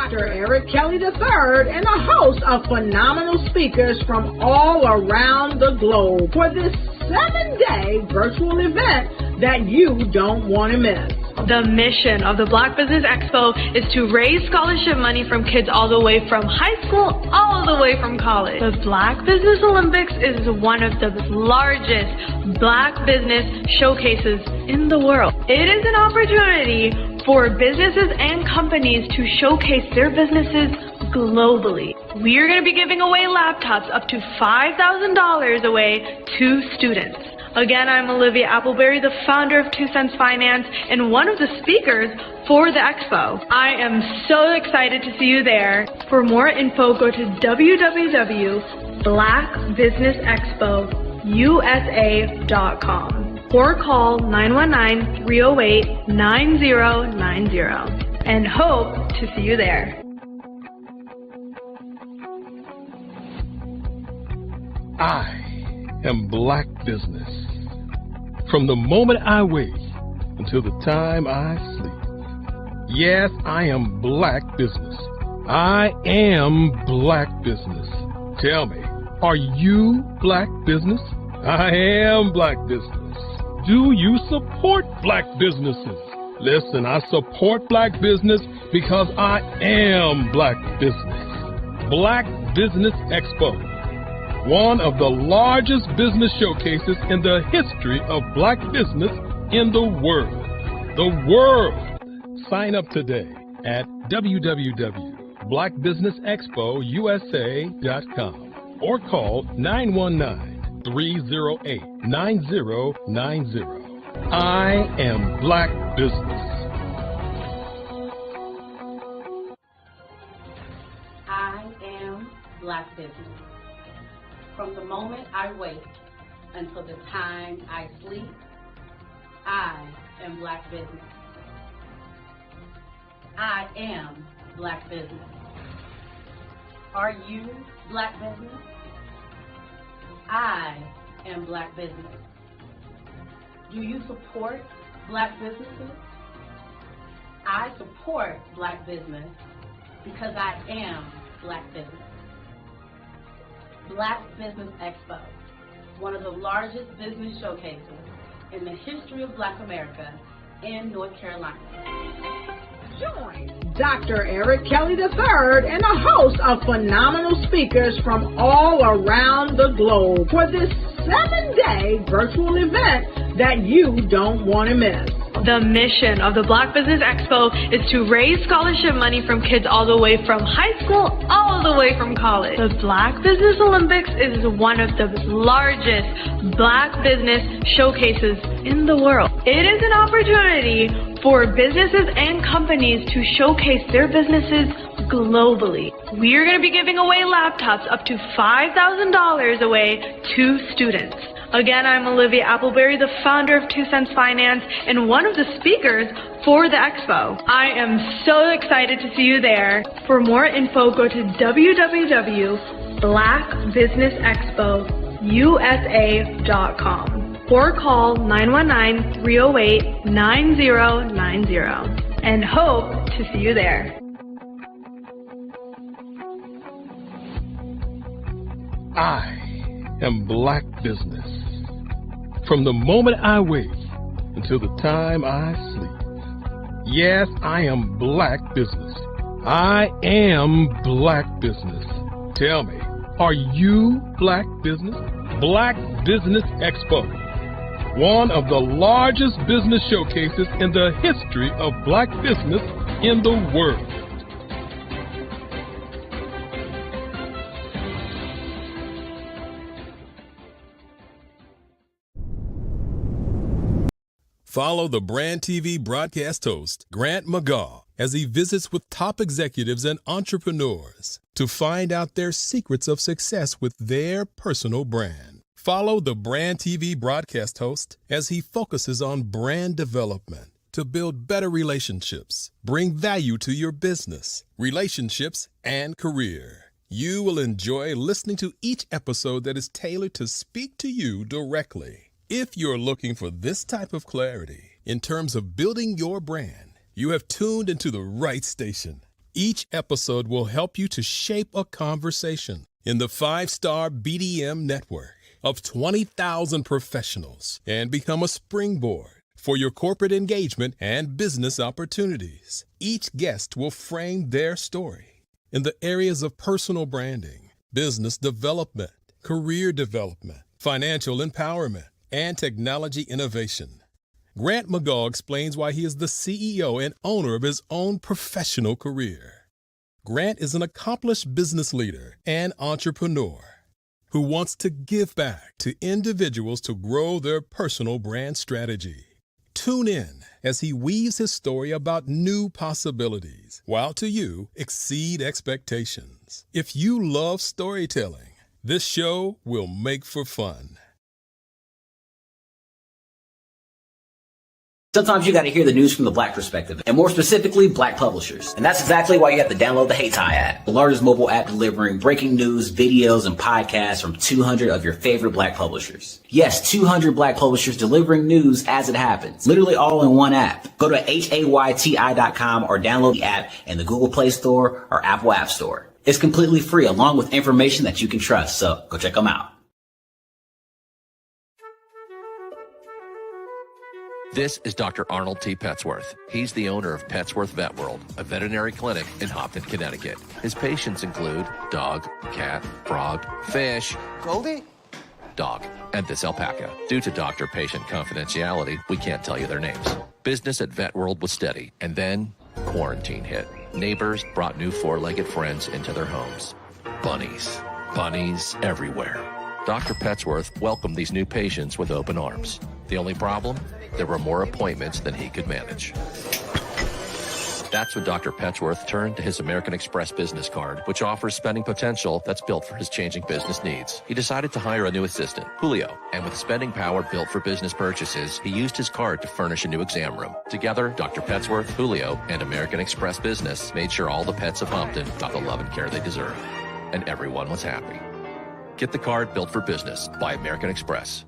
Dr. Eric Kelly III and a host of phenomenal speakers from all around the globe for this 7-day virtual event that you don't want to miss. The mission of the Black Business Expo is to raise scholarship money from kids all the way from high school all the way from college. The Black Business Olympics is one of the largest Black business showcases in the world. It is an opportunity for businesses and companies to showcase their businesses globally. We are going to be giving away laptops up to $5,000 away to students. Again, I'm Olivia Appleberry, the founder of 2 Cents Finance and one of the speakers for the expo. I am so excited to see you there. For more info, go to www.blackbusinessexpousa.com or call 919-308-9090 and hope to see you there. I am Black Business. From the moment I wake until the time I sleep. Yes, I am Black Business. I am Black Business. Tell me, are you Black Business? I am Black Business. Do you support Black businesses? Listen, I support Black business because I am Black Business. Black Business Expo, one of the largest business showcases in the history of Black business in the world. The world! Sign up today at www.blackbusinessexpousa.com or call 919-308-9090. I am Black Business. I am Black Business. From the moment I wake until the time I sleep, I am Black Business. I am Black Business. Are you Black Business? I am Black Business. Do you support Black businesses? I support Black business because I am Black Business. Black Business Expo, one of the largest business showcases in the history of Black America in North Carolina. Join Dr. Eric Kelly III and a host of phenomenal speakers from all around the globe for this 7-day virtual event that you don't want to miss. The mission of the Black Business Expo is to raise scholarship money from kids all the way from high school all the way from college. The Black Business Olympics is one of the largest Black business showcases in the world. It is an opportunity for businesses and companies to showcase their businesses globally. We are going to be giving away laptops up to $5,000 away to students. Again, I'm Olivia Appleberry, the founder of 2 Cents Finance and one of the speakers for the expo. I am so excited to see you there. For more info, go to www.blackbusinessexpousa.com or call 919-308-9090 and hope to see you there. I am Black Business. From the moment I wake until the time I sleep. Yes, I am Black Business. I am Black Business. Tell me, are you Black Business? Black Business Expo, one of the largest business showcases in the history of Black business in the world. Follow the Brand TV broadcast host, Grant McGaw, as he visits with top executives and entrepreneurs to find out their secrets of success with their personal brand. Follow the Brand TV broadcast host as he focuses on brand development to build better relationships, bring value to your business, relationships, and career. You will enjoy listening to each episode that is tailored to speak to you directly. If you're looking for this type of clarity in terms of building your brand, you have tuned into the right station. Each episode will help you to shape a conversation in the 5-star BDM network of 20,000 professionals and become a springboard for your corporate engagement and business opportunities. Each guest will frame their story in the areas of personal branding, business development, career development, financial empowerment, and technology innovation. Grant McGaugh explains why he is the CEO and owner of his own professional career. Grant is an accomplished business leader and entrepreneur who wants to give back to individuals to grow their personal brand strategy. Tune in as he weaves his story about new possibilities, while to you exceed expectations. If you love storytelling, this show will make for fun. Sometimes you got to hear the news from the Black perspective, and more specifically, Black publishers. And that's exactly why you have to download the HeyTie app, the largest mobile app delivering breaking news, videos, and podcasts from 200 of your favorite Black publishers. Yes, 200 Black publishers delivering news as it happens, literally all in one app. Go to HAYTI.com or download the app in the Google Play Store or Apple App Store. It's completely free, along with information that you can trust, so go check them out. This is Dr. Arnold T. Petsworth. He's the owner of Petsworth Vet World, a veterinary clinic in Hopton, Connecticut. His patients include dog, cat, frog, fish, Goldie, dog, and this alpaca. Due to doctor-patient confidentiality, we can't tell you their names. Business at Vet World was steady, and then quarantine hit. Neighbors brought new four-legged friends into their homes. Bunnies. Bunnies everywhere. Dr. Petsworth welcomed these new patients with open arms. The only problem? There were more appointments than he could manage. That's when Dr. Petsworth turned to his American Express business card, which offers spending potential that's built for his changing business needs. He decided to hire a new assistant, Julio, and with spending power built for business purchases, he used his card to furnish a new exam room. Together, Dr. Petsworth, Julio, and American Express Business made sure all the pets of Hopton got the love and care they deserve. And everyone was happy. Get the card built for business by American Express.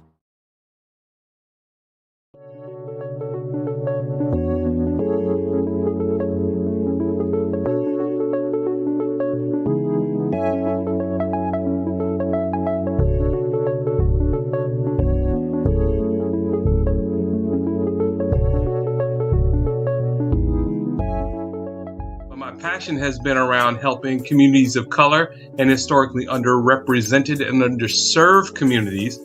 Passion has been around helping communities of color and historically underrepresented and underserved communities,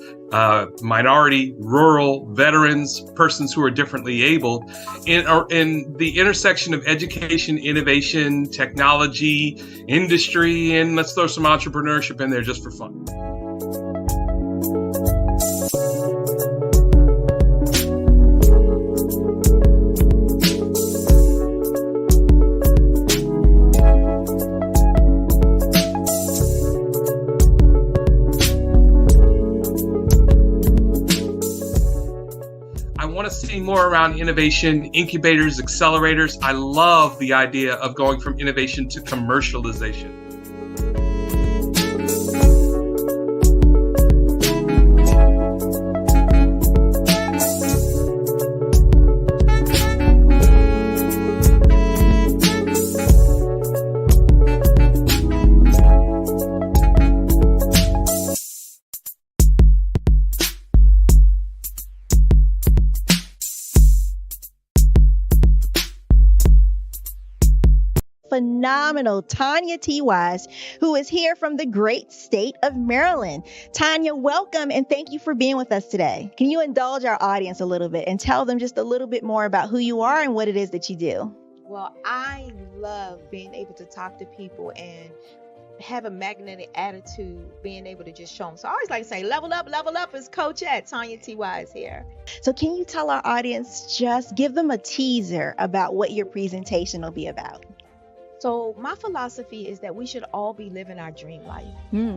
minority, rural, veterans, persons who are differently abled, in the intersection of education, innovation, technology, industry, and let's throw some entrepreneurship in there just for fun. More around innovation, incubators, accelerators. I love the idea of going from innovation to commercialization. Phenomenal Tanya T. Wise, who is here from the great state of Maryland. Tanya, welcome and thank you for being with us today. Can you indulge our audience a little bit and tell them just a little bit more about who you are and what it is that you do? Well, I love being able to talk to people and have a magnetic attitude, being able to just show them. So I always like to say, level up is Coach at Tanya T. Wise here. So can you tell our audience, just give them a teaser about what your presentation will be about? So my philosophy is that we should all be living our dream life.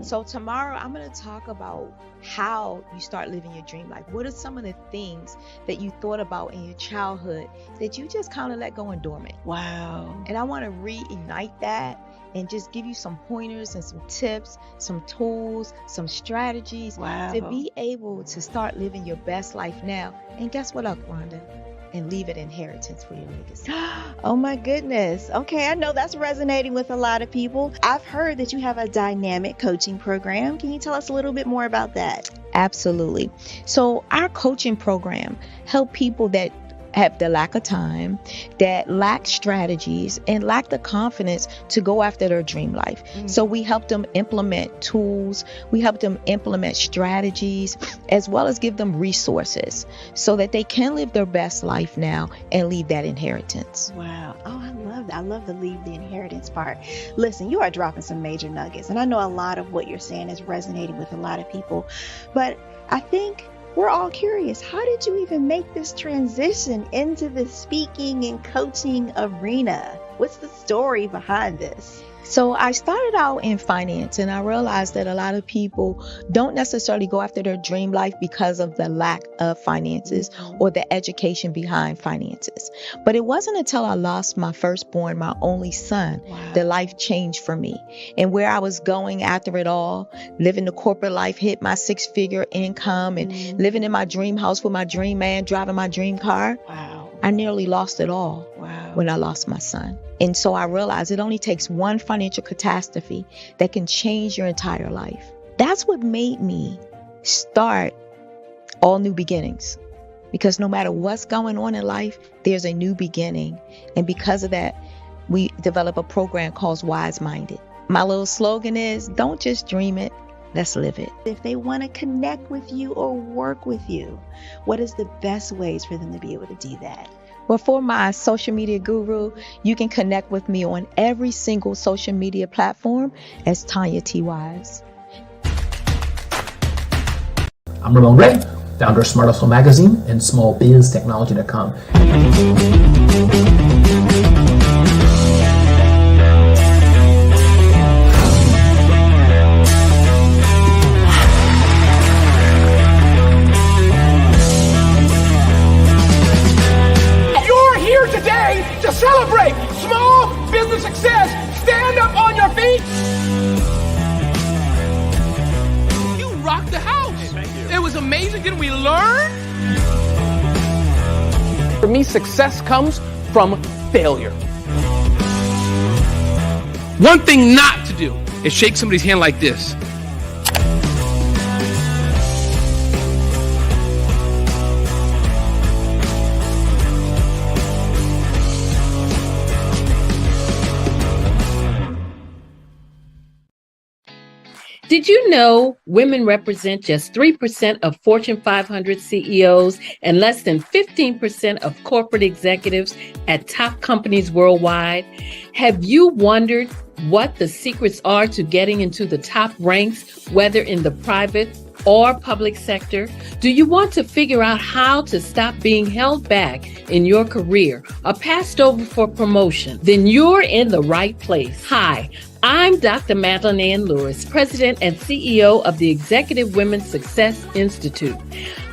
So tomorrow I'm going to talk about how you start living your dream life. What are some of the things that you thought about in your childhood that you just kind of let go and dormant? Wow. And I want to reignite that and just give you some pointers and some tips, some tools, some strategies to be able to start living your best life now. And guess what, Rhonda? and leave an inheritance for your legacy. Oh my goodness. Okay, I know that's resonating with a lot of people. I've heard that you have a dynamic coaching program. Can you tell us a little bit more about that? Absolutely. So our coaching program help people that have the lack of time, that lack strategies, and lack the confidence to go after their dream life. So we help them implement tools, we help them implement strategies, as well as give them resources so that they can live their best life now and leave that inheritance. Wow. Oh, I love that. I love the leave the inheritance part. Listen, you are dropping some major nuggets, and I know a lot of what you're saying is resonating with a lot of people, but I think we're all curious. How did you even make this transition into the speaking and coaching arena? What's the story behind this? So I started out in finance, and I realized that a lot of people don't necessarily go after their dream life because of the lack of finances or the education behind finances. But it wasn't until I lost my firstborn, my only son, that life changed for me. And where I was going after it all, living the corporate life, hit my 6-figure income and living in my dream house with my dream man, driving my dream car. I nearly lost it all when I lost my son. And so I realized it only takes one financial catastrophe that can change your entire life. That's what made me start All New Beginnings. Because no matter what's going on in life, there's a new beginning. And because of that, we develop a program called Wise Minded. My little slogan is, don't just dream it, let's live it. If they want to connect with you or work with you, what is the best ways for them to be able to do that? Well, for my social media guru, you can connect with me on every single social media platform as Tanya T. Wise. I'm Ramon Ray, founder of Smart Hustle Magazine and smallbiztechnology.com. To celebrate small business success. Stand up on your feet. You rocked the house. Hey, thank you. It was amazing. Didn't we learn? For me, success comes from failure. One thing not to do is shake somebody's hand like this. Did you know women represent just 3% of Fortune 500 CEOs and less than 15% of corporate executives at top companies worldwide? Have you wondered what the secrets are to getting into the top ranks, whether in the private or public sector? Do you want to figure out how to stop being held back in your career or passed over for promotion? Then you're in the right place. Hi, I'm Dr. Madeline Ann Lewis, President and CEO of the Executive Women's Success Institute.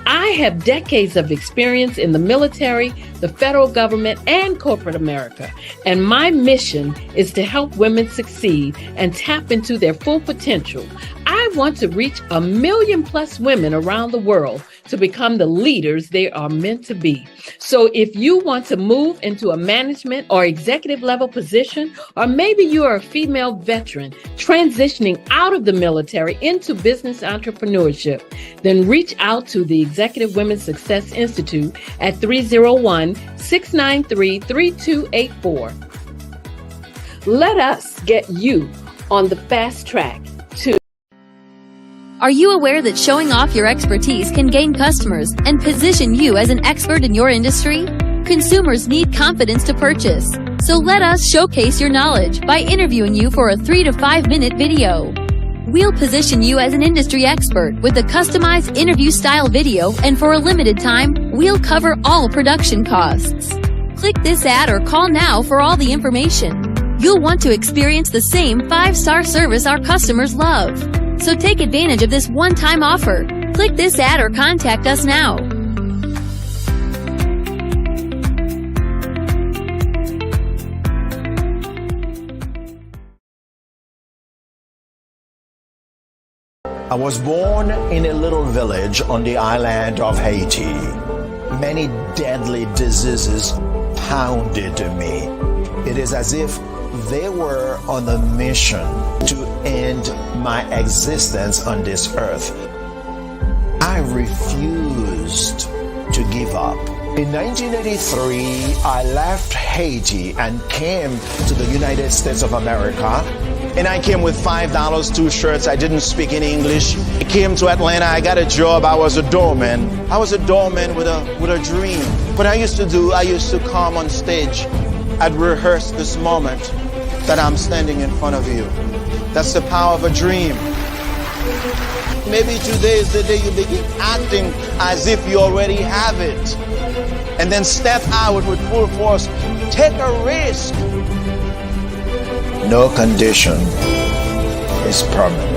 I have decades of experience in the military, the federal government, and corporate America, and my mission is to help women succeed and tap into their full potential. I want to reach 1 million plus women around the world to become the leaders they are meant to be. So if you want to move into a management or executive level position, or maybe you are a female veteran transitioning out of the military into business entrepreneurship, then reach out to the Executive Women's Success Institute at 301-693-3284. Let us get you on the fast track to. Are you aware that showing off your expertise can gain customers and position you as an expert in your industry? Consumers need confidence to purchase, so let us showcase your knowledge by interviewing you for a 3 to 5 minute video. We'll position you as an industry expert with a customized interview style video, and for a limited time, we'll cover all production costs. Click this ad or call now for all the information. You'll want to experience the same 5-star service our customers love. So take advantage of this one-time offer. Click this ad or contact us now. I was born in a little village on the island of Haiti. many deadly diseases pounded me. It is as if they were on a mission to end my existence on this earth. I refused to give up. In 1983, I left Haiti and came to the United States of America. And I came with $5, 2 shirts. I didn't speak any English. I came to Atlanta. I got a job. I was a doorman. I was a doorman with a dream. What I used to come on stage. I'd rehearse this moment that I'm standing in front of you. That's the power of a dream. Maybe today is the day you begin acting as if you already have it. And then step out with full force. Take a risk. No condition is permanent.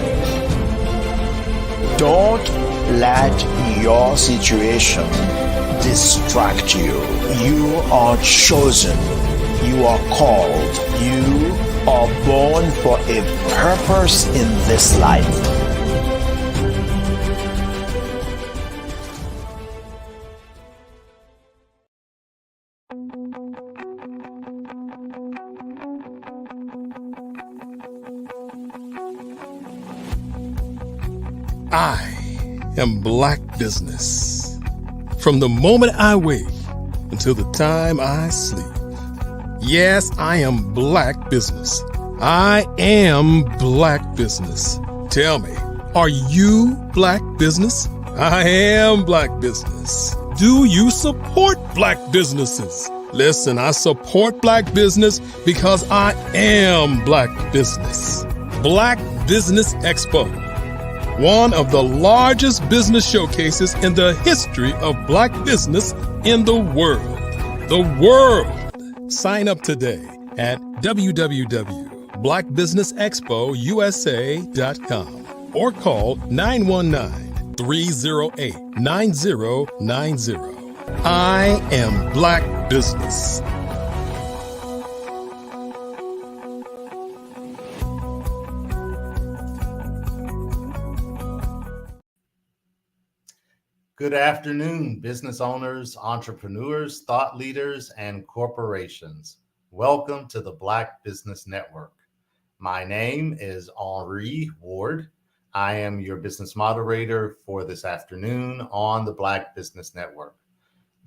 Don't let your situation distract you. You are chosen. You are called. You are born for a purpose in this life. I am Black Business. From the moment I wake until the time I sleep. Yes, I am Black Business. I am Black Business. Tell me, are you Black Business? I am Black Business. Do you support Black businesses? Listen, I support Black business because I am Black Business. Black Business Expo, one of the largest business showcases in the history of Black business in the world. The world! Sign up today at www.blackbusinessexpousa.com or call 919-308-9090. I am Black Business. Good afternoon, business owners, entrepreneurs, thought leaders, and corporations. Welcome to the Black Business Network. My name is Henri Ward. I am your business moderator for this afternoon on the Black Business Network.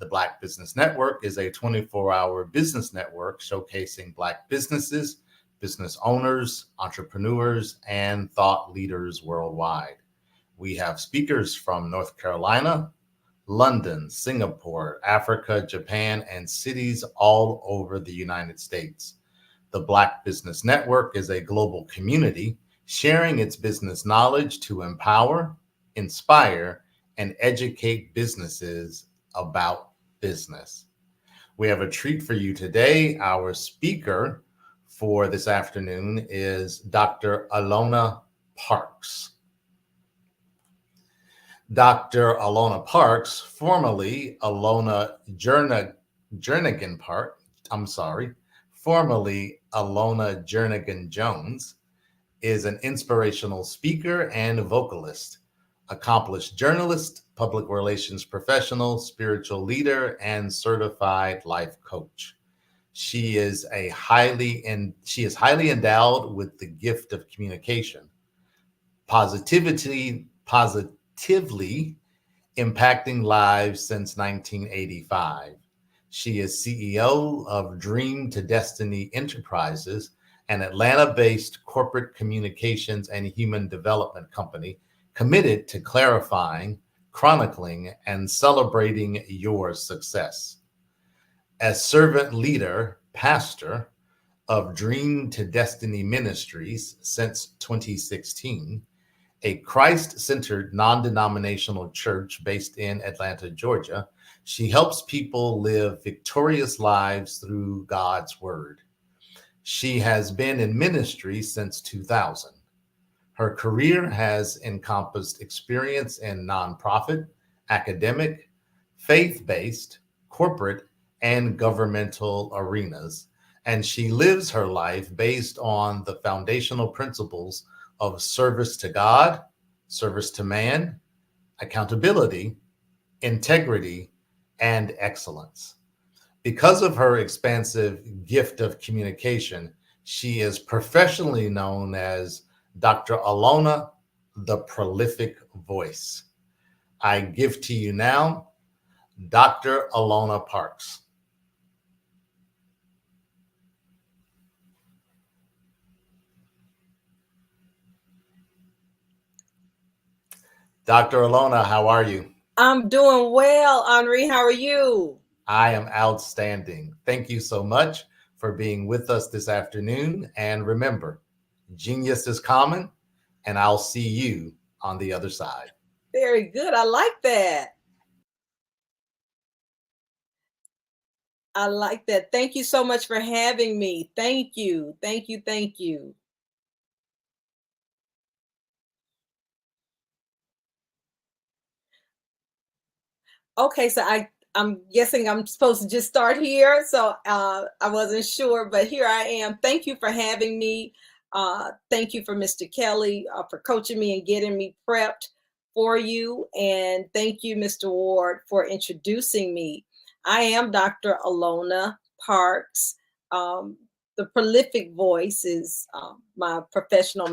The Black Business Network is a 24-hour business network showcasing Black businesses, business owners, entrepreneurs, and thought leaders worldwide. We have speakers from North Carolina, London, Singapore, Africa, Japan, and cities all over the United States. The Black Business Network is a global community sharing its business knowledge to empower, inspire, and educate businesses about business. We have a treat for you today. Our speaker for this afternoon is Dr. Alona Parks. Dr. Alona Parks, formerly Alona Jernigan Jones, is an inspirational speaker and vocalist, accomplished journalist, public relations professional, spiritual leader, and certified life coach. She is highly endowed with the gift of communication, positively impacting lives since 1985. She is CEO of Dream to Destiny Enterprises, an Atlanta-based corporate communications and human development company committed to clarifying, chronicling, and celebrating your success. As servant leader, pastor of Dream to Destiny Ministries since 2016, a Christ-centered non-denominational church based in Atlanta, Georgia, she helps people live victorious lives through God's word. She has been in ministry since 2000. Her career has encompassed experience in nonprofit, academic, faith-based, corporate, and governmental arenas, and she lives her life based on the foundational principles of service to God, service to man, accountability, integrity, and excellence. Because of her expansive gift of communication, she is professionally known as Dr. Alona, the Prolific Voice. I give to you now Dr. Alona Parks. Dr. Alona, how are you? I'm doing well, Henri. How are you? I am outstanding. Thank you so much for being with us this afternoon. And remember, genius is common, and I'll see you on the other side. Very good. I like that. I like that. Thank you so much for having me. Thank you. Thank you. Thank you. Okay, so I'm guessing I'm supposed to just start here. So I wasn't sure, but here I am. Thank you for having me. Thank you for Mr. Kelly for coaching me and getting me prepped for you. And thank you, Mr. Ward, for introducing me. I am Dr. Alona Parks. The Prolific Voice is my professional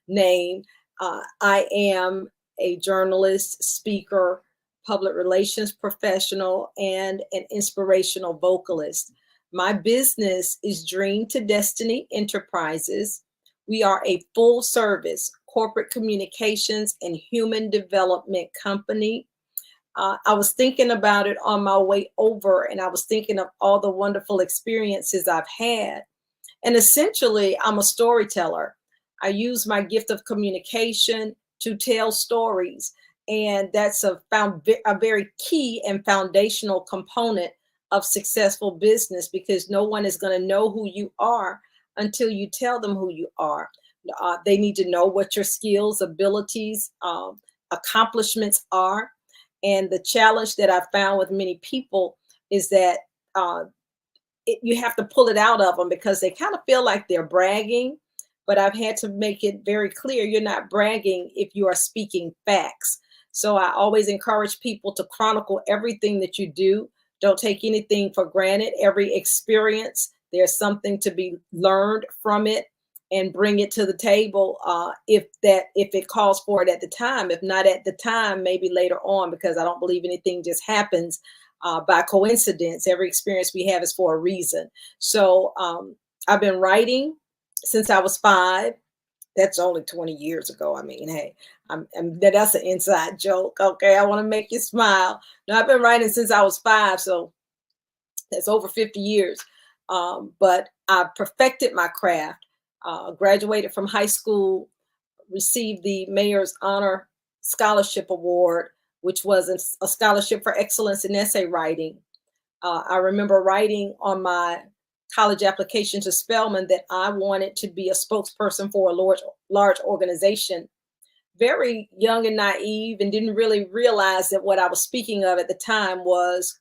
name. I am a journalist, speaker, public relations professional, and an inspirational vocalist. My business is Dream to Destiny Enterprises. We are a full service corporate communications and human development company. I was thinking about it on my way over, and I was thinking of all the wonderful experiences I've had. And essentially, I'm a storyteller. I use my gift of communication to tell stories. And that's a very key and foundational component of successful business, because no one is going to know who you are until you tell them who you are. They need to know what your skills, abilities, accomplishments are. And the challenge that I found with many people is that you have to pull it out of them, because they kind of feel like they're bragging. But I've had to make it very clear, you're not bragging if you are speaking facts. So I always encourage people to chronicle everything that you do. Don't take anything for granted. Every experience, there's something to be learned from it, and bring it to the table if it calls for it at the time. If not at the time, maybe later on, because I don't believe anything just happens by coincidence. Every experience we have is for a reason. So I've been writing since I was 5. That's only 20 years ago. I mean, hey, that's an inside joke. Okay, I want to make you smile. No, I've been writing since I was 5, so that's over 50 years. But I perfected my craft, graduated from high school, received the Mayor's Honor Scholarship Award, which was a scholarship for excellence in essay writing. I remember writing on my college application to Spelman that I wanted to be a spokesperson for a large organization. Very young and naive, and didn't really realize that what I was speaking of at the time was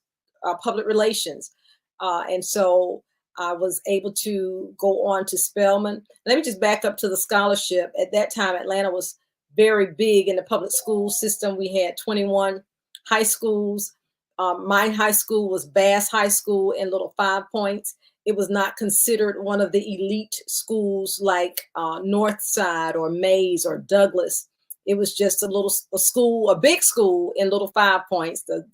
public relations. And so I was able to go on to Spelman. Let me just back up to the scholarship. At that time, Atlanta was very big in the public school system. We had 21 high schools. My high school was Bass High School in Little 5 Points. It was not considered one of the elite schools like Northside or Mays or Douglas. It was just a big school in Little 5 Points. The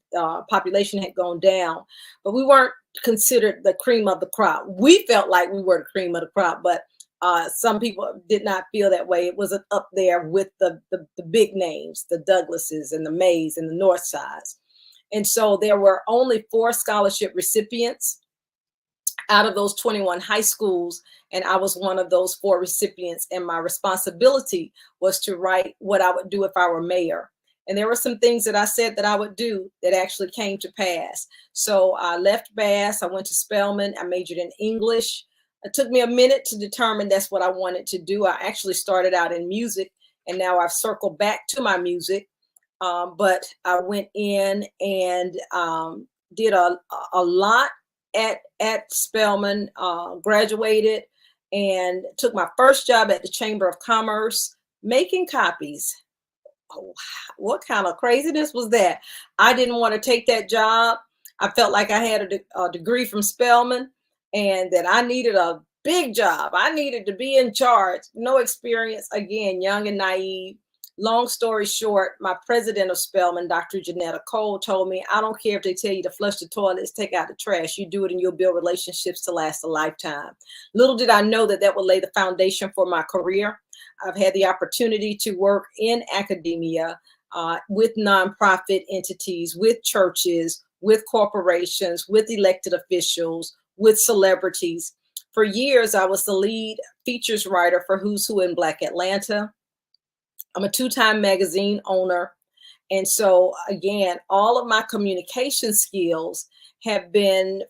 population had gone down, but we weren't considered the cream of the crop. We felt like we were the cream of the crop, but some people did not feel that way. It wasn't up there with the big names, the Douglases and the Mays and the Northsides. And so there were only 4 scholarship recipients out of those 21 high schools, and I was one of those 4 recipients, and my responsibility was to write what I would do if I were mayor. And there were some things that I said that I would do that actually came to pass. So I left Bass, I went to Spelman, I majored in English. It took me a minute to determine that's what I wanted to do. I actually started out in music, and now I've circled back to my music. But I went in and did a lot at Spelman, graduated, and took my first job at the Chamber of Commerce making copies. oh, what kind of craziness was that? I didn't want to take that job. I felt like I had a degree from Spelman and that I needed a big job. I needed to be in charge. No experience. Again, young and naive. Long story short, my president of Spelman, Dr. Janetta Cole, told me, I don't care if they tell you to flush the toilets, take out the trash. You do it and you'll build relationships to last a lifetime. Little did I know that would lay the foundation for my career. I've had the opportunity to work in academia with nonprofit entities, with churches, with corporations, with elected officials, with celebrities. For years, I was the lead features writer for Who's Who in Black Atlanta. I'm a 2-time magazine owner. And so, again, all of my communication skills have been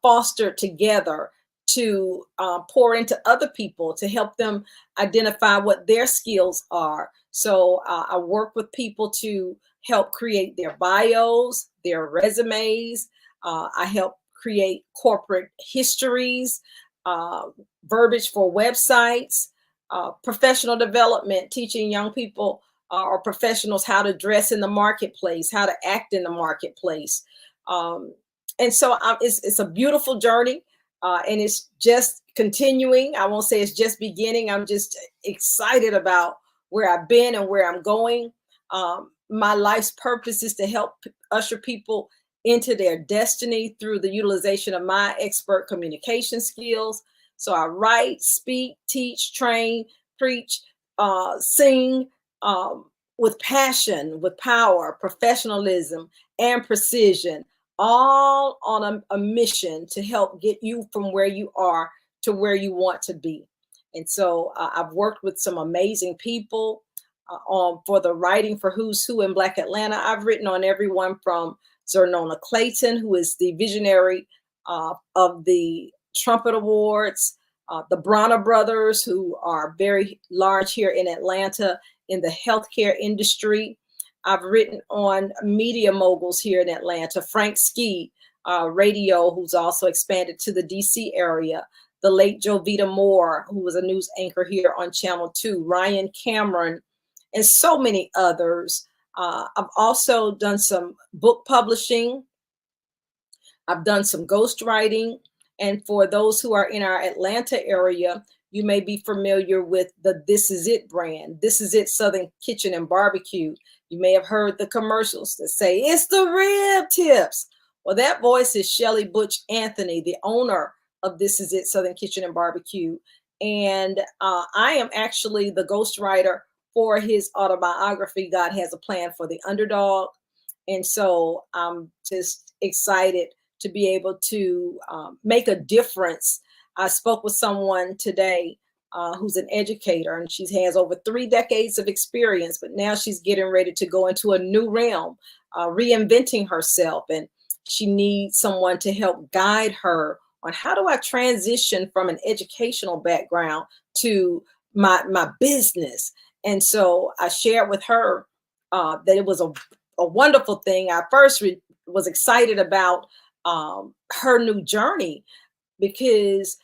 fostered together to pour into other people, to help them identify what their skills are. So I work with people to help create their bios, their resumes. I help create corporate histories, verbiage for websites, professional development, teaching young people or professionals how to dress in the marketplace, how to act in the marketplace. And so it's a beautiful journey, and it's just continuing. I won't say it's just beginning. I'm just excited about where I've been and where I'm going. My life's purpose is to help usher people into their destiny through the utilization of my expert communication skills. So I write, speak, teach, train, preach, sing with passion, with power, professionalism, and precision, all on a mission to help get you from where you are to where you want to be. And so I've worked with some amazing people for the writing for Who's Who in Black Atlanta. I've written on everyone from Zernona Clayton, who is the visionary of the Trumpet Awards, the Bronner brothers, who are very large here in Atlanta in the healthcare industry. I've written on media moguls here in Atlanta, Frank Ski, radio, who's also expanded to the DC area, the late Jovita Moore, who was a news anchor here on Channel 2, Ryan Cameron, and so many others. I've also done some book publishing. I've done some ghostwriting. And for those who are in our Atlanta area, you may be familiar with the This Is It brand. This Is It Southern Kitchen and Barbecue. You may have heard the commercials that say, it's the rib tips. Well, that voice is Shelly Butch Anthony, the owner of This Is It Southern Kitchen and Barbecue. And I am actually the ghostwriter for his autobiography, God Has a Plan for the Underdog. And so I'm just excited to be able to make a difference. I spoke with someone today who's an educator, and she has over 3 decades of experience, but now she's getting ready to go into a new realm, reinventing herself. And she needs someone to help guide her on how do I transition from an educational background to my business. And so I shared with her that it was a wonderful thing. I first was excited about her new journey because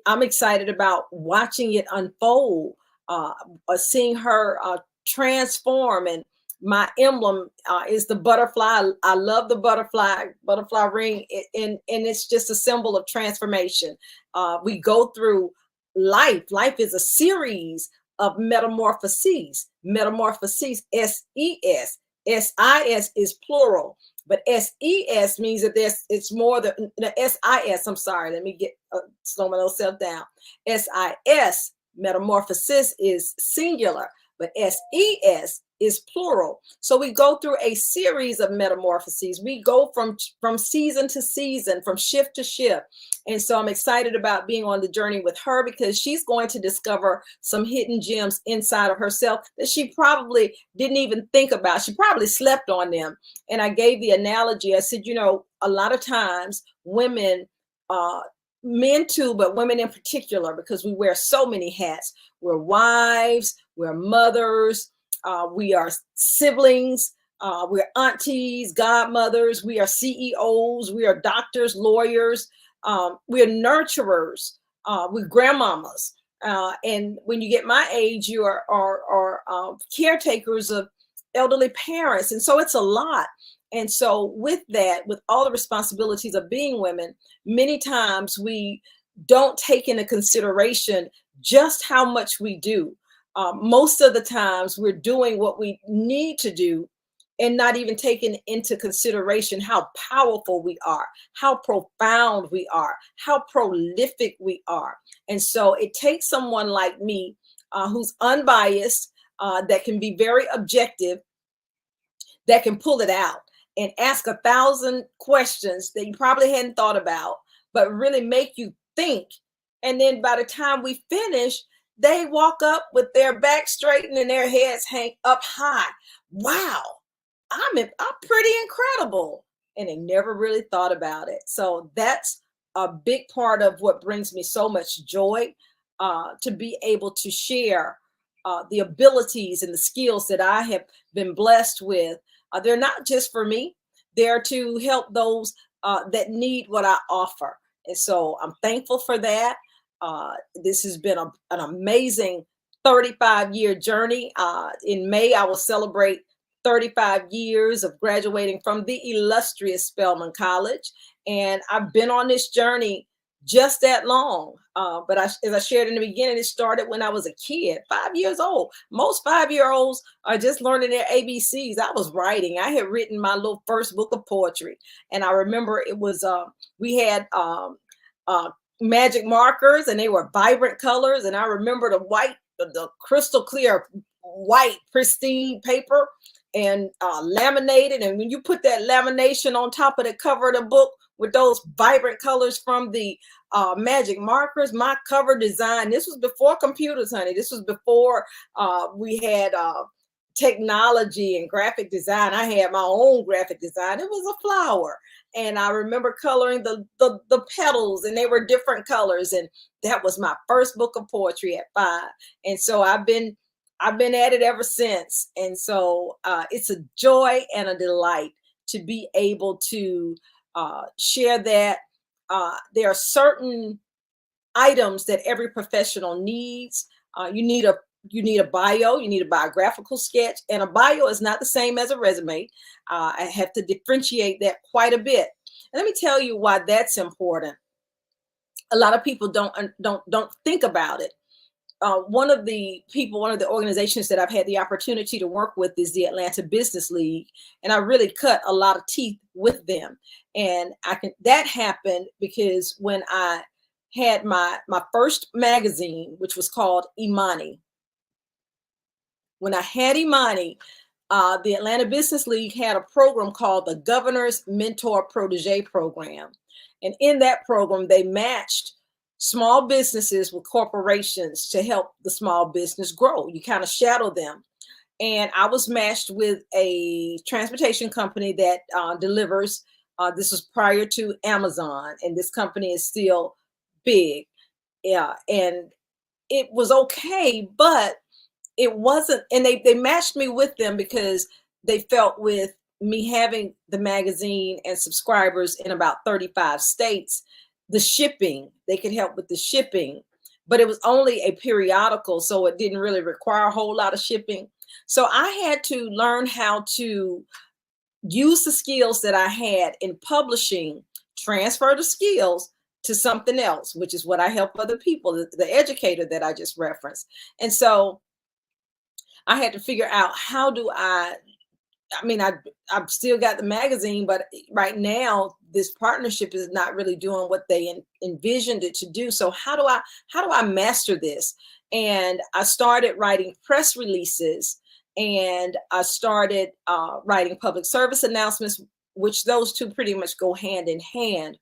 I'm excited about watching it unfold, seeing her transform. And my emblem is the butterfly. I love the butterfly ring, and it's just a symbol of transformation. We go through life. Life is a series of metamorphoses. Metamorphoses, S-E-S. S-I-S is plural, but S-E-S means that it's more than the S-I-S. I'm sorry, let me slow myself down. S-I-S, metamorphosis, is singular, but S-E-S is plural. So we go through a series of metamorphoses. We go from season to season, from shift to shift. And so I'm excited about being on the journey with her because she's going to discover some hidden gems inside of herself that she probably didn't even think about. She probably slept on them. And I gave the analogy. I said, a lot of times women, men too, but women in particular, because we wear so many hats. We're wives, we're mothers, we are siblings, we're aunties, godmothers, we are CEOs, we are doctors, lawyers, we're nurturers, we're grandmamas. And when you get my age, you are caretakers of elderly parents. And so it's a lot. And so with that, with all the responsibilities of being women, many times we don't take into consideration just how much we do. Most of the times we're doing what we need to do and not even taking into consideration how powerful we are, how profound we are, how prolific we are. And so it takes someone like me who's unbiased, that can be very objective, that can pull it out and ask 1,000 questions that you probably hadn't thought about, but really make you think. And then by the time we finish, they walk up with their back straightened and their heads hang up high. Wow, I'm pretty incredible. And they never really thought about it. So that's a big part of what brings me so much joy, to be able to share the abilities and the skills that I have been blessed with. They're not just for me, they're to help those that need what I offer. And so I'm thankful for that. This has been an amazing 35-year journey. In May, I will celebrate 35 years of graduating from the illustrious Spelman College. And I've been on this journey just that long. But as I shared in the beginning, it started when I was a kid, 5 years old. Most 5-year-olds are just learning their ABCs. I was writing. I had written my little first book of poetry. And I remember it was, we had magic markers, and they were vibrant colors. And I remember the crystal clear white pristine paper, and laminated. And when you put that lamination on top of the cover of the book with those vibrant colors from the magic markers, my cover design, this was before computers, honey. This was before we had technology and graphic design. I had my own graphic design. It was a flower. And I remember coloring the petals, and they were different colors. And that was my first book of poetry at 5. And so I've been at it ever since. And so it's a joy and a delight to be able to share that. There are certain items that every professional needs. You need a bio, you need a biographical sketch, and a bio is not the same as a resume. I have to differentiate that quite a bit. And let me tell you why that's important. A lot of people don't think about it. One of the organizations that I've had the opportunity to work with is the Atlanta Business League, and I really cut a lot of teeth with them. And that happened because when I had my first magazine, which was called Imani. When I had Imani, the Atlanta Business League had a program called the Governor's Mentor Protege Program. And in that program, they matched small businesses with corporations to help the small business grow. You kind of shadow them. And I was matched with a transportation company that delivers. This was prior to Amazon, and this company is still big. Yeah, and it was okay, but it wasn't. And they matched me with them because they felt with me having the magazine and subscribers in about 35 states, the shipping, they could help with the shipping, but it was only a periodical, so it didn't really require a whole lot of shipping. So I had to learn how to use the skills that I had in publishing, transfer the skills to something else, which is what I help other people, the educator that I just referenced. And so I had to figure out how do I've still got the magazine, but right now this partnership is not really doing what they envisioned it to do. So how do I master this? And I started writing press releases, and I started writing public service announcements, which those two pretty much go hand in hand.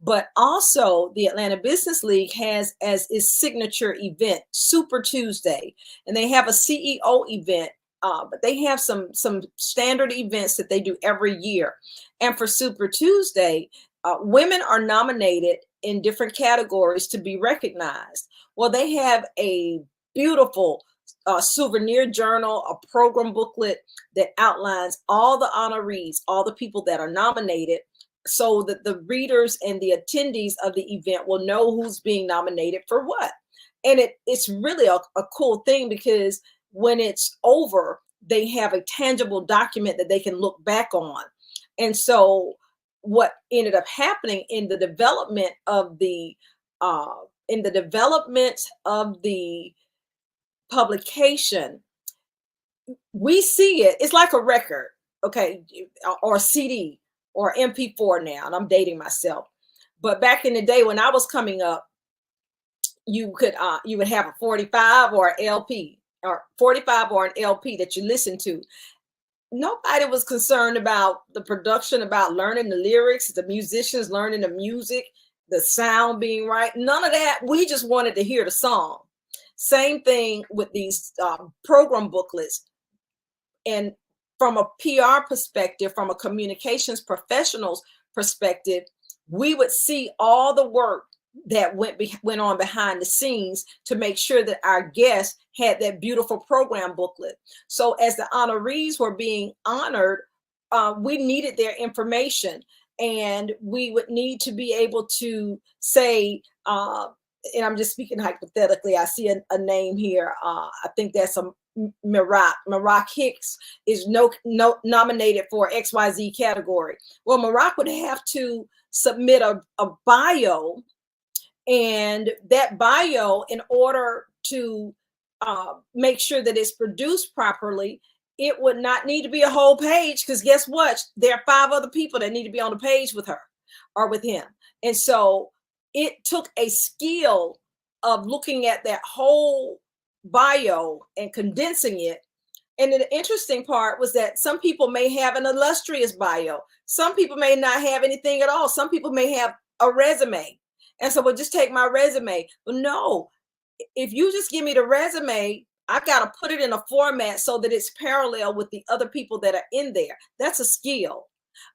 But also the Atlanta Business League has as its signature event, Super Tuesday, and they have a CEO event. But they have some standard events that they do every year. And for Super Tuesday, women are nominated in different categories to be recognized. Well, they have a beautiful souvenir journal, a program booklet that outlines all the honorees, all the people that are nominated, so that the readers and the attendees of the event will know who's being nominated for what. And it's really a cool thing, because when it's over, they have a tangible document that they can look back on. And so what ended up happening in the development of the publication, we see it. It's like a record, okay, or CD or MP4 now, and I'm dating myself. But back in the day when I was coming up, you would have a 45 or an LP, or 45 or an LP that you listen to. Nobody was concerned about the production, about learning the lyrics, the musicians learning the music, the sound being right. None of that. We just wanted to hear the song. Same thing with these program booklets. And from a PR perspective, from a communications professional's perspective, we would see all the work that went on behind the scenes to make sure that our guests had that beautiful program booklet. So as the honorees were being honored, we needed their information, and we would need to be able to say, and I'm just speaking hypothetically, I see a name here. I think that's a Marak Hicks is nominated for XYZ category. Well, Marak would have to submit a bio, and that bio, in order to make sure that it's produced properly, it would not need to be a whole page, because guess what? There are 5 other people that need to be on the page with her or with him. And so it took a skill of looking at that whole bio and condensing it. And the interesting part was that some people may have an illustrious bio. Some people may not have anything at all. Some people may have a resume. And so we'll just take my resume. But no, if you just give me the resume, I got to put it in a format so that it's parallel with the other people that are in there. That's a skill.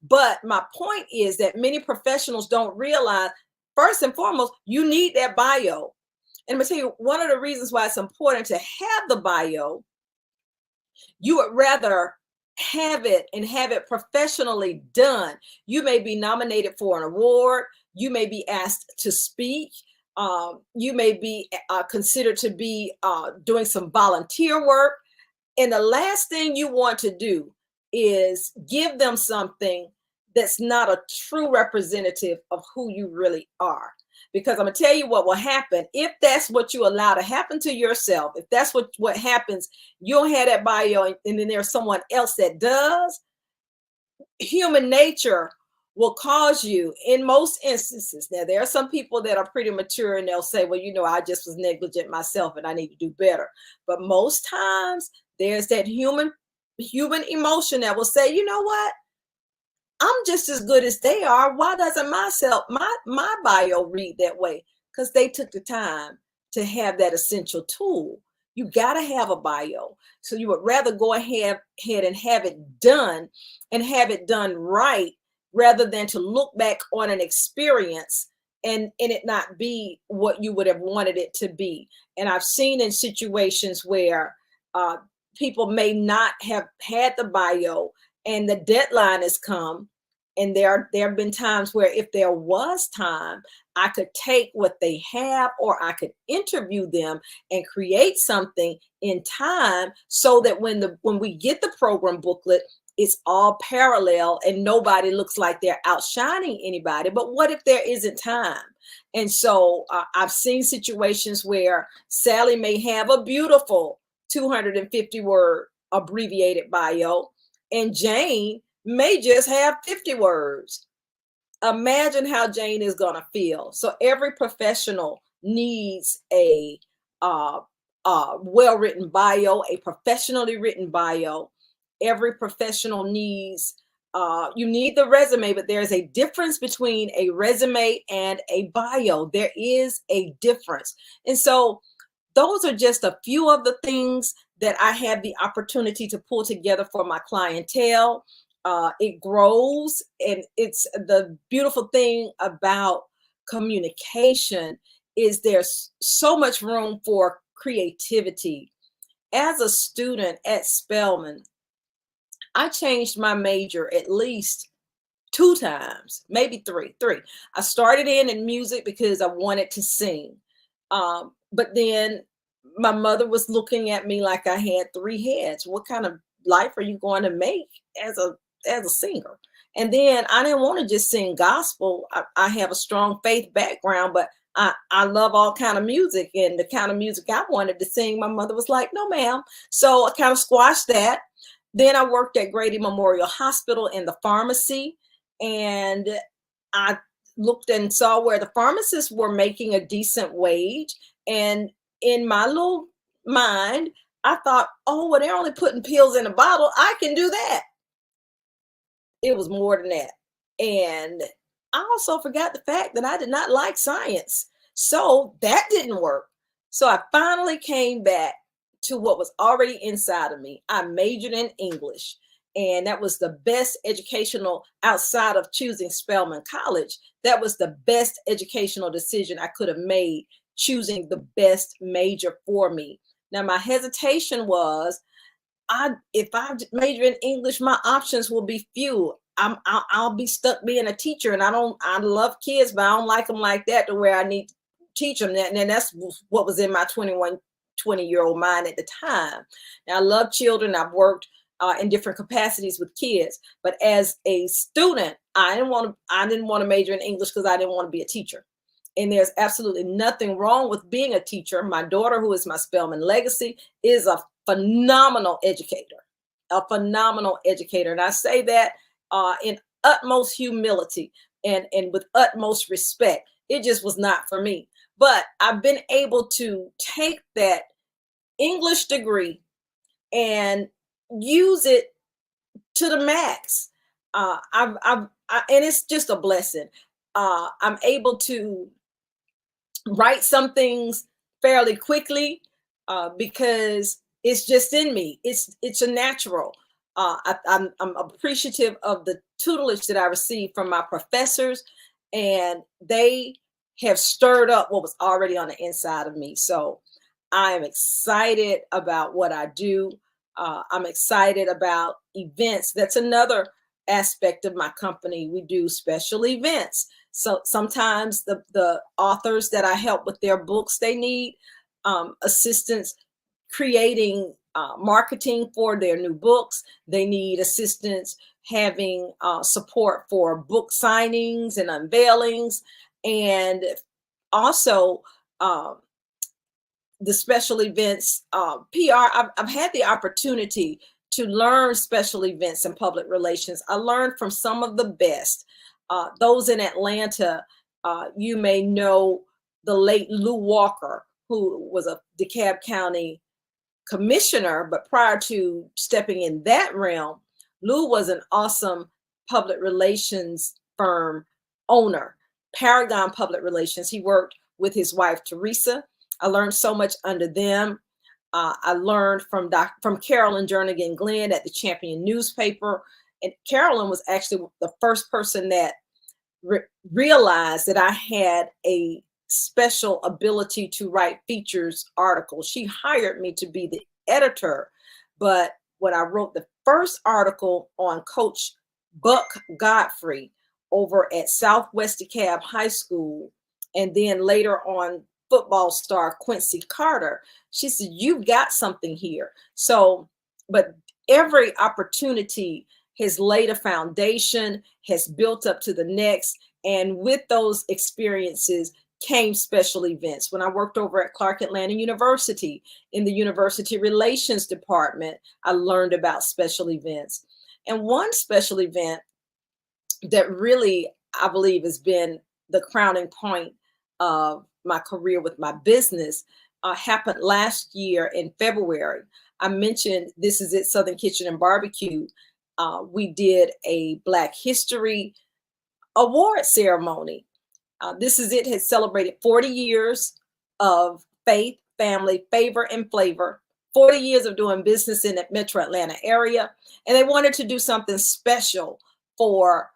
But my point is that many professionals don't realize, first and foremost, you need that bio. And I'm going to tell you one of the reasons why it's important to have the bio. You would rather have it professionally done. You may be nominated for an award. You may be asked to speak. You may be considered to be doing some volunteer work. And the last thing you want to do is give them something that's not a true representative of who you really are. Because I'm going to tell you what will happen if that's what you allow to happen to yourself. If that's what happens, you'll have that bio, and then there's someone else that does. Human nature will cause you, in most instances. Now, there are some people that are pretty mature and they'll say, well, I just was negligent myself and I need to do better. But most times there's that human emotion that will say, you know what? I'm just as good as they are. Why doesn't my bio read that way? Because they took the time to have that essential tool. You got to have a bio. So you would rather go ahead and have it done, and have it done right, rather than to look back on an experience and it not be what you would have wanted it to be. And I've seen in situations where people may not have had the bio, and the deadline has come, and there have been times where if there was time, I could take what they have, or I could interview them and create something in time, so that when we get the program booklet, it's all parallel and nobody looks like they're outshining anybody. But what if there isn't time? And so I've seen situations where Sally may have a beautiful 250-word abbreviated bio, and Jane may just have 50 words. Imagine how Jane is going to feel. So every professional needs a well-written bio, a professionally written bio. Every professional needs, you need the resume, but there's a difference between a resume and a bio. There is a difference. And so those are just a few of the things that I have the opportunity to pull together for my clientele. It grows, and it's the beautiful thing about communication is there's so much room for creativity. As a student at Spelman, I changed my major at least 2 times, maybe three. I started in music because I wanted to sing. But then my mother was looking at me like I had 3 heads. What kind of life are you going to make as a singer? And then I didn't want to just sing gospel. I have a strong faith background, but I love all kind of music, and the kind of music I wanted to sing, my mother was like, no, ma'am. So I kind of squashed that. Then I worked at Grady Memorial Hospital in the pharmacy, and I looked and saw where the pharmacists were making a decent wage. And in my little mind, I thought, oh, well, they're only putting pills in a bottle. I can do that. It was more than that. And I also forgot the fact that I did not like science. So that didn't work. So I finally came back to what was already inside of me. I majored in English, and that was the best educational, outside of choosing Spelman College, that was the best educational decision I could have made, choosing the best major for me. Now, my hesitation was, if I major in English, my options will be few. I'll be stuck being a teacher, and I love kids, but I don't like them like that to where I need to teach them that. And that's what was in my 20-year-old mind at the time. Now, I love children. I've worked in different capacities with kids, but as a student, I didn't want to major in English because I didn't want to be a teacher. And there's absolutely nothing wrong with being a teacher. My daughter, who is my Spelman legacy, is a phenomenal educator, And I say that in utmost humility and with utmost respect. It just was not for me. But I've been able to take that English degree and use it to the max. And it's just a blessing. I'm able to write some things fairly quickly because it's just in me. It's a natural. I'm appreciative of the tutelage that I received from my professors, and they have stirred up what was already on the inside of me. So I am excited about what I do. I'm excited about events. That's another aspect of my company. We do special events. So sometimes the authors that I help with their books, they need assistance creating marketing for their new books. They need assistance having support for book signings and unveilings. And also the special events, PR. I've had the opportunity to learn special events and public relations. I learned from some of the best. Those in Atlanta, you may know the late Lou Walker, who was a DeKalb County commissioner, but prior to stepping in that realm, Lou was an awesome public relations firm owner, Paragon Public Relations. He worked with his wife, Teresa. I learned so much under them. I learned from Carolyn Jernigan Glenn at the Champion newspaper. And Carolyn was actually the first person that realized that I had a special ability to write features articles. She hired me to be the editor. But when I wrote the first article on Coach Buck Godfrey over at Southwest DeKalb High School, and then later on football star Quincy Carter, she said, you've got something here. So, but every opportunity has laid a foundation, has built up to the next. And with those experiences came special events. When I worked over at Clark Atlanta University in the University Relations Department, I learned about special events. And one special event that really, I believe, has been the crowning point of my career with my business happened last year in February. I mentioned This Is It Southern Kitchen and Barbecue. We did a Black History Award ceremony. This Is It has celebrated 40 years of faith, family, favor, and flavor, 40 years of doing business in the Metro Atlanta area. And they wanted to do something special for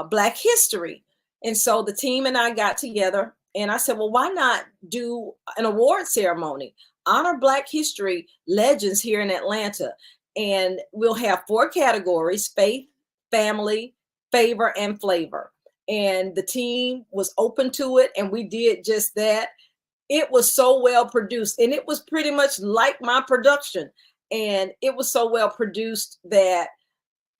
Black history. And so the team and I got together, and I said, well, why not do an award ceremony? Honor Black history legends here in Atlanta. And we'll have 4 categories: faith, family, favor, and flavor. And the team was open to it, and we did just that. It was so well produced, and it was pretty much like my production. And it was so well produced that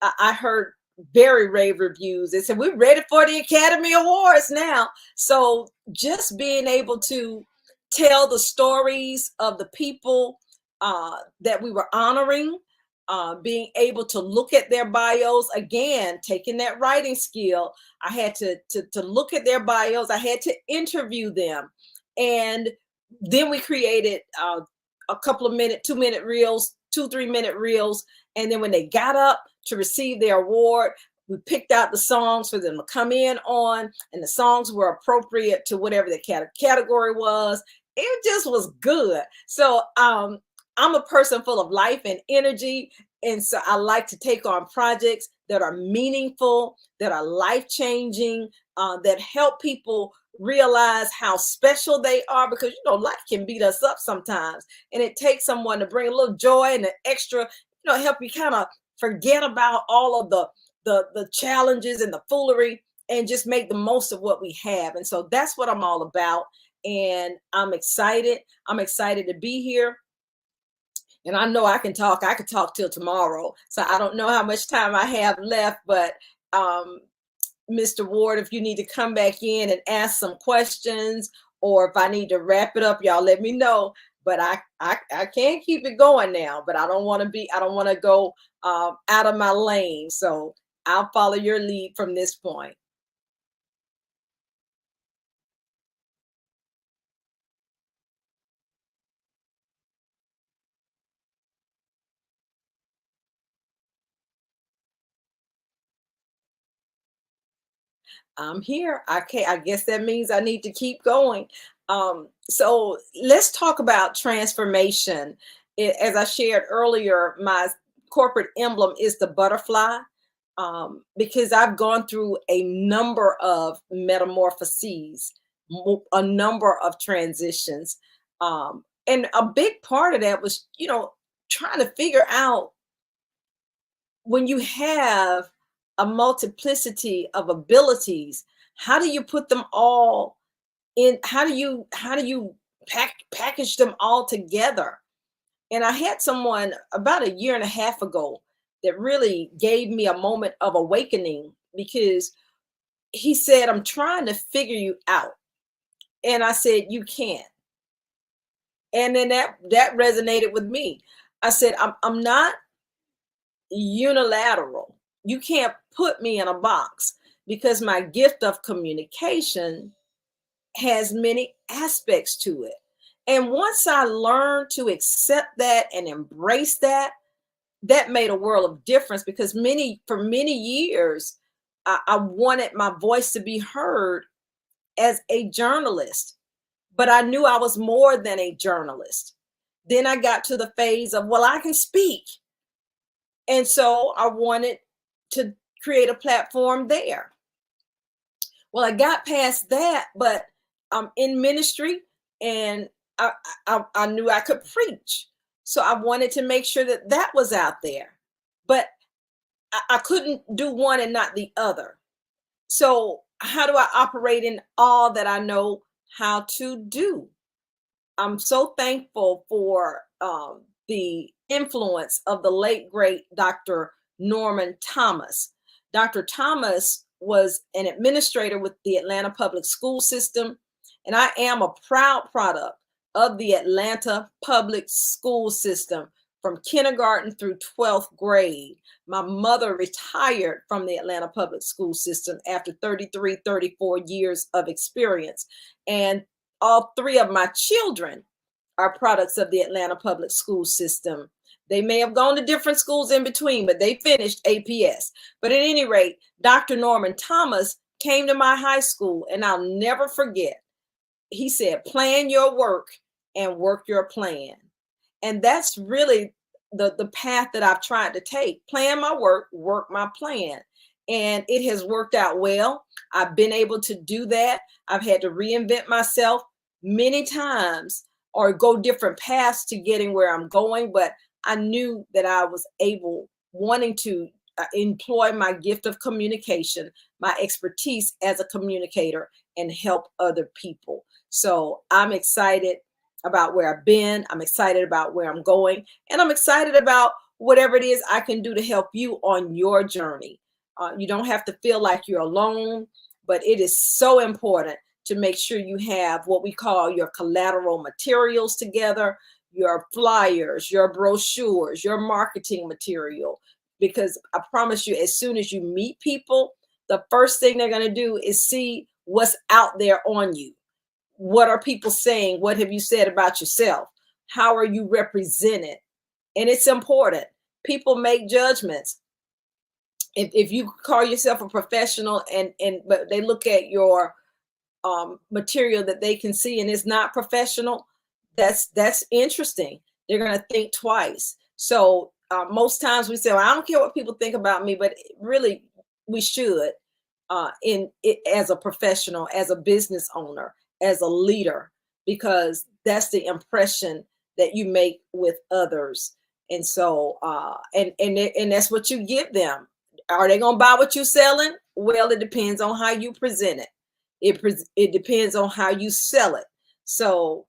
I heard very rave reviews. They said, we're ready for the Academy Awards now. So just being able to tell the stories of the people that we were honoring, being able to look at their bios, again, taking that writing skill, I had to look at their bios. I had to interview them. And then we created a couple of 2-minute reels, 2-3-minute reels. And then when they got up to receive their award, we picked out the songs for them to come in on, and the songs were appropriate to whatever the category was. It just was good. So I'm a person full of life and energy. And so I like to take on projects that are meaningful, that are life-changing, that help people realize how special they are, because, life can beat us up sometimes. And it takes someone to bring a little joy and an extra, help you kind of forget about all of the challenges and the foolery and just make the most of what we have. And so that's what I'm all about. And I'm excited. I'm excited to be here. And I know I could talk till tomorrow. So I don't know how much time I have left, but Mr. Ward, if you need to come back in and ask some questions, or if I need to wrap it up, y'all let me know. But I can't keep it going now, but I don't want to go out of my lane. So I'll follow your lead from this point. I'm here. I guess that means I need to keep going. So let's talk about transformation. As I shared earlier, my corporate emblem is the butterfly, because I've gone through a number of metamorphoses, a number of transitions. And a big part of that was, trying to figure out, when you have a multiplicity of abilities, how do you put them all in? How do you package them all together? And I had someone about 1.5 years ago that really gave me a moment of awakening, because he said, I'm trying to figure you out. And I said, you can't. And then that resonated with me. I said, I'm not unilateral. You can't put me in a box, because my gift of communication has many aspects to it. And once I learned to accept that and embrace that, that made a world of difference, because for many years, I wanted my voice to be heard as a journalist, but I knew I was more than a journalist. Then I got to the phase of, well, I can speak. And so I wanted to create a platform there. Well, I got past that, but I'm in ministry, and I knew I could preach. So I wanted to make sure that was out there, but I couldn't do one and not the other. So how do I operate in all that I know how to do? I'm so thankful for the influence of the late, great Dr. Norman Thomas. Dr. Thomas was an administrator with the Atlanta Public School System, and I am a proud product of the Atlanta Public School System from kindergarten through 12th grade. My mother retired from the Atlanta Public School System after 34 years of experience, and all 3 of my children are products of the Atlanta Public School System. They may have gone to different schools in between, but they finished APS. But at any rate, Dr. Norman Thomas came to my high school, and I'll never forget. He said, plan your work and work your plan. And that's really the path that I've tried to take. Plan my work my plan. And it has worked out well. I've been able to do that. I've had to reinvent myself many times or go different paths to getting where I'm going. But I knew that I was wanting to employ my gift of communication, my expertise as a communicator, and help other people. So I'm excited about where I've been. I'm excited about where I'm going. And I'm excited about whatever it is I can do to help you on your journey. You don't have to feel like you're alone, but it is so important to make sure you have what we call your collateral materials together, your flyers, your brochures, your marketing material. Because I promise you, as soon as you meet people, the first thing they're going to do is see what's out there on you. What are people saying? What have you said about yourself? How are you represented? And it's important. People make judgments. If you call yourself a professional but they look at your material that they can see and it's not professional, that's interesting. They're going to think twice. So most times we say, well, I don't care what people think about me, but really we should in it as a professional, as a business owner, as a leader, because that's the impression that you make with others. And so and that's what you give them. Are they going to buy what you're selling? Well, it depends on how you present it. It depends on how you sell it. So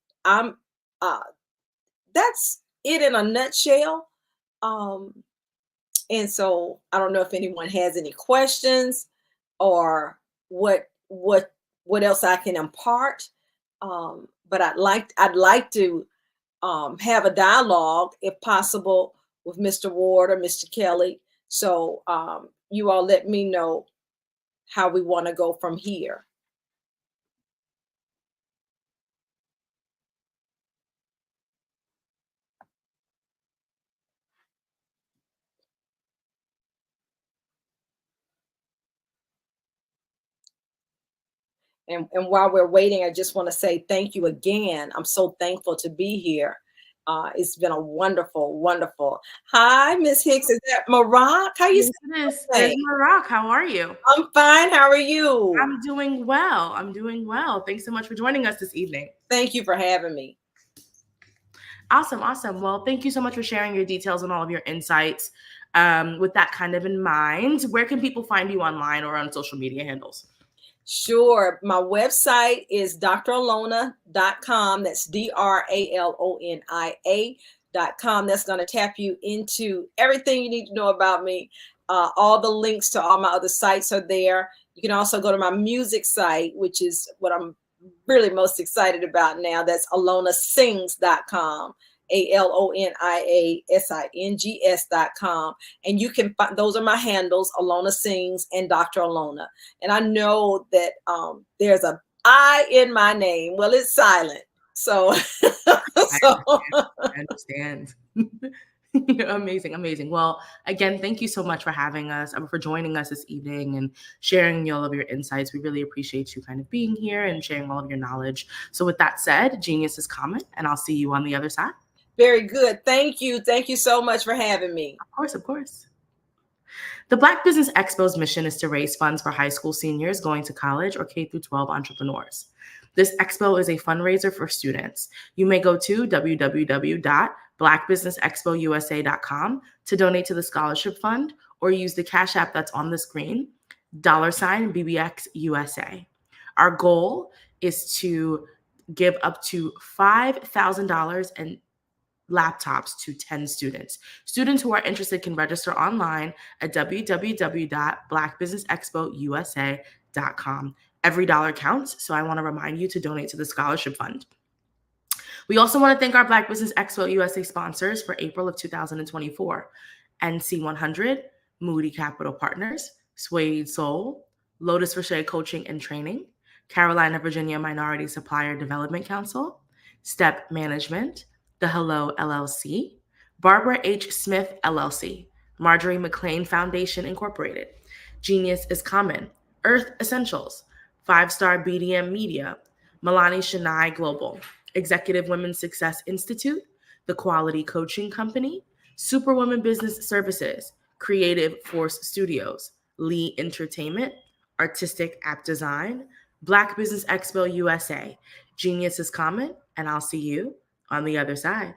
that's it in a nutshell. And so I don't know if anyone has any questions or what else I can impart. But I'd like to have a dialogue, if possible, with Mr. Ward or Mr. Kelly. So you all let me know how we want to go from here. And while we're waiting, I just want to say thank you again. I'm so thankful to be here. It's been a wonderful, wonderful. Hi, Miss Hicks. Is that Maroc? How you doing? It's Maroc. How are you? I'm fine. How are you? I'm doing well. I'm doing well. Thanks so much for joining us this evening. Thank you for having me. Awesome. Awesome. Well, thank you so much for sharing your details and all of your insights. With that kind of in mind, where can people find you online or on social media handles? Sure. My website is dralona.com. That's DRALONIA.com. That's going to tap you into everything you need to know about me. All the links to all my other sites are there. You can also go to my music site, which is what I'm really most excited about now. That's alonasings.com. ALONIASINGS.com. And you can find, those are my handles, Alona Sings and Dr. Alona. And I know that there's a I in my name. Well, it's silent. So, I understand. Amazing, amazing. Well, again, thank you so much for having us, for joining us this evening and sharing all of your insights. We really appreciate you kind of being here and sharing all of your knowledge. So with that said, Genius is coming, and I'll see you on the other side. Very good. Thank you. Thank you so much for having me. Of course, of course. The Black Business Expo's mission is to raise funds for high school seniors going to college or K-12 entrepreneurs. This expo is a fundraiser for students. You may go to www.blackbusinessexpousa.com to donate to the scholarship fund or use the Cash App that's on the screen, $BBXUSA. Our goal is to give up to $5,000 and laptops to 10 students. Students who are interested can register online at www.blackbusinessexpousa.com. Every dollar counts, so I want to remind you to donate to the scholarship fund. We also want to thank our Black Business Expo USA sponsors for April of 2024. NC100, Moody Capital Partners, Suede Soul, Lotus Rocher Coaching and Training, Carolina, Virginia Minority Supplier Development Council, Step Management, The Hello LLC, Barbara H. Smith LLC, Marjorie McLean Foundation Incorporated, Genius is Common, Earth Essentials, 5-Star BDM Media, Milani Shania Global, Executive Women's Success Institute, The Quality Coaching Company, Superwoman Business Services, Creative Force Studios, Lee Entertainment, Artistic App Design, Black Business Expo USA, Genius is Common, and I'll see you on the other side.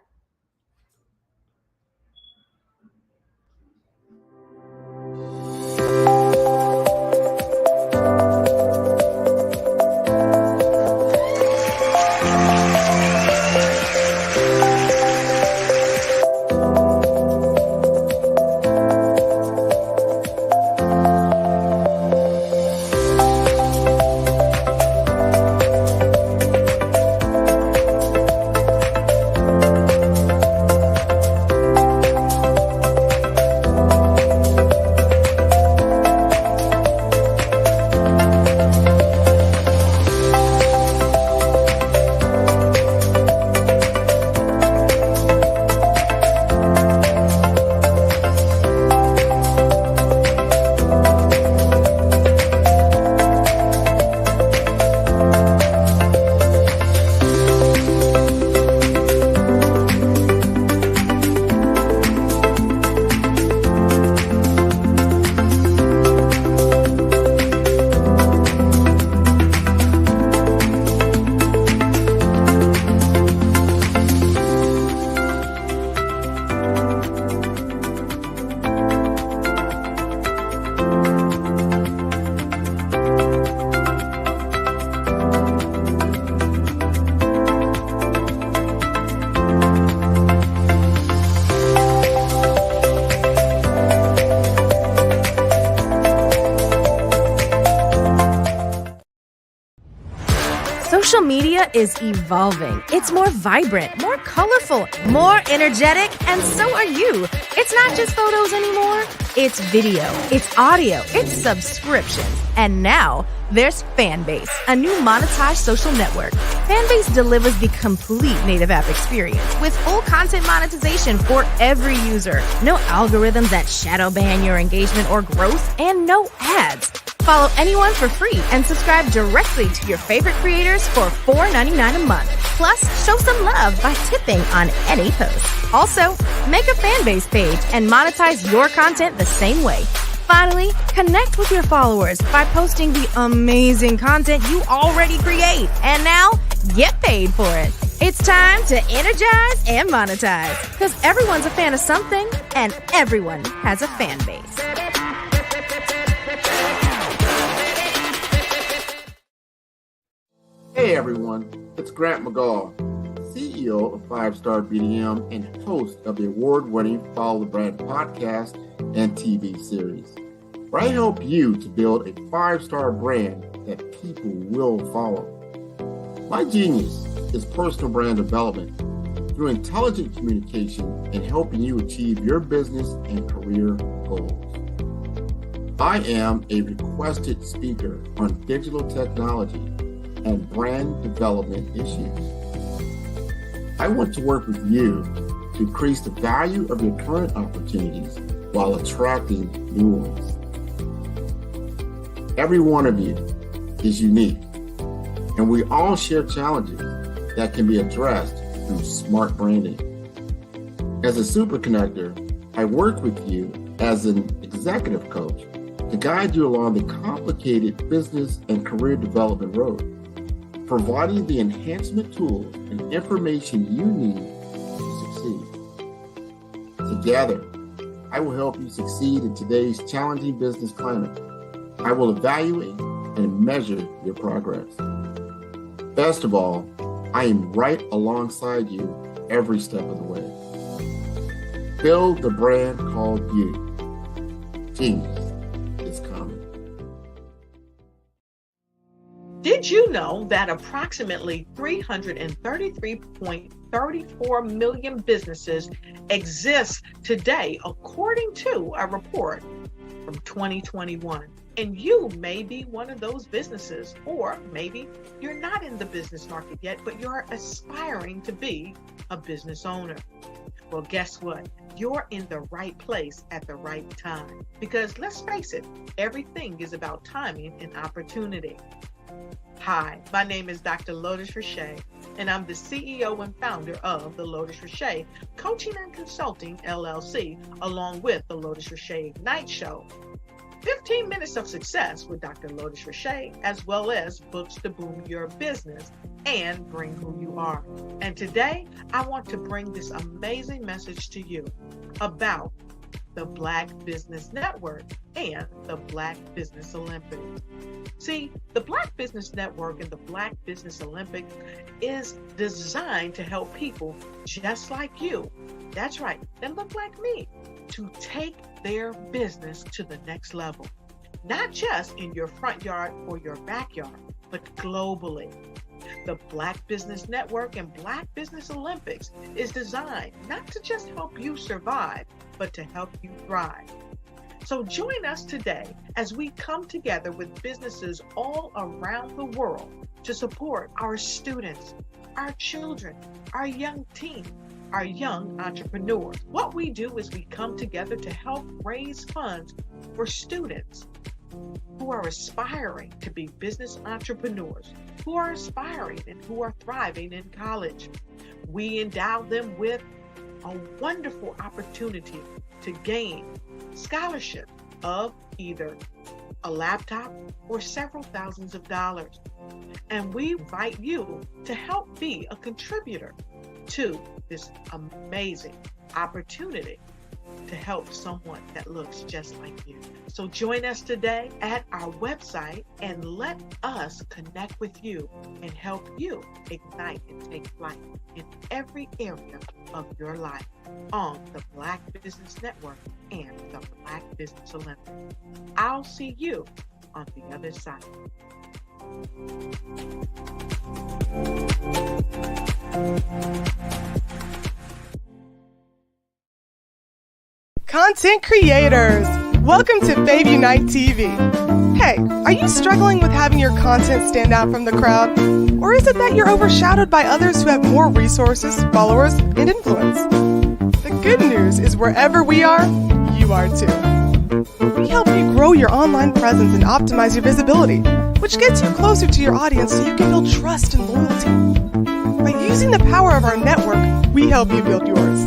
media is evolving. It's more vibrant, more colorful, more energetic, and so are you. It's not just photos anymore. It's video, it's audio, it's subscriptions. And now there's Fanbase, a new monetized social network. Fanbase delivers the complete native app experience with full content monetization for every user. No algorithms that shadow ban your engagement or growth, and no ads. Follow anyone for free and subscribe directly to your favorite creators for $4.99 a month. Plus, show some love by tipping on any post. Also, make a Fanbase page and monetize your content the same way. Finally, connect with your followers by posting the amazing content you already create. And now, get paid for it. It's time to energize and monetize, because everyone's a fan of something and everyone has a fan base. Hey everyone, it's Grant McGaw, CEO of 5 Star BDM and host of the award-winning Follow the Brand podcast and TV series, where I help you to build a 5-star brand that people will follow. My genius is personal brand development through intelligent communication and helping you achieve your business and career goals. I am a requested speaker on digital technology and brand development issues. I want to work with you to increase the value of your current opportunities while attracting new ones. Every one of you is unique, and we all share challenges that can be addressed through smart branding. As a super connector, I work with you as an executive coach to guide you along the complicated business and career development road, providing the enhancement tools and information you need to succeed. Together, I will help you succeed in today's challenging business climate. I will evaluate and measure your progress. Best of all, I am right alongside you every step of the way. Build the brand called you. Genius is coming. Did you know that approximately 333.34 million businesses exist today, according to a report from 2021? And you may be one of those businesses, or maybe you're not in the business market yet, but you're aspiring to be a business owner. Well, guess what? You're in the right place at the right time. Because let's face it, everything is about timing and opportunity. Hi, my name is Dr. Lotus Richey, and I'm the CEO and founder of the Lotus Richey Coaching and Consulting LLC, along with the Lotus Richey Ignite Show. 15 minutes of success with Dr. Lotus Richey, as well as books to boom your business and bring who you are. And today, I want to bring this amazing message to you about the Black Business Network and the Black Business Olympics. See, the Black Business Network and the Black Business Olympics is designed to help people just like you, that's right, that look like me, to take their business to the next level. Not just in your front yard or your backyard, but globally. The Black Business Network and Black Business Olympics is designed not to just help you survive, but to help you thrive. So join us today as we come together with businesses all around the world to support our students, our children, our young teens, our young entrepreneurs. What we do is we come together to help raise funds for students who are aspiring to be business entrepreneurs, who are aspiring and who are thriving in college. We endow them with a wonderful opportunity to gain scholarship of either a laptop or several thousands of dollars. And we invite you to help be a contributor to this amazing opportunity to help someone that looks just like you. So join us today at our website and let us connect with you and help you ignite and take flight in every area of your life on the Black Business Network and the Black Business Olympics. I'll see you on the other side. Content creators, welcome to Fave Unite TV. Hey, are you struggling with having your content stand out from the crowd? Or is it that you're overshadowed by others who have more resources, followers, and influence? The good news is wherever we are, you are too. We help you grow your online presence and optimize your visibility, which gets you closer to your audience so you can build trust and loyalty. By using the power of our network, we help you build yours.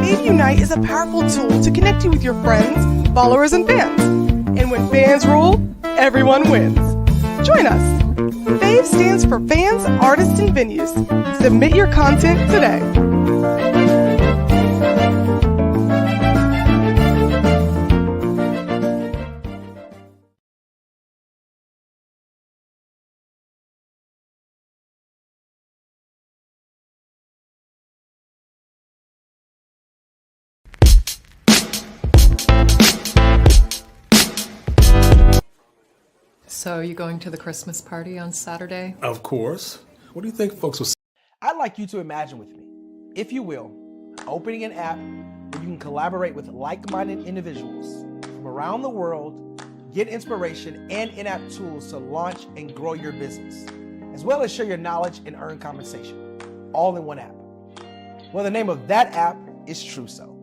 Fave Unite is a powerful tool to connect you with your friends, followers, and fans. And when fans rule, everyone wins. Join us. Fave stands for fans, artists, and venues. Submit your content today. So are you going to the Christmas party on Saturday? Of course. What do you think folks will say? I'd like you to imagine with me, if you will, opening an app where you can collaborate with like-minded individuals from around the world, get inspiration and in-app tools to launch and grow your business, as well as share your knowledge and earn compensation, all in one app. Well, the name of that app is Truso,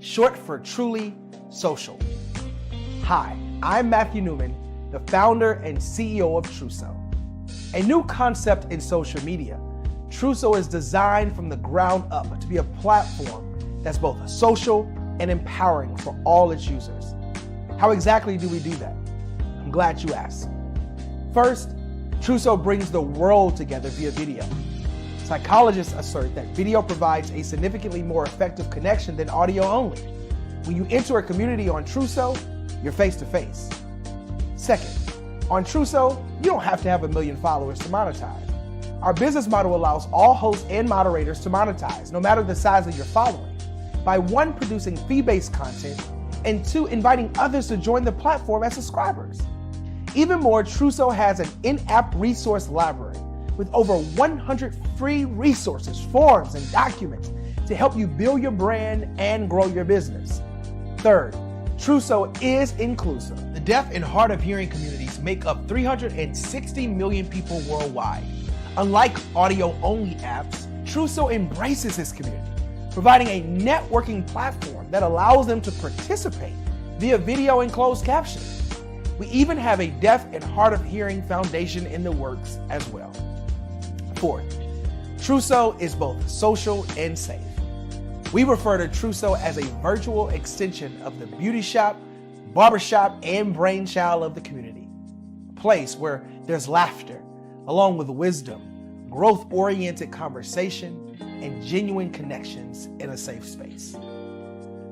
short for Truly Social. Hi, I'm Matthew Newman, the founder and CEO of Truso. A new concept in social media, Truso is designed from the ground up to be a platform that's both social and empowering for all its users. How exactly do we do that? I'm glad you asked. First, Truso brings the world together via video. Psychologists assert that video provides a significantly more effective connection than audio only. When you enter a community on Truso, you're face to face. Second, on Truso, you don't have to have 1 million followers to monetize. Our business model allows all hosts and moderators to monetize, no matter the size of your following, by 1, producing fee-based content, and 2, inviting others to join the platform as subscribers. Even more, Truso has an in-app resource library with over 100 free resources, forms, and documents to help you build your brand and grow your business. Third, Truso is inclusive. The deaf and hard of hearing communities make up 360 million people worldwide. Unlike audio-only apps, Truso embraces this community, providing a networking platform that allows them to participate via video and closed captioning. We even have a deaf and hard of hearing foundation in the works as well. Fourth, Truso is both social and safe. We refer to Truso as a virtual extension of the beauty shop, barbershop, and brainchild of the community. A place where there's laughter, along with wisdom, growth-oriented conversation, and genuine connections in a safe space.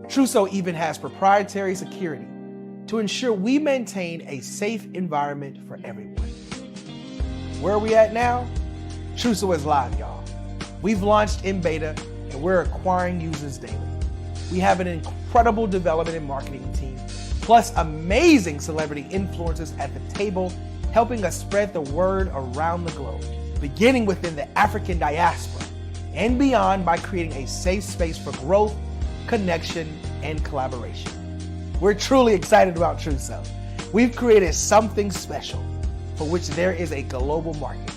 Truso even has proprietary security to ensure we maintain a safe environment for everyone. Where are we at now? Truso is live, y'all. We've launched in beta, and we're acquiring users daily. We have an incredible development and marketing team, plus amazing celebrity influencers at the table, helping us spread the word around the globe, beginning within the African diaspora and beyond by creating a safe space for growth, connection, and collaboration. We're truly excited about Truso. We've created something special for which there is a global market.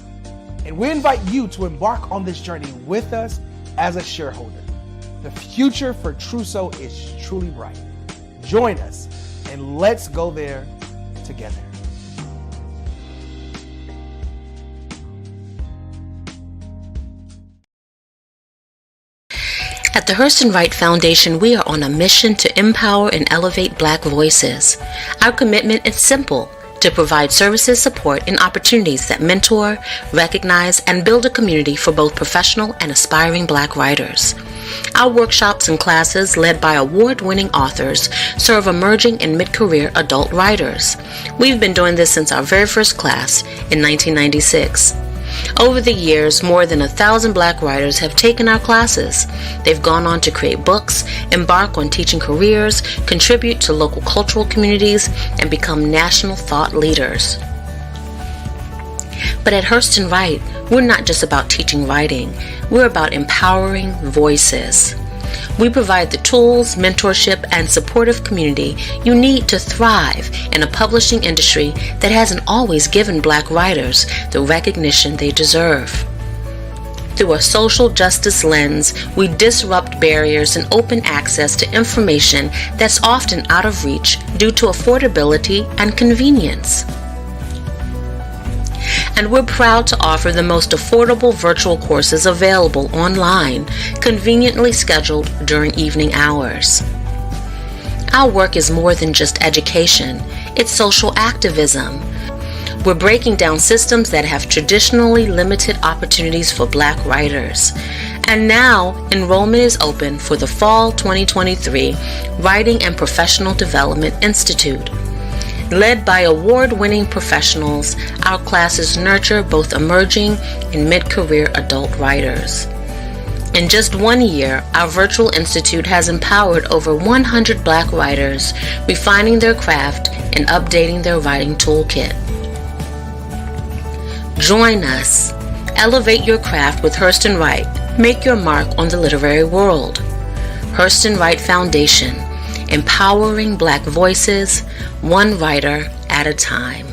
And we invite you to embark on this journey with us as a shareholder. The future for Truso is truly bright. Join us and let's go there together. At the Hurston Wright Foundation, we are on a mission to empower and elevate Black voices. Our commitment is simple: to provide services, support, and opportunities that mentor, recognize, and build a community for both professional and aspiring Black writers. Our workshops and classes, led by award-winning authors, serve emerging and mid-career adult writers. We've been doing this since our very first class in 1996. Over the years, more than 1,000 Black writers have taken our classes. They've gone on to create books, embark on teaching careers, contribute to local cultural communities, and become national thought leaders. But at Hurston Wright, we're not just about teaching writing, we're about empowering voices. We provide the tools, mentorship, and supportive community you need to thrive in a publishing industry that hasn't always given Black writers the recognition they deserve. Through a social justice lens, we disrupt barriers and open access to information that's often out of reach due to affordability and convenience. And we're proud to offer the most affordable virtual courses available online, conveniently scheduled during evening hours. Our work is more than just education, it's social activism. We're breaking down systems that have traditionally limited opportunities for Black writers. And now, enrollment is open for the Fall 2023 Writing and Professional Development Institute. Led by award-winning professionals, our classes nurture both emerging and mid-career adult writers. In just 1 year, our virtual institute has empowered over 100 Black writers, refining their craft and updating their writing toolkit. Join us. Elevate your craft with Hurston Wright. Make your mark on the literary world. Hurston Wright Foundation, empowering Black voices, one writer at a time.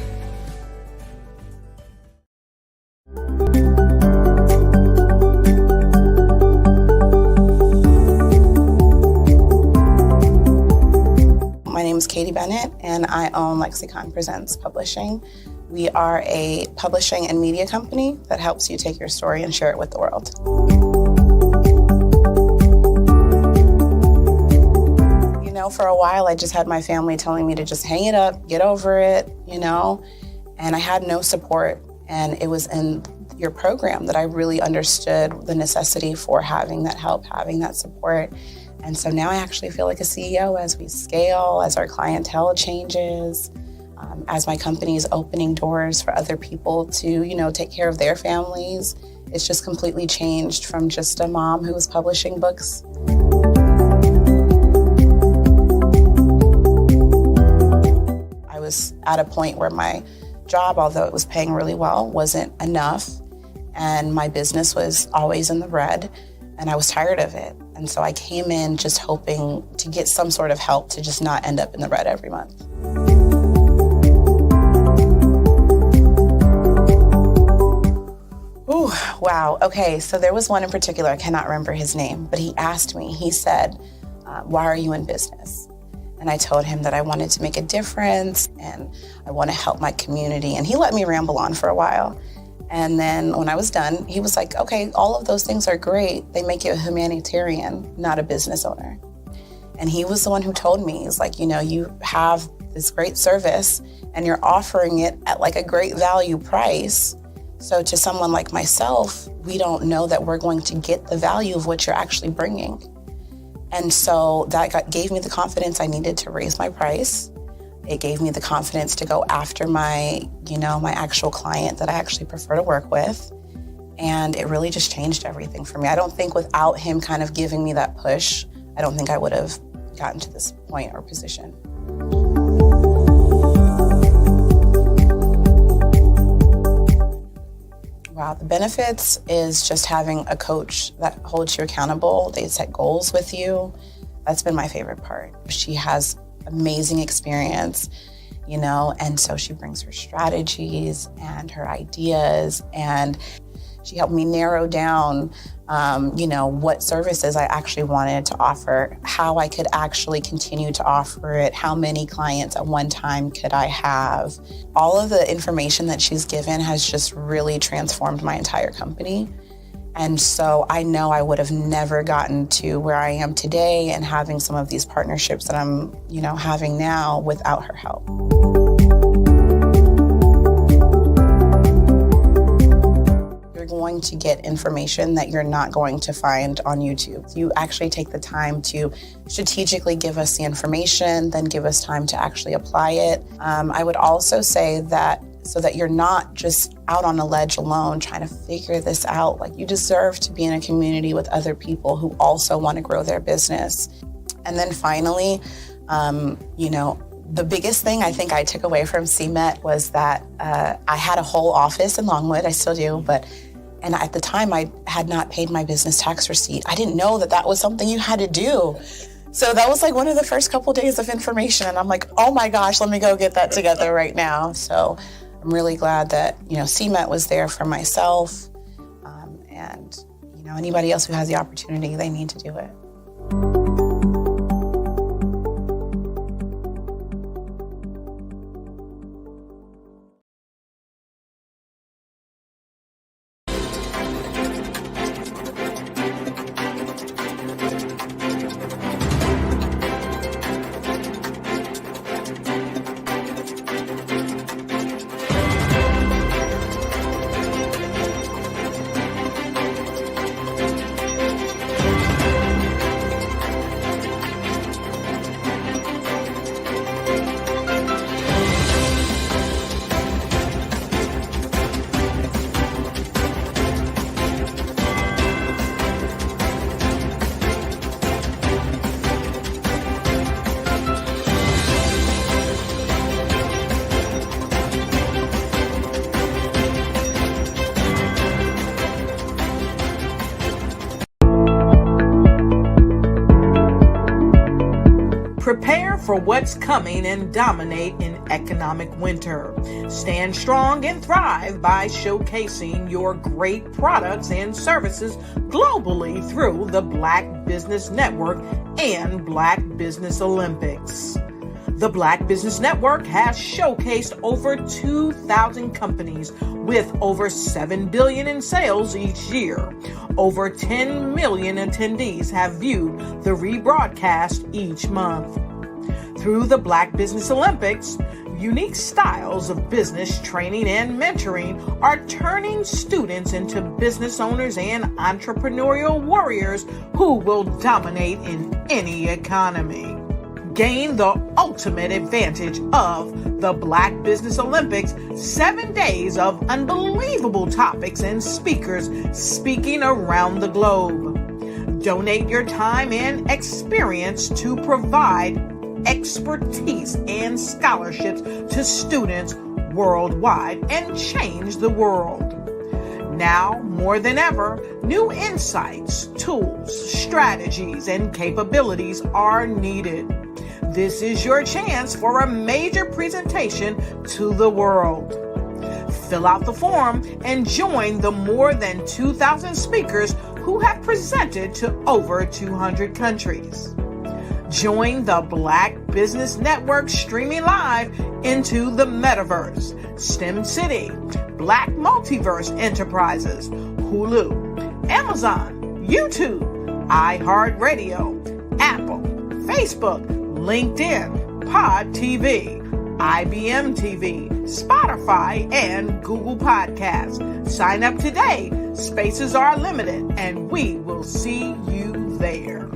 My name is Katie Bennett, and I own Lexicon Presents Publishing. We are a publishing and media company that helps you take your story and share it with the world. For a while, I just had my family telling me to just hang it up, get over it, and I had no support. And it was in your program that I really understood the necessity for having that help, having that support. And so now I actually feel like a CEO as we scale, as our clientele changes, as my company is opening doors for other people to, take care of their families. It's just completely changed from just a mom who was publishing books. At a point where my job, although it was paying really well, wasn't enough, and my business was always in the red, and I was tired of it. And so I came in just hoping to get some sort of help to just not end up in the red every month. Ooh, wow. Okay, so there was one in particular, I cannot remember his name, but he asked me, he said, why are you in business? And I told him that I wanted to make a difference and I want to help my community. And he let me ramble on for a while. And then when I was done, he was like, okay, all of those things are great. They make you a humanitarian, not a business owner. And he was the one who told me, he's like, you have this great service and you're offering it at like a great value price. So to someone like myself, we don't know that we're going to get the value of what you're actually bringing. And so that gave me the confidence I needed to raise my price. It gave me the confidence to go after my actual client that I actually prefer to work with. And it really just changed everything for me. I don't think without him kind of giving me that push, I don't think I would have gotten to this point or position. Wow, the benefits is just having a coach that holds you accountable. They set goals with you. That's been my favorite part. She has amazing experience, and so she brings her strategies and her ideas, and she helped me narrow down, what services I actually wanted to offer, how I could actually continue to offer it, how many clients at one time could I have. All of the information that she's given has just really transformed my entire company. And so I know I would have never gotten to where I am today and having some of these partnerships that I'm, having now without her help. You're going to get information that you're not going to find on YouTube. You actually take the time to strategically give us the information, then give us time to actually apply it. I would also say that so that you're not just out on a ledge alone trying to figure this out. Like, you deserve to be in a community with other people who also want to grow their business. And then finally, The biggest thing I think I took away from CMET was that I had a whole office in Longwood, I still do, and at the time I had not paid my business tax receipt. I didn't know that was something you had to do. So that was like one of the first couple days of information, and I'm like, oh my gosh, let me go get that together right now. So I'm really glad that, CMET was there for myself, and anybody else who has the opportunity, they need to do it. Prepare for what's coming and dominate in economic winter. Stand strong and thrive by showcasing your great products and services globally through the Black Business Network and Black Business Olympics. The Black Business Network has showcased over 2,000 companies with over $7 billion in sales each year. Over 10 million attendees have viewed the rebroadcast each month. Through the Black Business Olympics, unique styles of business training and mentoring are turning students into business owners and entrepreneurial warriors who will dominate in any economy. Gain the ultimate advantage of the Black Business Olympics, 7 days of unbelievable topics and speakers speaking around the globe. Donate your time and experience to provide expertise and scholarships to students worldwide and change the world. Now, more than ever, new insights, tools, strategies, and capabilities are needed. This is your chance for a major presentation to the world. Fill out the form and join the more than 2,000 speakers who have presented to over 200 countries. Join the Black Business Network streaming live into the Metaverse, STEM City, Black Multiverse Enterprises, Hulu, Amazon, YouTube, iHeartRadio, Apple, Facebook, LinkedIn, Pod TV, IBM TV, Spotify, and Google Podcasts. Sign up today. Spaces are limited, and we will see you there.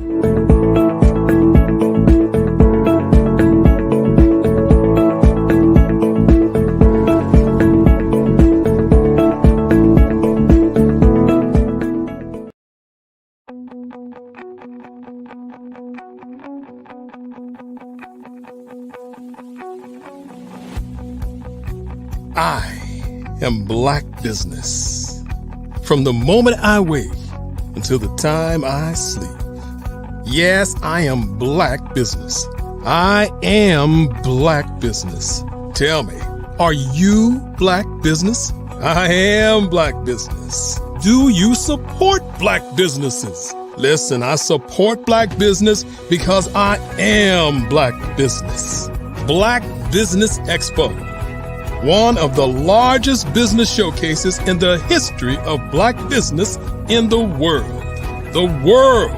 I am Black Business. From the moment I wake until the time I sleep. Yes, I am Black Business. I am Black Business. Tell me, are you Black Business? I am Black Business. Do you support Black businesses? Listen, I support Black business because I am Black Business. Black Business Expo, one of the largest business showcases in the history of Black business in the world. The world!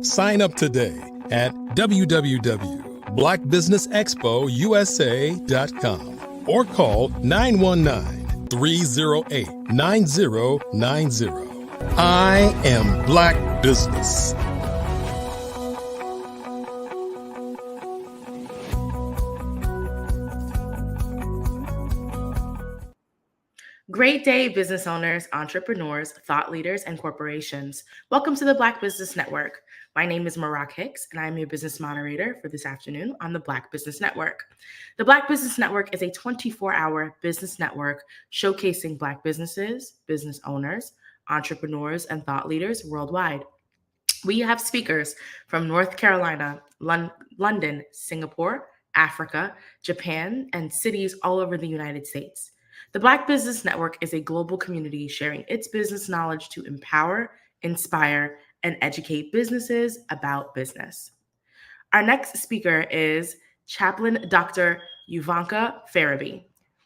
Sign up today at www.blackbusinessexpousa.com or call 919-308-9090. I am Black Business. Great day, business owners, entrepreneurs, thought leaders, and corporations. Welcome to the Black Business Network. My name is Marak Hicks, and I'm your business moderator for this afternoon on the Black Business Network. The Black Business Network is a 24-hour business network showcasing Black businesses, business owners, entrepreneurs, and thought leaders worldwide. We have speakers from North Carolina, London, Singapore, Africa, Japan, and cities all over the United States. The Black Business Network is a global community sharing its business knowledge to empower, inspire, and educate businesses about business. Our next speaker is Chaplain Dr. Yuvanka Farabee.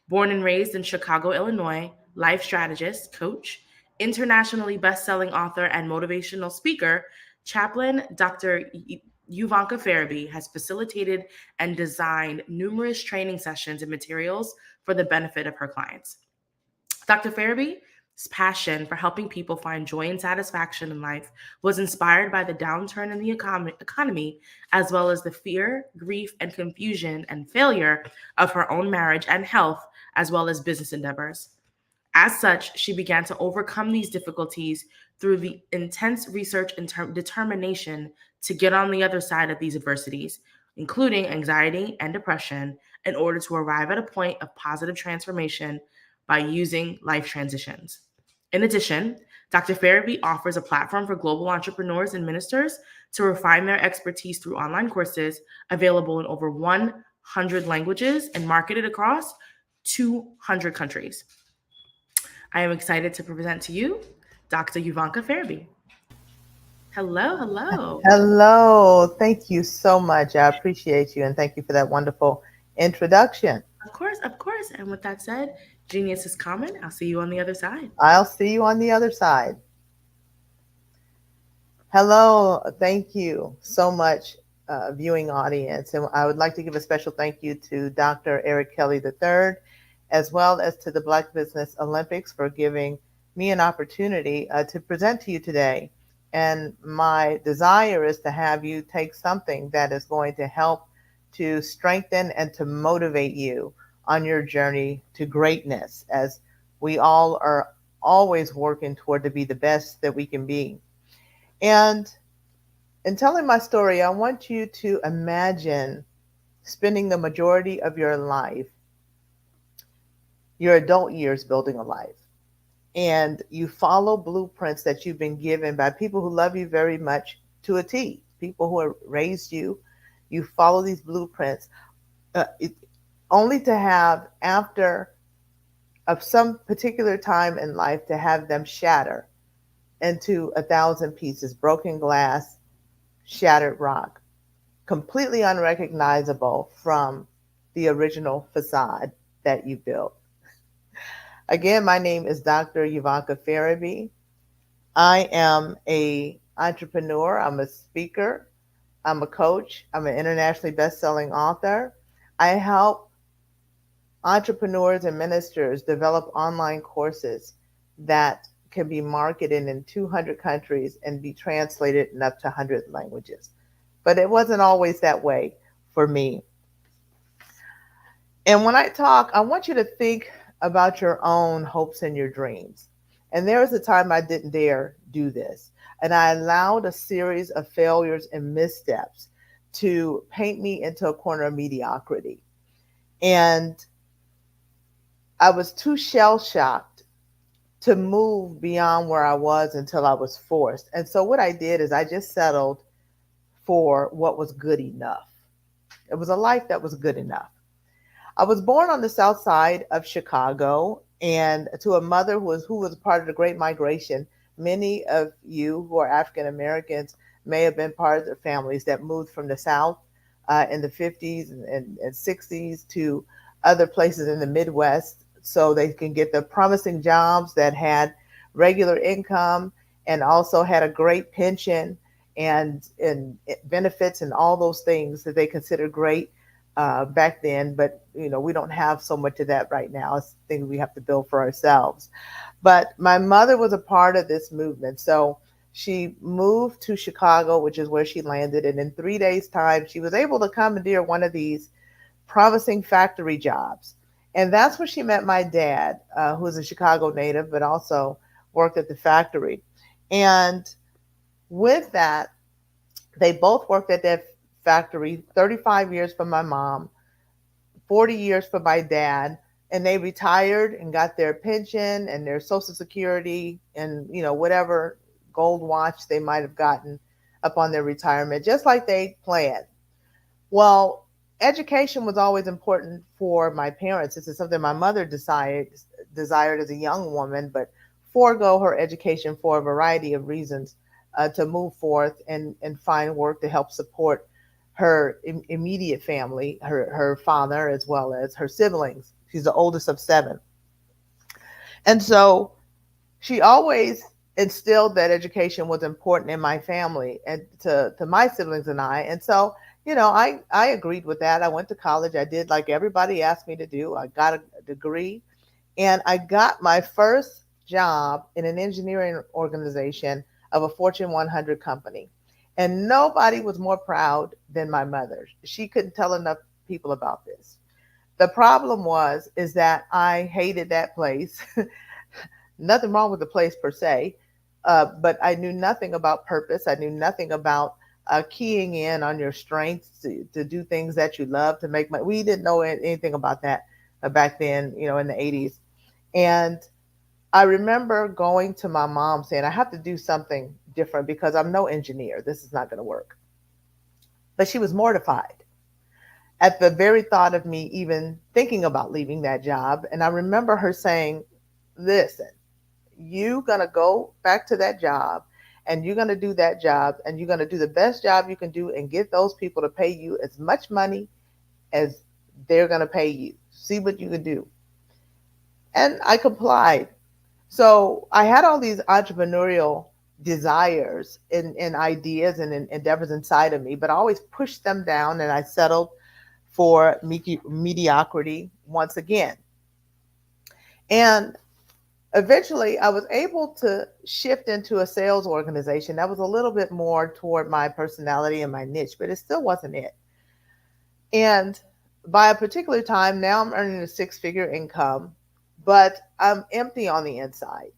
Born and raised in Chicago, Illinois, life strategist, coach, internationally best-selling author, and motivational speaker, Chaplain Dr. Yuvanka Farabee has facilitated and designed numerous training sessions and materials for the benefit of her clients. Dr. Farabee's passion for helping people find joy and satisfaction in life was inspired by the downturn in the economy, as well as the fear, grief, and confusion and failure of her own marriage and health, as well as business endeavors. As such, she began to overcome these difficulties through the intense research and determination to get on the other side of these adversities, including anxiety and depression, in order to arrive at a point of positive transformation by using life transitions. In addition, Dr. Farabee offers a platform for global entrepreneurs and ministers to refine their expertise through online courses available in over 100 languages and marketed across 200 countries. I am excited to present to you Dr. Yuvanka Farabee. Hello, hello. Hello. Thank you so much. I appreciate you, and thank you for that wonderful introduction. Of course, of course. And with that said, genius is common. I'll see you on the other side. I'll see you on the other side. Hello. Thank you so much, viewing audience. And I would like to give a special thank you to Dr. Eric Kelly III, as well as to the Black Business Olympics for giving me an opportunity to present to you today. And my desire is to have you take something that is going to help to strengthen and to motivate you on your journey to greatness, as we all are always working toward to be the best that we can be. And in telling my story, I want you to imagine spending the majority of your life, your adult years, building a life. And you follow blueprints that you've been given by people who love you very much to a T, people who have raised you. You follow these blueprints only to have, after of some particular time in life, to have them shatter into 1,000 pieces, broken glass, shattered rock, completely unrecognizable from the original facade that you built. Again, my name is Dr. Yuvanka Farabee. I am an entrepreneur. I'm a speaker. I'm a coach. I'm an internationally best-selling author. I help entrepreneurs and ministers develop online courses that can be marketed in 200 countries and be translated in up to 100 languages. But it wasn't always that way for me. And when I talk, I want you to think about your own hopes and your dreams. And there was a time I didn't dare do this. And I allowed a series of failures and missteps to paint me into a corner of mediocrity. And I was too shell-shocked to move beyond where I was until I was forced. And so what I did is I just settled for what was good enough. It was a life that was good enough. I was born on the south side of Chicago, and to a mother who was part of the Great Migration. Many of you who are African Americans may have been part of the families that moved from the South in the 50s and 60s to other places in the Midwest so they can get the promising jobs that had regular income and also had a great pension and benefits and all those things that they considered great back then. But, you know, we don't have so much of that right now. It's things we have to build for ourselves. But my mother was a part of this movement. So she moved to Chicago, which is where she landed. And in 3 days' time, she was able to commandeer one of these promising factory jobs. And that's where she met my dad, who was a Chicago native, but also worked at the factory. And with that, They both worked at that factory, 35 years for my mom, 40 years for my dad, and they retired and got their pension and their Social Security and, whatever gold watch they might have gotten upon their retirement, just like they planned. Well, education was always important for my parents. This is something my mother desired as a young woman, but forego her education for a variety of reasons to move forth and find work to help support her immediate family, her father, as well as her siblings. She's the oldest of 7. And so she always instilled that education was important in my family and to my siblings and I. And so, I agreed with that. I went to college. I did like everybody asked me to do. I got a degree, and I got my first job in an engineering organization of a Fortune 100 company. And nobody was more proud than my mother. She couldn't tell enough people about this. The problem is that I hated that place. Nothing wrong with the place per se, but I knew nothing about purpose. I knew nothing about keying in on your strengths to do things that you love, to make money. We didn't know anything about that back then, in the 80s. And I remember going to my mom saying, I have to do something different because I'm no engineer. This is not going to work. But she was mortified at the very thought of me even thinking about leaving that job. And I remember her saying, listen, you're going to go back to that job and you're going to do that job and you're going to do the best job you can do and get those people to pay you as much money as they're going to pay you. See what you can do. And I complied. So I had all these entrepreneurial desires and ideas and endeavors inside of me, but I always pushed them down and I settled for mediocrity once again. And eventually I was able to shift into a sales organization that was a little bit more toward my personality and my niche, but it still wasn't it. And by a particular time, now I'm earning a 6-figure income, but I'm empty on the inside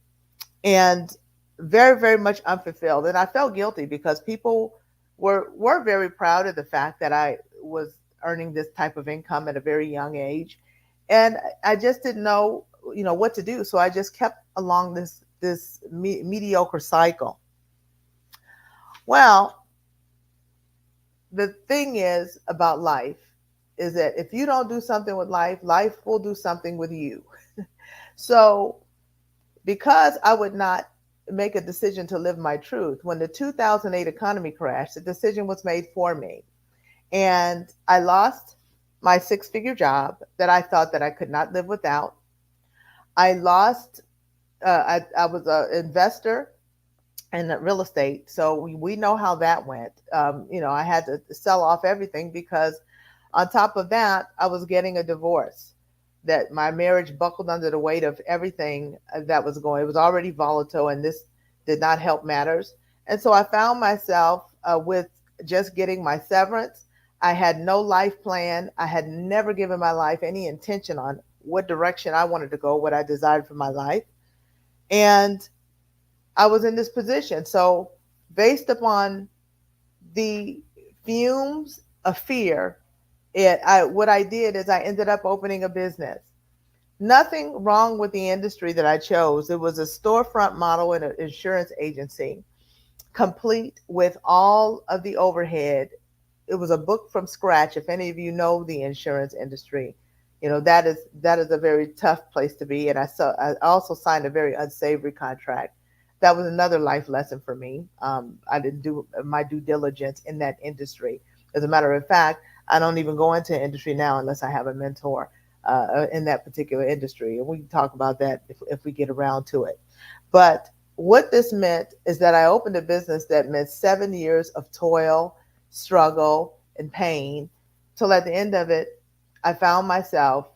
and very, very much unfulfilled. And I felt guilty because people were very proud of the fact that I was earning this type of income at a very young age. And I just didn't know, what to do. So I just kept along this mediocre cycle. Well, the thing is about life is that if you don't do something with life, life will do something with you. So because I would not make a decision to live my truth, when the 2008 economy crashed, the decision was made for me. And I lost my 6-figure job that I thought that I could not live without. I lost, I was an investor in real estate. So we know how that went. I had to sell off everything because on top of that, I was getting a divorce. That my marriage buckled under the weight of everything that was going. It was already volatile and this did not help matters. And so I found myself with just getting my severance. I had no life plan. I had never given my life any intention on what direction I wanted to go, what I desired for my life. And I was in this position. So based upon the fumes of fear, what I did is I ended up opening a business. Nothing wrong with the industry that I chose. It was a storefront model in an insurance agency, complete with all of the overhead. It was a book from scratch. If any of you know the insurance industry, that is a very tough place to be. And I also signed a very unsavory contract. That was another life lesson for me. I didn't do my due diligence in that industry. As a matter of fact, I don't even go into industry now unless I have a mentor in that particular industry. And we can talk about that if we get around to it. But what this meant is that I opened a business that meant 7 years of toil, struggle, and pain, till at the end of it, I found myself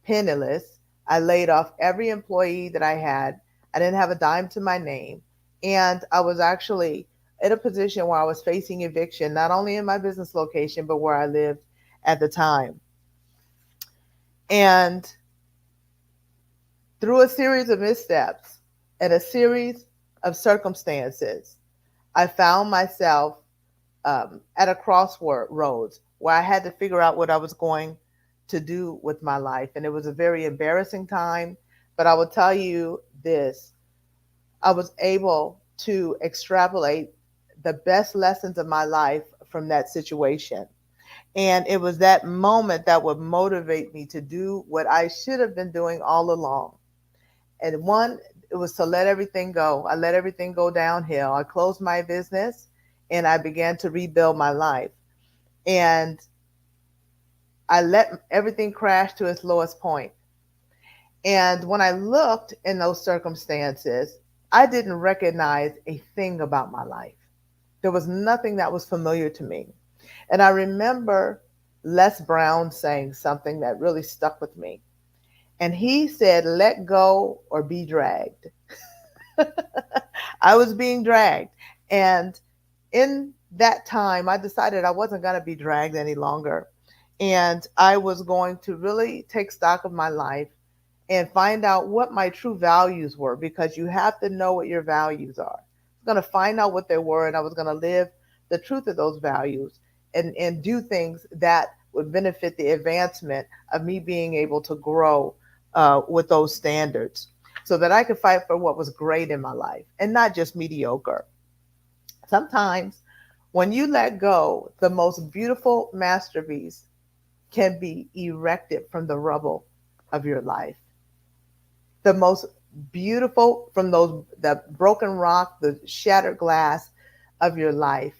penniless. I laid off every employee that I had. I didn't have a dime to my name. And I was actually in a position where I was facing eviction, not only in my business location, but where I lived at the time. And through a series of missteps and a series of circumstances, I found myself at a crossroads where I had to figure out what I was going to do with my life. And it was a very embarrassing time, but I will tell you this, I was able to extrapolate the best lessons of my life from that situation. And it was that moment that would motivate me to do what I should have been doing all along. And one, it was to let everything go. I let everything go downhill. I closed my business and I began to rebuild my life. And I let everything crash to its lowest point. And when I looked in those circumstances, I didn't recognize a thing about my life. There was nothing that was familiar to me. And I remember Les Brown saying something that really stuck with me. And he said, let go or be dragged. I was being dragged. And in that time, I decided I wasn't going to be dragged any longer. And I was going to really take stock of my life and find out what my true values were, because you have to know what your values are. I was going to find out what they were, and I was going to live the truth of those values and do things that would benefit the advancement of me being able to grow with those standards so that I could fight for what was great in my life and not just mediocre. Sometimes when you let go, the most beautiful masterpiece can be erected from the rubble of your life. The most beautiful from the broken rock, the shattered glass of your life.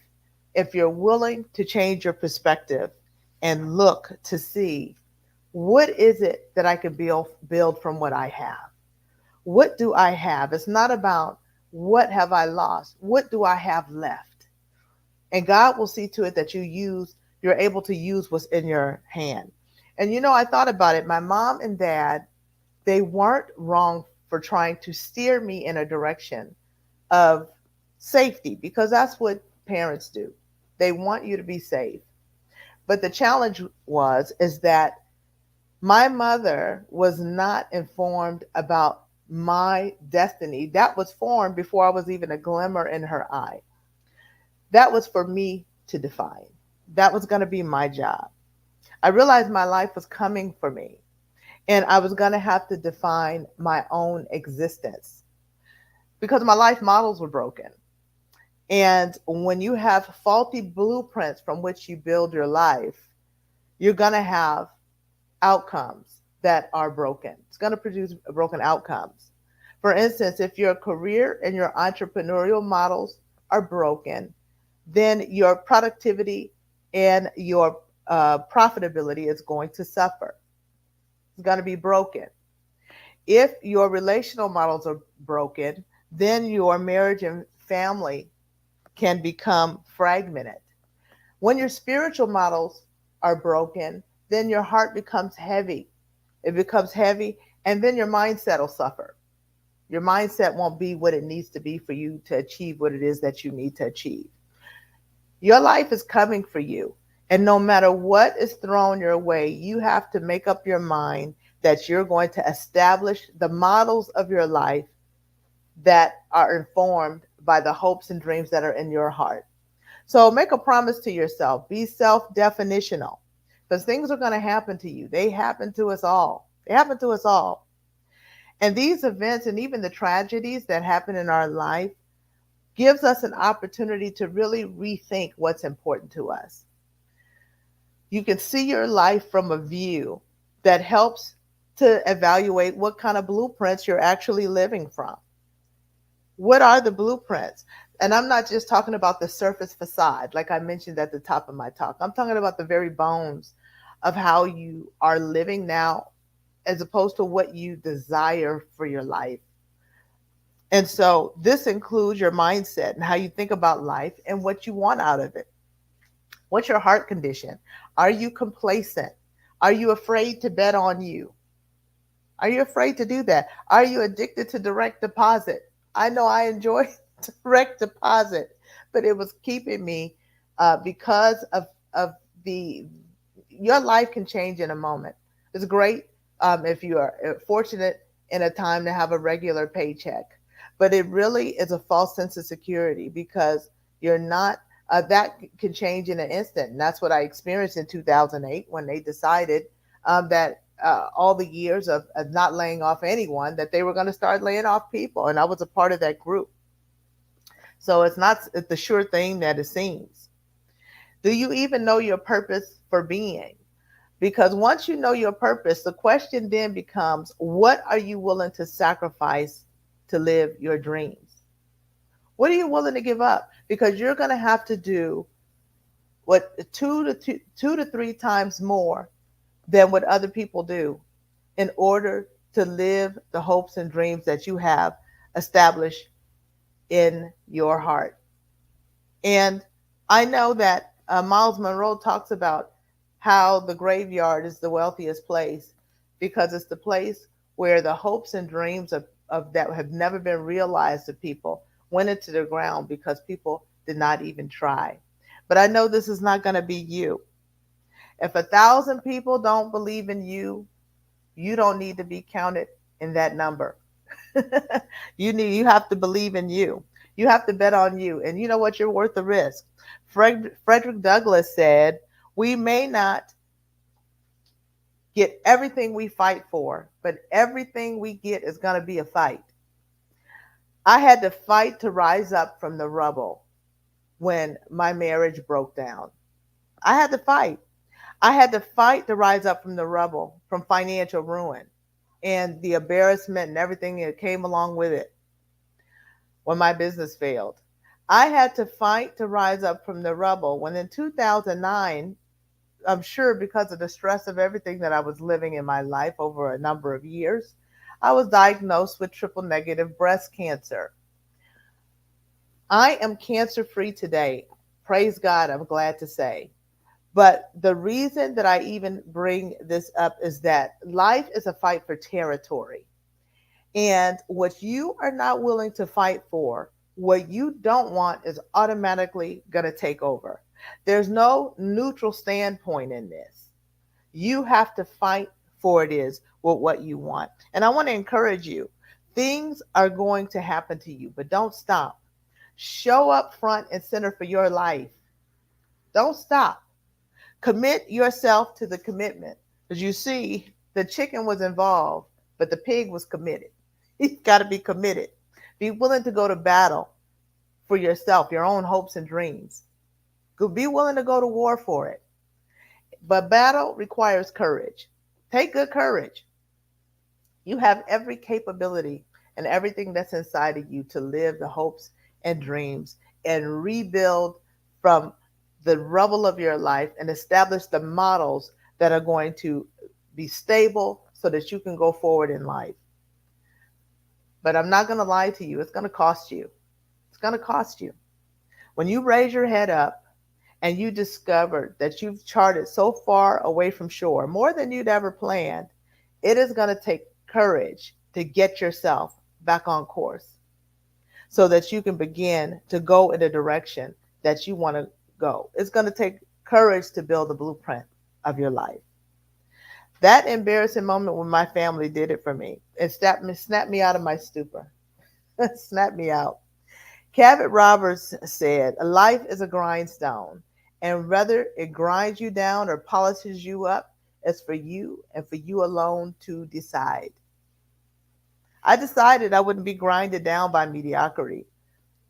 If you're willing to change your perspective and look to see, what is it that I can build from what I have? What do I have? It's not about what have I lost. What do I have left? And God will see to it that you're able to use what's in your hand. And I thought about it. My mom and dad, they weren't wrong for trying to steer me in a direction of safety, because that's what parents do. They want you to be safe. But the challenge is that my mother was not informed about my destiny. That was formed before I was even a glimmer in her eye. That was for me to define. That was going to be my job. I realized my life was coming for me, and I was going to have to define my own existence because my life models were broken. And when you have faulty blueprints from which you build your life, you're going to have outcomes that are broken. It's going to produce broken outcomes. For instance, if your career and your entrepreneurial models are broken, then your productivity and your profitability is going to suffer. It's going to be broken. If your relational models are broken, then your marriage and family can become fragmented. When your spiritual models are broken, then your heart becomes heavy. It becomes heavy, and then your mindset will suffer. Your mindset won't be what it needs to be for you to achieve what it is that you need to achieve. Your life is coming for you, and no matter what is thrown your way, you have to make up your mind that you're going to establish the models of your life that are informed by the hopes and dreams that are in your heart. So make a promise to yourself. Be self-definitional, because things are going to happen to you. They happen to us all. They happen to us all. And these events and even the tragedies that happen in our life gives us an opportunity to really rethink what's important to us. You can see your life from a view that helps to evaluate what kind of blueprints you're actually living from. What are the blueprints? And I'm not just talking about the surface facade, like I mentioned at the top of my talk. I'm talking about the very bones of how you are living now, as opposed to what you desire for your life. And so this includes your mindset and how you think about life and what you want out of it. What's your heart condition? Are you complacent? Are you afraid to bet on you? Are you afraid to do that? Are you addicted to direct deposit? I know I enjoy direct deposit, but it was keeping me because of your life can change in a moment. It's great if you are fortunate in a time to have a regular paycheck, but it really is a false sense of security because you're not that can change in an instant. And that's what I experienced in 2008 when they decided that all the years of not laying off anyone, that they were going to start laying off people. And I was a part of that group. So it's not the sure thing that it seems. Do you even know your purpose for being? Because once you know your purpose, the question then becomes, what are you willing to sacrifice to live your dreams? What are you willing to give up? Because you're going to have to do what two to three times more than what other people do in order to live the hopes and dreams that you have established in your heart. And I know that Miles Monroe talks about how the graveyard is the wealthiest place because it's the place where the hopes and dreams of that have never been realized of people went into the ground because people did not even try. But I know this is not going to be you. If 1,000 people don't believe in you, you don't need to be counted in that number. You have to believe in you. You have to bet on you. And you know what? You're worth the risk. Frederick Douglass said, we may not get everything we fight for, but everything we get is going to be a fight. I had to fight to rise up from the rubble when my marriage broke down. I had to fight. I had to fight to rise up from the rubble, from financial ruin and the embarrassment and everything that came along with it when my business failed. I had to fight to rise up from the rubble when in 2009, I'm sure because of the stress of everything that I was living in my life over a number of years, I was diagnosed with triple negative breast cancer. I am cancer-free today. Praise God, I'm glad to say. But the reason that I even bring this up is that life is a fight for territory. And what you are not willing to fight for, what you don't want is automatically going to take over. There's no neutral standpoint in this. You have to fight for it is with what you want. And I want to encourage you. Things are going to happen to you, but don't stop. Show up front and center for your life. Don't stop. Commit yourself to the commitment. Because you see, the chicken was involved, but the pig was committed. You've got to be committed. Be willing to go to battle for yourself, your own hopes and dreams. Be willing to go to war for it. But battle requires courage. Take good courage. You have every capability and everything that's inside of you to live the hopes and dreams and rebuild from the rubble of your life and establish the models that are going to be stable so that you can go forward in life. But I'm not going to lie to you. It's going to cost you. It's going to cost you. When you raise your head up and you discover that you've charted so far away from shore, more than you'd ever planned, it is going to take courage to get yourself back on course so that you can begin to go in the direction that you want to go. It's going to take courage to build the blueprint of your life. That embarrassing moment when my family did it for me, it snapped me out of my stupor. Snapped me out. Cavett Roberts said, life is a grindstone, and whether it grinds you down or polishes you up, it's for you and for you alone to decide. I decided I wouldn't be grinded down by mediocrity,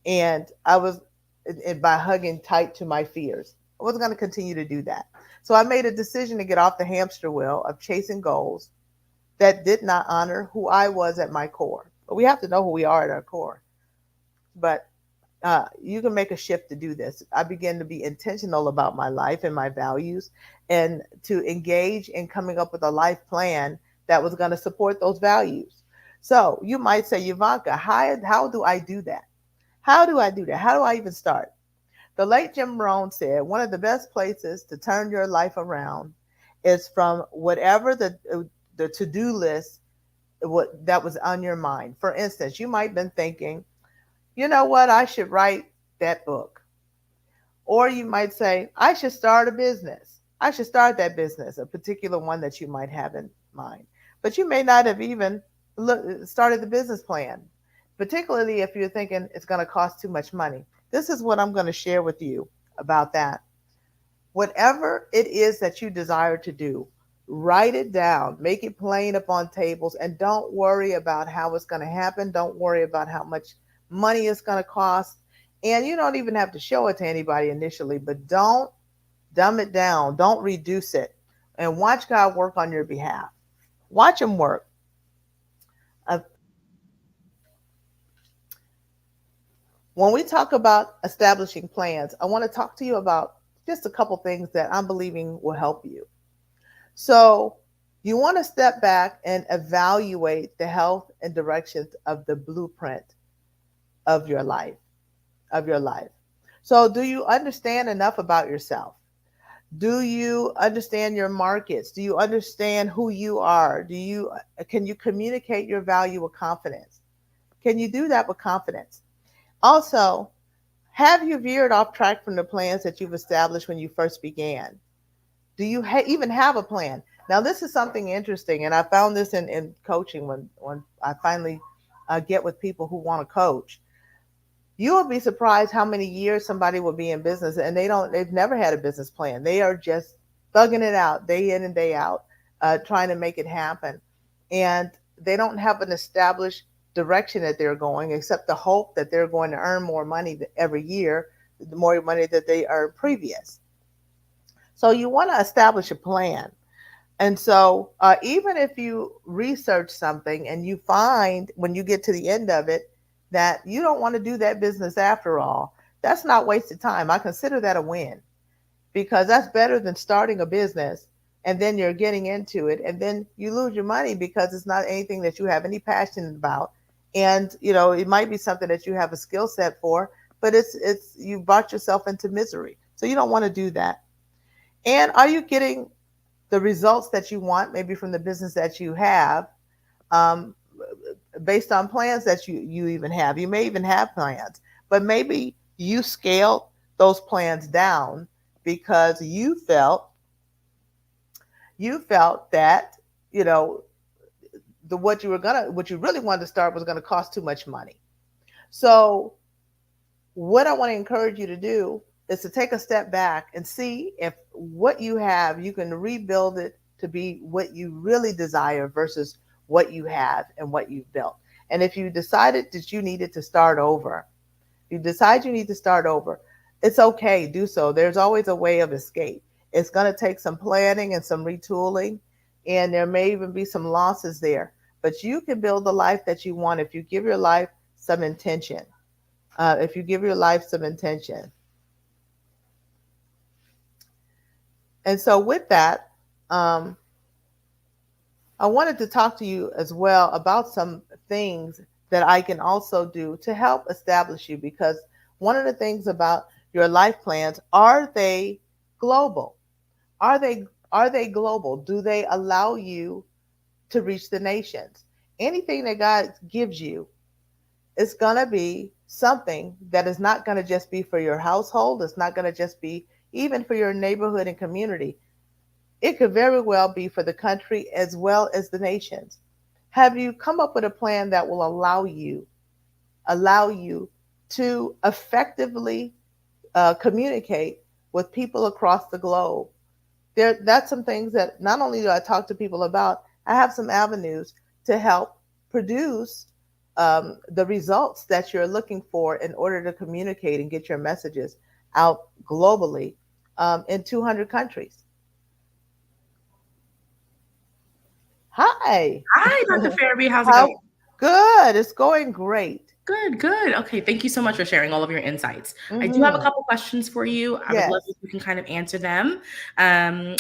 and by hugging tight to my fears. I wasn't going to continue to do that. So I made a decision to get off the hamster wheel of chasing goals that did not honor who I was at my core. But we have to know who we are at our core. But you can make a shift to do this. I began to be intentional about my life and my values and to engage in coming up with a life plan that was going to support those values. So you might say, Ivanka, how do I do that? How do I do that? How do I even start? The late Jim Rohn said, one of the best places to turn your life around is from whatever the to-do list that was on your mind. For instance, you might have been thinking, you know what, I should write that book. Or you might say, I should start a business. I should start that business, a particular one that you might have in mind. But you may not have even started the business plan, particularly if you're thinking it's going to cost too much money. This is what I'm going to share with you about that. Whatever it is that you desire to do, write it down, make it plain upon tables, and don't worry about how it's going to happen. Don't worry about how much money it's going to cost. And you don't even have to show it to anybody initially, but don't dumb it down. Don't reduce it. And watch God work on your behalf. Watch him work. When we talk about establishing plans, I want to talk to you about just a couple things that I'm believing will help you. So you want to step back and evaluate the health and directions of the blueprint of your life, So do you understand enough about yourself? Do you understand your markets? Do you understand who you are? Can you communicate your value with confidence? Can you do that with confidence? Also, have you veered off track from the plans that you've established when you first began? Do you even have a plan? Now, this is something interesting, and I found this in coaching when I finally get with people who want to coach. You will be surprised how many years somebody will be in business and they've never had a business plan. They are just thugging it out day in and day out, trying to make it happen. And they don't have an established direction that they're going, except the hope that they're going to earn more money every year, the more money that they earned previous. So you want to establish a plan. And so even if you research something and you find when you get to the end of it that you don't want to do that business after all, that's not wasted time. I consider that a win, because that's better than starting a business and then you're getting into it and then you lose your money because it's not anything that you have any passion about. And, it might be something that you have a skill set for, but it's you brought yourself into misery. So you don't want to do that. And are you getting the results that you want, maybe from the business that you have, based on plans that you even have? You may even have plans, but maybe you scaled those plans down because you felt that, what you really wanted to start was going to cost too much money. So what I want to encourage you to do is to take a step back and see if what you have, you can rebuild it to be what you really desire versus what you have and what you've built. And if you decided that you needed to start over, it's okay, do so. There's always a way of escape. It's going to take some planning and some retooling, and there may even be some losses there. But you can build the life that you want if you give your life some intention. And so with that, I wanted to talk to you as well about some things that I can also do to help establish you, because one of the things about your life plans, are they global? Are they global? Do they allow you to reach the nations? Anything that God gives you is going to be something that is not going to just be for your household. It's not going to just be even for your neighborhood and community. It could very well be for the country as well as the nations. Have you come up with a plan that will allow you to effectively communicate with people across the globe? That's some things that not only do I talk to people about, I have some avenues to help produce the results that you're looking for in order to communicate and get your messages out globally in 200 countries. Hi, Dr. Farabee. How's it going? Good. It's going great. Good. Okay. Thank you so much for sharing all of your insights. I do have a couple questions for you. I would love if you can kind of answer them.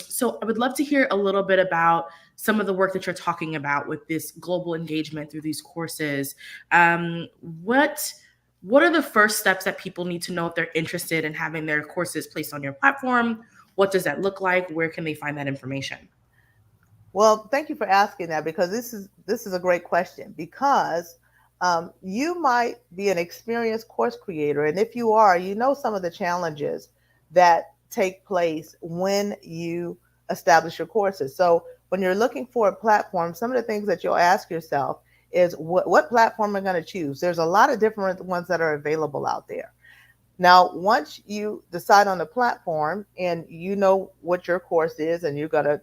So I would love to hear a little bit about some of the work that you're talking about with this global engagement through these courses. What are the first steps that people need to know if they're interested in having their courses placed on your platform? What does that look like? Where can they find that information? Well, thank you for asking that, because this is a great question, because you might be an experienced course creator. And if you are, some of the challenges that take place when you establish your courses. So when you're looking for a platform, some of the things that you'll ask yourself is what platform am I going to choose? There's a lot of different ones that are available out there. Now, once you decide on the platform and you know what your course is and you're going to,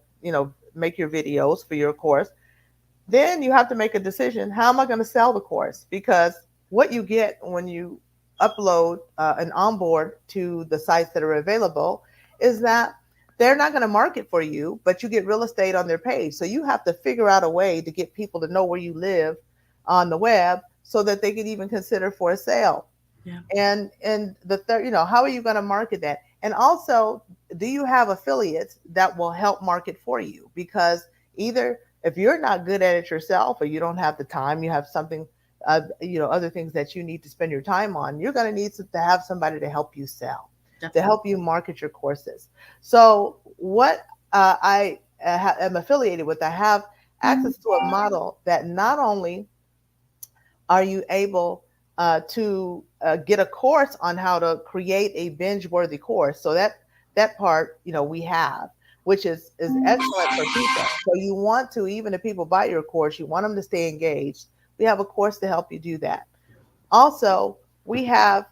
make your videos for your course, then you have to make a decision. How am I going to sell the course? Because what you get when you upload and onboard to the sites that are available is that they're not going to market for you, but you get real estate on their page. So you have to figure out a way to get people to know where you live on the web so that they could even consider for a sale. Yeah. And the third, how are you going to market that? And also, do you have affiliates that will help market for you? Because either if you're not good at it yourself or you don't have the time, you have something, other things that you need to spend your time on, you're going to need to have somebody to help you sell, Definitely. to help you market your courses. So what I am affiliated with, I have access to a model that not only are you able to get a course on how to create a binge-worthy course. So that part, we have, which is excellent for people. So you want to, even if people buy your course, you want them to stay engaged. We have a course to help you do that. Also, we have,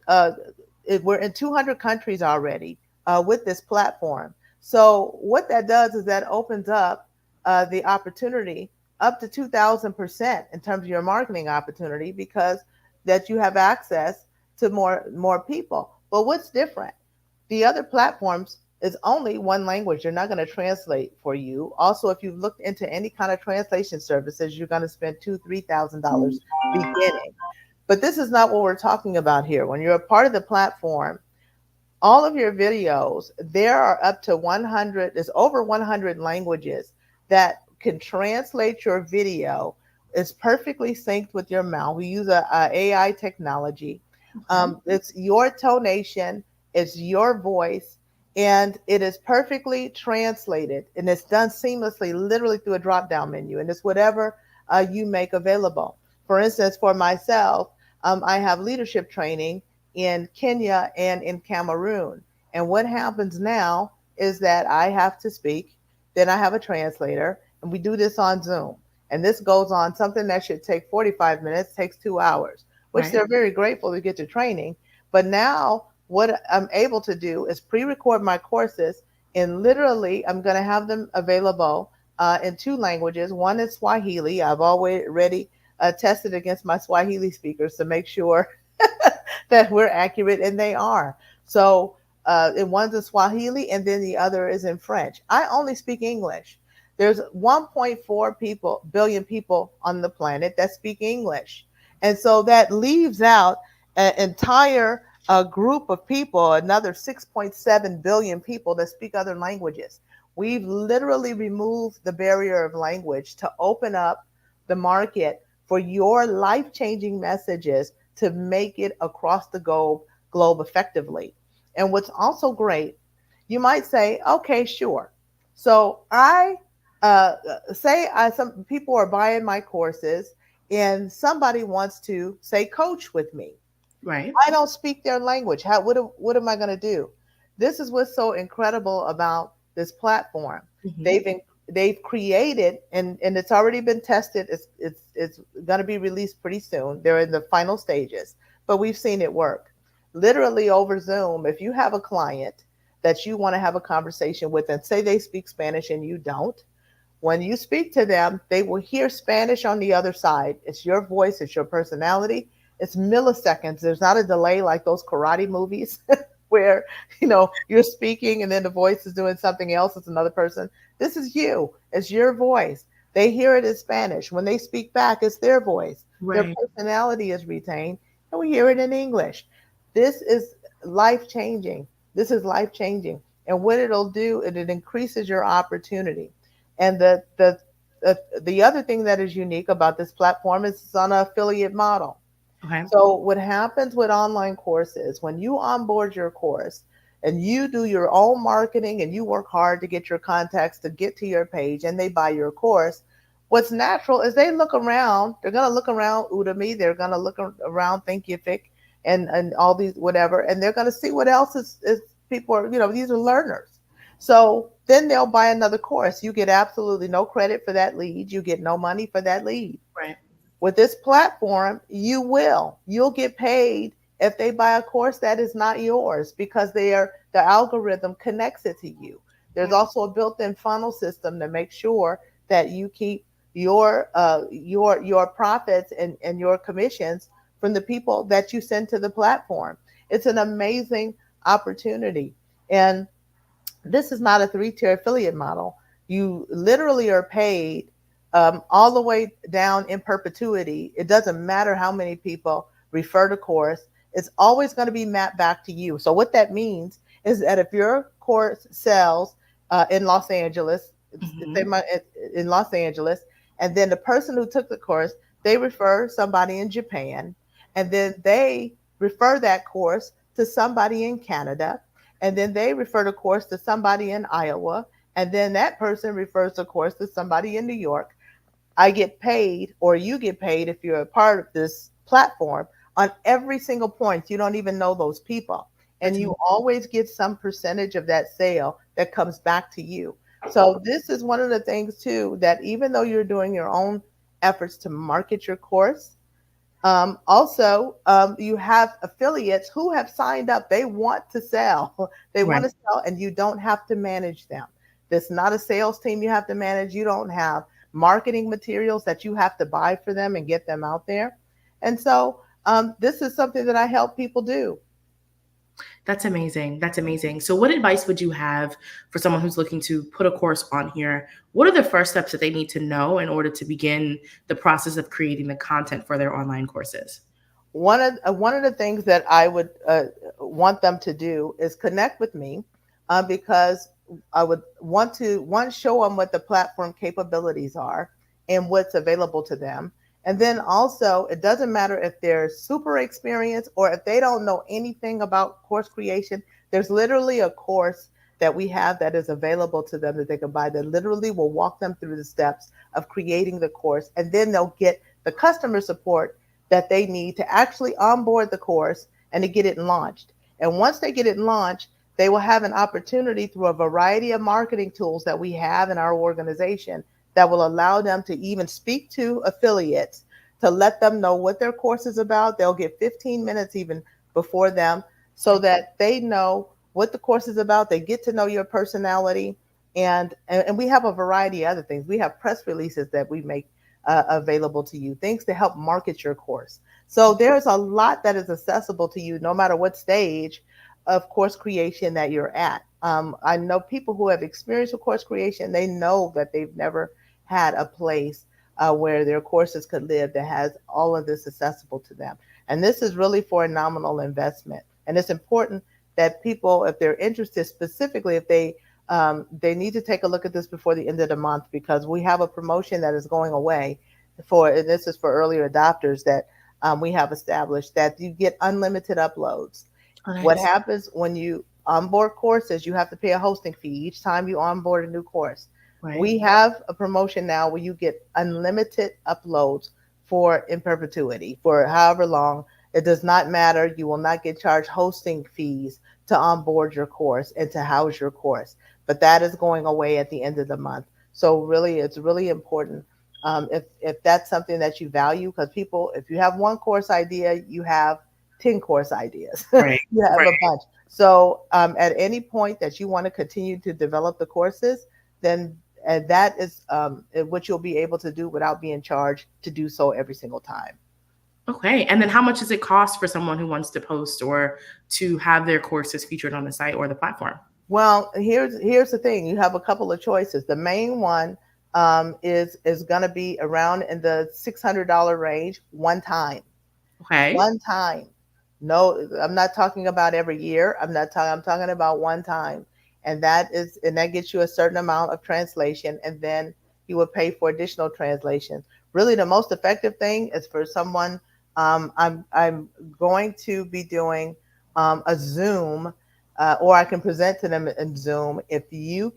we're in 200 countries already with this platform. So what that does is that opens up the opportunity up to 2,000% in terms of your marketing opportunity, because that you have access to more people. But what's different? The other platforms is only one language. They're not going to translate for you. Also, if you've looked into any kind of translation services, you're going to spend $2,000-$3,000 beginning. But this is not what we're talking about here. When you're a part of the platform, all of your videos, there are up to 100, there's over 100 languages that can translate your video. It's perfectly synced with your mouth. We use a AI technology. It's your tonation, it's your voice, and it is perfectly translated, and it's done seamlessly, literally through a drop-down menu, and it's whatever you make available. For instance, for myself, I have leadership training in Kenya and in Cameroon. And what happens now is that I have to speak, then I have a translator, and we do this on Zoom. And this goes on, something that should take 45 minutes takes 2 hours, which they're very grateful to get to training. But now what I'm able to do is pre-record my courses, and literally I'm going to have them available in 2 languages. One is Swahili. I've already tested against my Swahili speakers to make sure that we're accurate, and they are. So and one's in Swahili, and then the other is in French. I only speak English. There's 1.4 billion people on the planet that speak English. And so that leaves out an entire group of people, another 6.7 billion people that speak other languages. We've literally removed the barrier of language to open up the market for your life-changing messages to make it across the globe effectively. And what's also great, you might say, okay, sure. So some people are buying my courses and somebody wants to say coach with me. Right. I don't speak their language. What am I going to do? This is what's so incredible about this platform. Mm-hmm. They've created, and it's already been tested. It's going to be released pretty soon. They're in the final stages, but we've seen it work. Literally over Zoom, if you have a client that you want to have a conversation with and say they speak Spanish and you don't, when you speak to them, they will hear Spanish on the other side. It's your voice, it's your personality. It's milliseconds. There's not a delay like those karate movies where, you're speaking and then the voice is doing something else. It's another person. This is you. It's your voice. They hear it in Spanish. When they speak back, it's their voice. Right. Their personality is retained, and we hear it in English. This is life-changing. This is life-changing. And what it'll do, it increases your opportunity. And the other thing that is unique about this platform is it's on an affiliate model. Okay. So what happens with online courses, when you onboard your course and you do your own marketing and you work hard to get your contacts to get to your page and they buy your course, what's natural is they look around. They're going to look around Udemy. They're going to look around Thinkific and all these whatever, and they're going to see what else is people are, these are learners. So then they'll buy another course. You get absolutely no credit for that lead. You get no money for that lead. Right. With this platform, you'll get paid if they buy a course that is not yours because the algorithm connects it to you. There's also a built-in funnel system to make sure that you keep your profits and your commissions from the people that you send to the platform. It's an amazing opportunity. And this is not a 3-tier affiliate model. You literally are paid all the way down in perpetuity. It doesn't matter how many people refer to course. It's always going to be mapped back to you. So what that means is that if your course sells in Los Angeles, in Los Angeles, and then the person who took the course, they refer somebody in Japan, and then they refer that course to somebody in Canada, and then they refer the course to somebody in Iowa, and then that person refers the course to somebody in New York. I get paid, or you get paid if you're a part of this platform, on every single point. You don't even know those people. And you always get some percentage of that sale that comes back to you. So this is one of the things too, that even though you're doing your own efforts to market your course, also you have affiliates who have signed up. They want to sell. They want to sell, and you don't have to manage them. There's not a sales team you have to manage. You don't have marketing materials that you have to buy for them and get them out there. And so this is something that I help people do. That's amazing. That's amazing. So what advice would you have for someone who's looking to put a course on here? What are the first steps that they need to know in order to begin the process of creating the content for their online courses? One of the things that I would want them to do is connect with me because I would want to, show them what the platform capabilities are and what's available to them. And then also, it doesn't matter if they're super experienced or if they don't know anything about course creation. There's literally a course that we have that is available to them that they can buy that literally will walk them through the steps of creating the course. And then they'll get the customer support that they need to actually onboard the course and to get it launched. And once they get it launched, they will have an opportunity through a variety of marketing tools that we have in our organization that will allow them to even speak to affiliates to let them know what their course is about. They'll get 15 minutes even before them so that they know what the course is about. They get to know your personality. And we have a variety of other things. We have press releases that we make available to you, things to help market your course. So there's a lot that is accessible to you no matter what stage of course creation that you're at. I know people who have experienced with course creation. They know that they've never had a place where their courses could live that has all of this accessible to them. And this is really for a nominal investment. And it's important that people, if they're interested specifically, if they need to take a look at this before the end of the month, because we have a promotion that is going away and this is for earlier adopters that we have established, that you get unlimited uploads. Oh, nice. What happens when you onboard courses, you have to pay a hosting fee each time you onboard a new course. Right. We have a promotion now where you get unlimited uploads in perpetuity for however long. It does not matter. You will not get charged hosting fees to onboard your course and to house your course. But that is going away at the end of the month. So really, it's really important if that's something that you value, because people, if you have one course idea, you have 10 course ideas. Right. You have a bunch. So at any point that you want to continue to develop the courses, then that is what you'll be able to do without being charged to do so every single time. Okay. And then how much does it cost for someone who wants to post or to have their courses featured on the site or the platform? Well, here's the thing. You have a couple of choices. The main one is going to be around in the $600 range one time. Okay. One time. No, I'm not talking about every year. I'm talking about one time. And that gets you a certain amount of translation, and then you will pay for additional translation. Really, the most effective thing is for someone. I'm going to be doing a Zoom, or I can present to them in Zoom. If they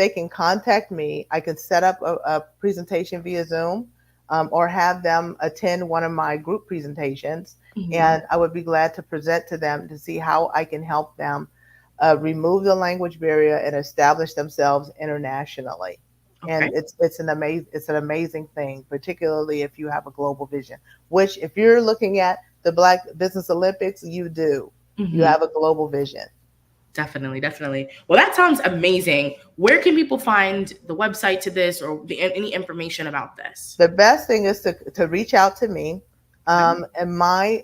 can contact me, I can set up a presentation via Zoom, or have them attend one of my group presentations. Mm-hmm. And I would be glad to present to them to see how I can help them remove the language barrier and establish themselves internationally. Okay. And it's an amazing thing, particularly if you have a global vision, which if you're looking at the Black Business Olympics, you do. Mm-hmm. You have a global vision. Definitely. Well, that sounds amazing. Where can people find the website to this or any information about this? The best thing is to reach out to me. And my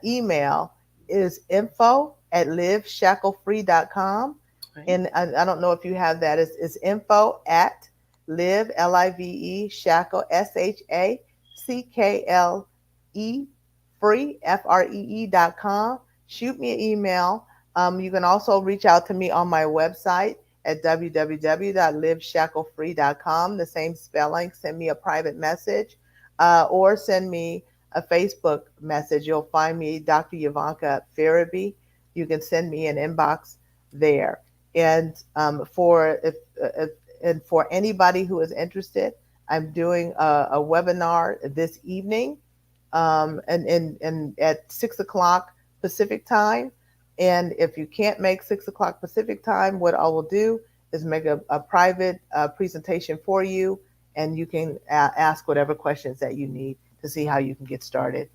email is info@liveshacklefree.com. Okay. And I don't know if you have that. It's info@live, L-I-V-E, shackle, SHACKLE, free, FREE.com. Shoot me an email. You can also reach out to me on my website at www.liveshacklefree.com. The same spelling. Send me a private message or send me a Facebook message. You'll find me, Dr. Yvanka Faraby. You can send me an inbox there. And for anybody who is interested, I'm doing a webinar this evening and at 6 o'clock Pacific time. And if you can't make 6 o'clock Pacific time, what I will do is make a private presentation for you, and you can ask whatever questions that you need to see how you can get started.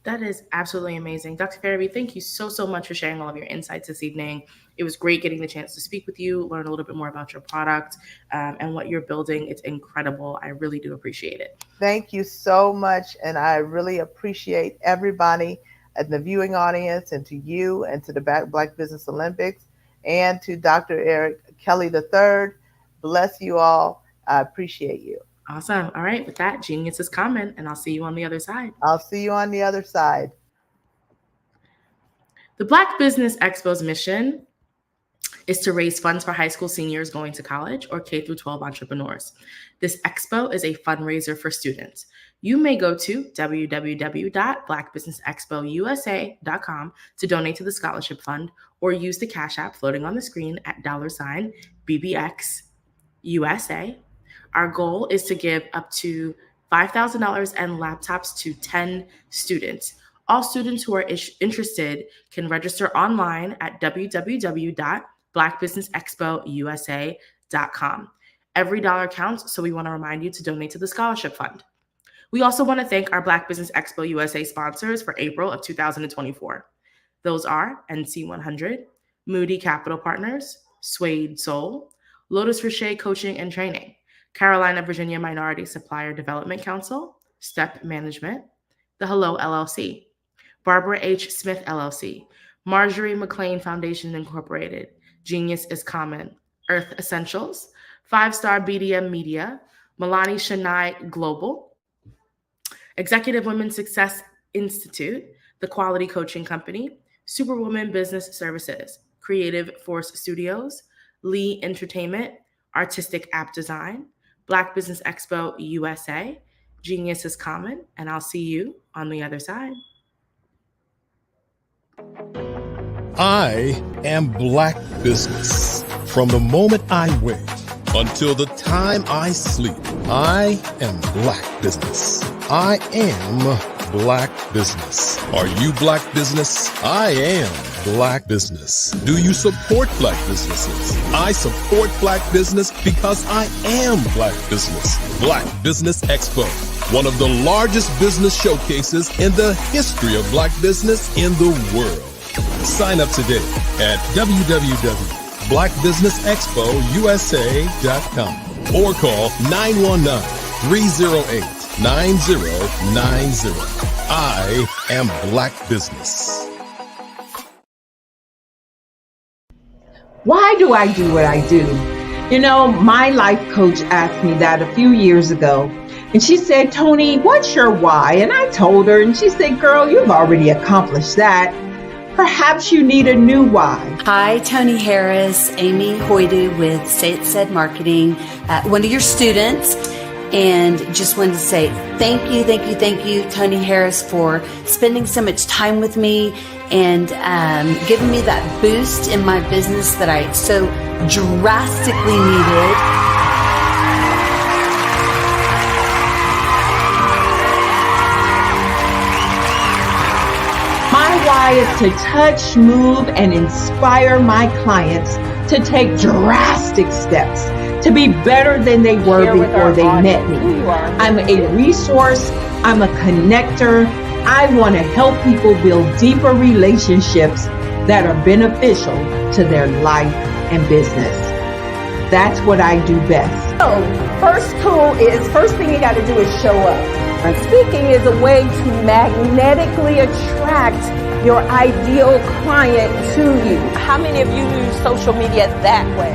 That is absolutely amazing. Dr. Faraby, thank you so much for sharing all of your insights this evening. It was great getting the chance to speak with you, learn a little bit more about your product and what you're building. It's incredible. I really do appreciate it. Thank you so much. And I really appreciate everybody at the viewing audience, and to you, and to the Black Business Olympics, and to Dr. Eric Kelly III. Bless you all. I appreciate you. Awesome. All right. With that, genius is coming, and I'll see you on the other side. I'll see you on the other side. The Black Business Expo's mission is to raise funds for high school seniors going to college or K-12 entrepreneurs. This expo is a fundraiser for students. You may go to www.blackbusinessexpousa.com to donate to the scholarship fund, or use the Cash App floating on the screen at $BBXUSA. Our goal is to give up to $5,000 and laptops to 10 students. All students who are interested can register online at www.blackbusinessexpousa.com. Every dollar counts, so we want to remind you to donate to the scholarship fund. We also want to thank our Black Business Expo USA sponsors for April of 2024. Those are NC100, Moody Capital Partners, Suede Soul, Lotus Richey Coaching and Training, Carolina, Virginia Minority Supplier Development Council, Step Management, The Hello LLC, Barbara H. Smith LLC, Marjorie McLean Foundation Incorporated, Genius is Common, Earth Essentials, 5-Star BDM Media, Milani Shania Global, Executive Women's Success Institute, The Quality Coaching Company, Superwoman Business Services, Creative Force Studios, Lee Entertainment, Artistic App Design, Black Business Expo USA, Genius is Common, and I'll see you on the other side. I am Black Business. From the moment I wake until the time I sleep, I am Black Business. I am Black Business. Are you Black Business? I am Black Business. Do you support Black businesses? I support Black business because I am Black Business. Black Business Expo, one of the largest business showcases in the history of Black business in the world. Sign up today at www.blackbusinessexpousa.com or call 919-308-9090. I am Black Business. Why do I do what I do? You know, my life coach asked me that a few years ago. And she said, Tony, what's your why? And I told her, and she said, girl, you've already accomplished that. Perhaps you need a new why. Hi, Tony Harris, Amy Hoydu with Say It Said Marketing, one of your students. And just wanted to say thank you, Tony Harris, for spending so much time with me and giving me that boost in my business that I so drastically needed. My why is to touch, move, and inspire my clients to take drastic steps to be better than they were before they met me. I'm a resource, I'm a connector, I want to help people build deeper relationships that are beneficial to their life and business. That's what I do best. So, first thing you got to do is show up. And speaking is a way to magnetically attract your ideal client to you. How many of you use social media that way?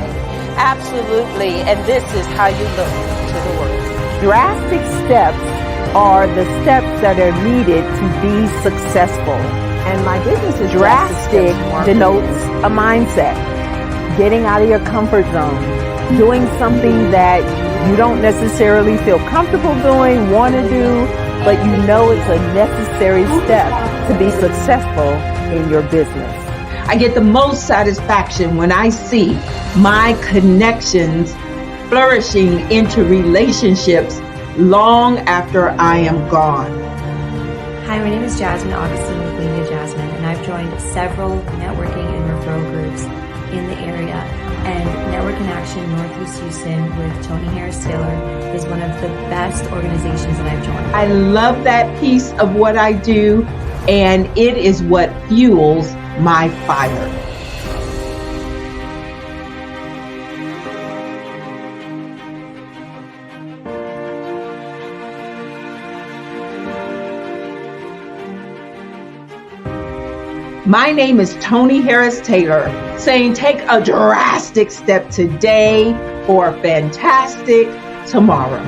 Absolutely. And this is how you look to the world. Drastic steps are the steps that are needed to be successful. And my business is drastic denotes a mindset. Getting out of your comfort zone. Doing something that you don't necessarily feel comfortable doing, want to do, but you know it's a necessary step to be successful in your business. I get the most satisfaction when I see my connections flourishing into relationships long after I am gone. Hi, my name is Jasmine Augustine with Media Jasmine, and I've joined several networking and referral groups in the area. And Network in Action Northeast Houston with Tony Harris Taylor is one of the best organizations that I've joined. I love that piece of what I do, and it is what fuels my fire. My name is Tony Harris Taylor, saying take a drastic step today for a fantastic tomorrow.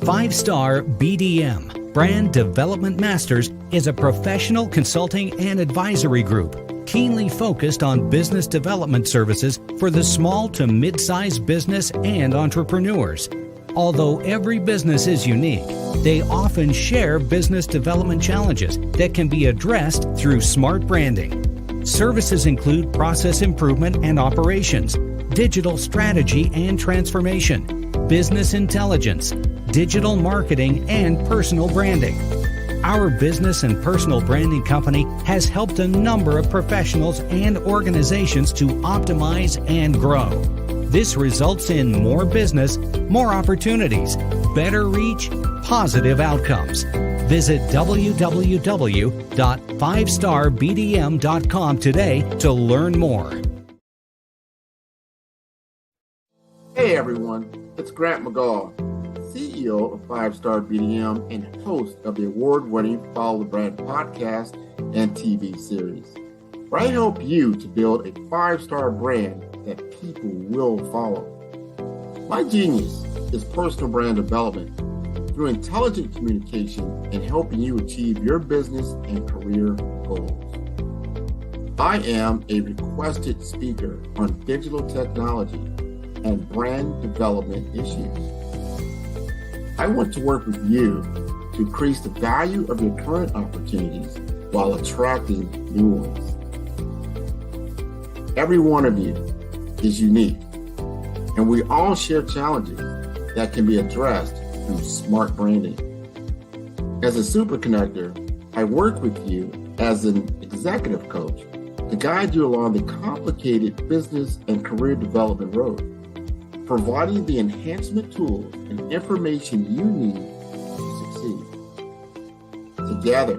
Five-Star BDM, Brand Development Masters, is a professional consulting and advisory group keenly focused on business development services for the small to mid-sized business and entrepreneurs. Although every business is unique, they often share business development challenges that can be addressed through smart branding. Services include process improvement and operations, digital strategy and transformation, business intelligence, digital marketing, and personal branding. Our business and personal branding company has helped a number of professionals and organizations to optimize and grow. This results in more business, more opportunities, better reach, positive outcomes. Visit www.fivestarbdm.com today to learn more. Hey everyone, it's Grant McGaw, CEO of 5-Star BDM and host of the award-winning Follow the Brand podcast and TV series, where I help you to build a 5-star brand that people will follow. My genius is personal brand development through intelligent communication and helping you achieve your business and career goals. I am a requested speaker on digital technology and brand development issues. I want to work with you to increase the value of your current opportunities while attracting new ones. Every one of you is unique, and we all share challenges that can be addressed through smart branding. As a super connector, I work with you as an executive coach to guide you along the complicated business and career development road, providing the enhancement tools and information you need to succeed. Together,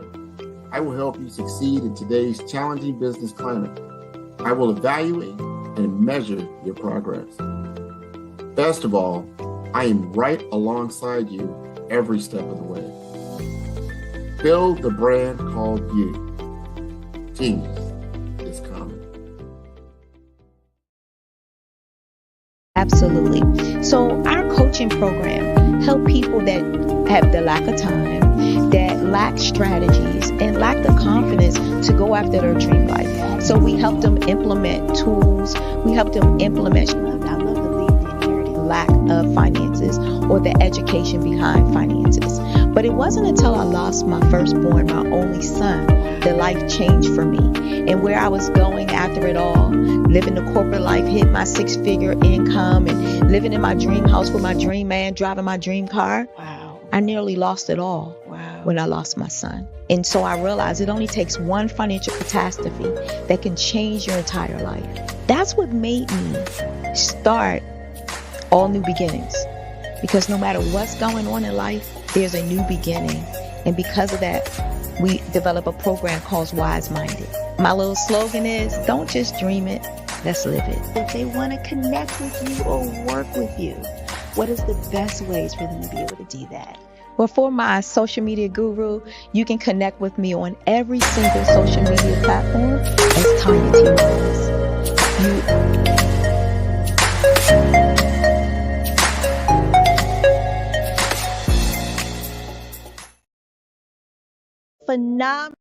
I will help you succeed in today's challenging business climate. I will evaluate and measure your progress. Best of all, I am right alongside you every step of the way. Build the brand called you. Genius is coming. Absolutely. So our coaching program help people that have the lack of time, that lack strategies, and lack the confidence to go after their dream life. So we help them implement tools. We help them implement, I love to leave the inherited lack of finances or the education behind finances. But it wasn't until I lost my firstborn, my only son, that life changed for me. And where I was going after it all, living the corporate life, hit my 6-figure income, and living in my dream house with my dream man, driving my dream car. Wow. I nearly lost it all when I lost my son. And so I realized it only takes one financial catastrophe that can change your entire life. That's what made me start All New Beginnings. Because no matter what's going on in life, there's a new beginning. And because of that, we develop a program called Wise Minded. My little slogan is, don't just dream it, let's live it. If they want to connect with you or work with you, what is the best ways for them to be able to do that? Well, for my social media guru, you can connect with me on every single social media platform as Tanya T. Rose. Phenomenal.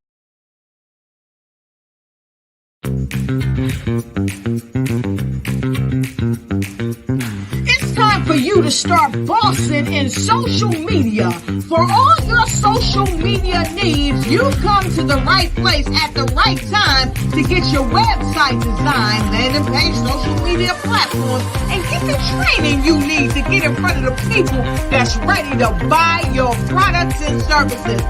It's time for you to start bossing in social media. For all your social media needs, you've come to the right place at the right time to get your website designed, landing page, social media platforms, and get the training you need to get in front of the people that's ready to buy your products and services.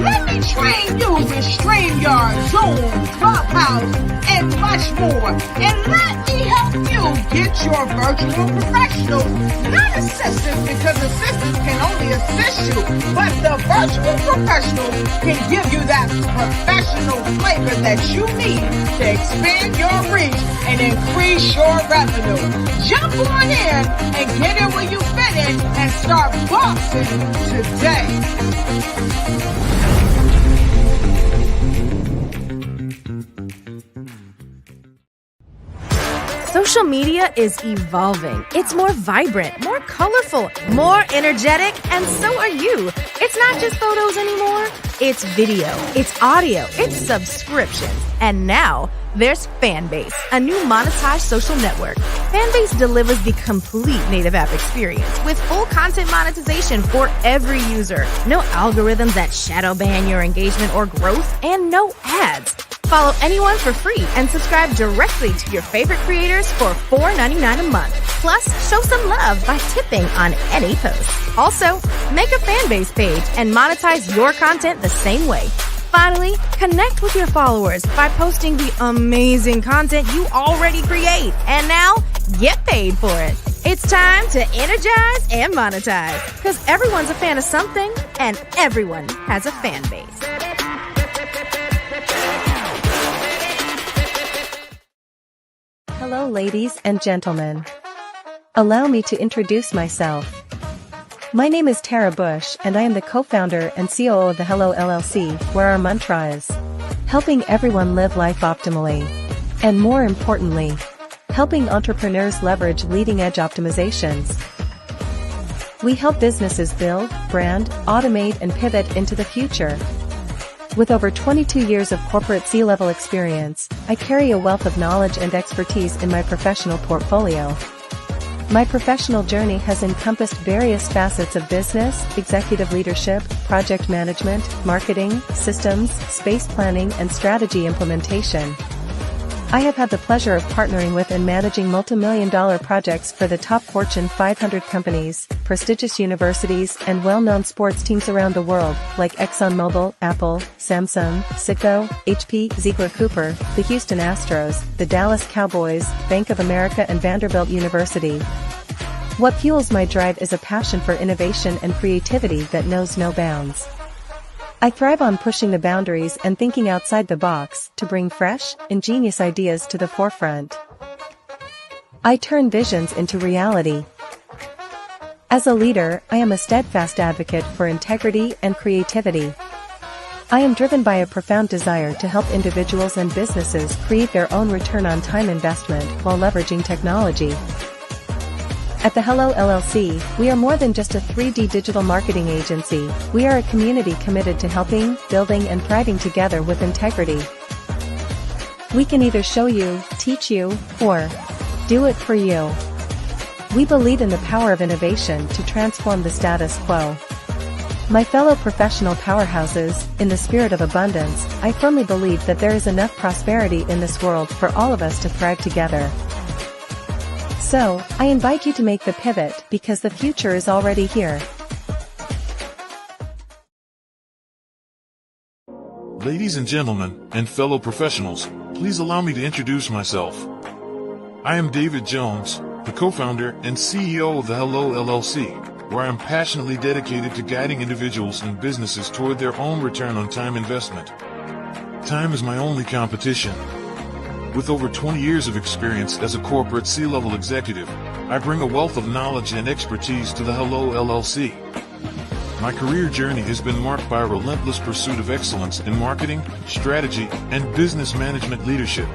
Let me train you with StreamYard, Zoom, Clubhouse, and much more. And let me help you get your virtual professionals, not assistants, because assistants can only assist you, but the virtual professionals can give you that professional flavor that you need to expand your reach and increase your revenue. Jump on in and get in where you fit in and start boxing today. Social media is evolving. It's more vibrant, more colorful, more energetic, and so are you. It's not just photos anymore. It's video, it's audio, it's subscriptions. And now there's Fanbase, a new monetized social network. Fanbase delivers the complete native app experience with full content monetization for every user. No algorithms that shadow ban your engagement or growth, and no ads. Follow anyone for free and subscribe directly to your favorite creators for $4.99 a month. Plus, show some love by tipping on any post. Also, make a Fanbase page and monetize your content the same way. Finally, connect with your followers by posting the amazing content you already create. And now, get paid for it. It's time to energize and monetize, because everyone's a fan of something and everyone has a fan base. Hello, ladies and gentlemen. Allow me to introduce myself. My name is Tara Bush, and I am the co-founder and COO of the Hello LLC, where our mantra is helping everyone live life optimally. And more importantly, helping entrepreneurs leverage leading-edge optimizations. We help businesses build, brand, automate, and pivot into the future. With over 22 years of corporate C-level experience, I carry a wealth of knowledge and expertise in my professional portfolio. My professional journey has encompassed various facets of business, executive leadership, project management, marketing, systems, space planning, and strategy implementation. I have had the pleasure of partnering with and managing multi-million-dollar projects for the top Fortune 500 companies, prestigious universities, and well-known sports teams around the world, like ExxonMobil, Apple, Samsung, Citgo, HP, Ziegler Cooper, the Houston Astros, the Dallas Cowboys, Bank of America, and Vanderbilt University. What fuels my drive is a passion for innovation and creativity that knows no bounds. I thrive on pushing the boundaries and thinking outside the box to bring fresh, ingenious ideas to the forefront. I turn visions into reality. As a leader, I am a steadfast advocate for integrity and creativity. I am driven by a profound desire to help individuals and businesses create their own return on time investment while leveraging technology. At the Hello LLC, we are more than just a 3D digital marketing agency. We are a community committed to helping, building, and thriving together with integrity. We can either show you, teach you, or do it for you. We believe in the power of innovation to transform the status quo. My fellow professional powerhouses, in the spirit of abundance, I firmly believe that there is enough prosperity in this world for all of us to thrive together. So, I invite you to make the pivot because the future is already here. Ladies and gentlemen, and fellow professionals, please allow me to introduce myself. I am David Jones, the co-founder and CEO of the Hello LLC, where I am passionately dedicated to guiding individuals and businesses toward their own return on time investment. Time is my only competition. With over 20 years of experience as a corporate C-level executive, I bring a wealth of knowledge and expertise to the Hello LLC. My career journey has been marked by a relentless pursuit of excellence in marketing, strategy, and business management leadership.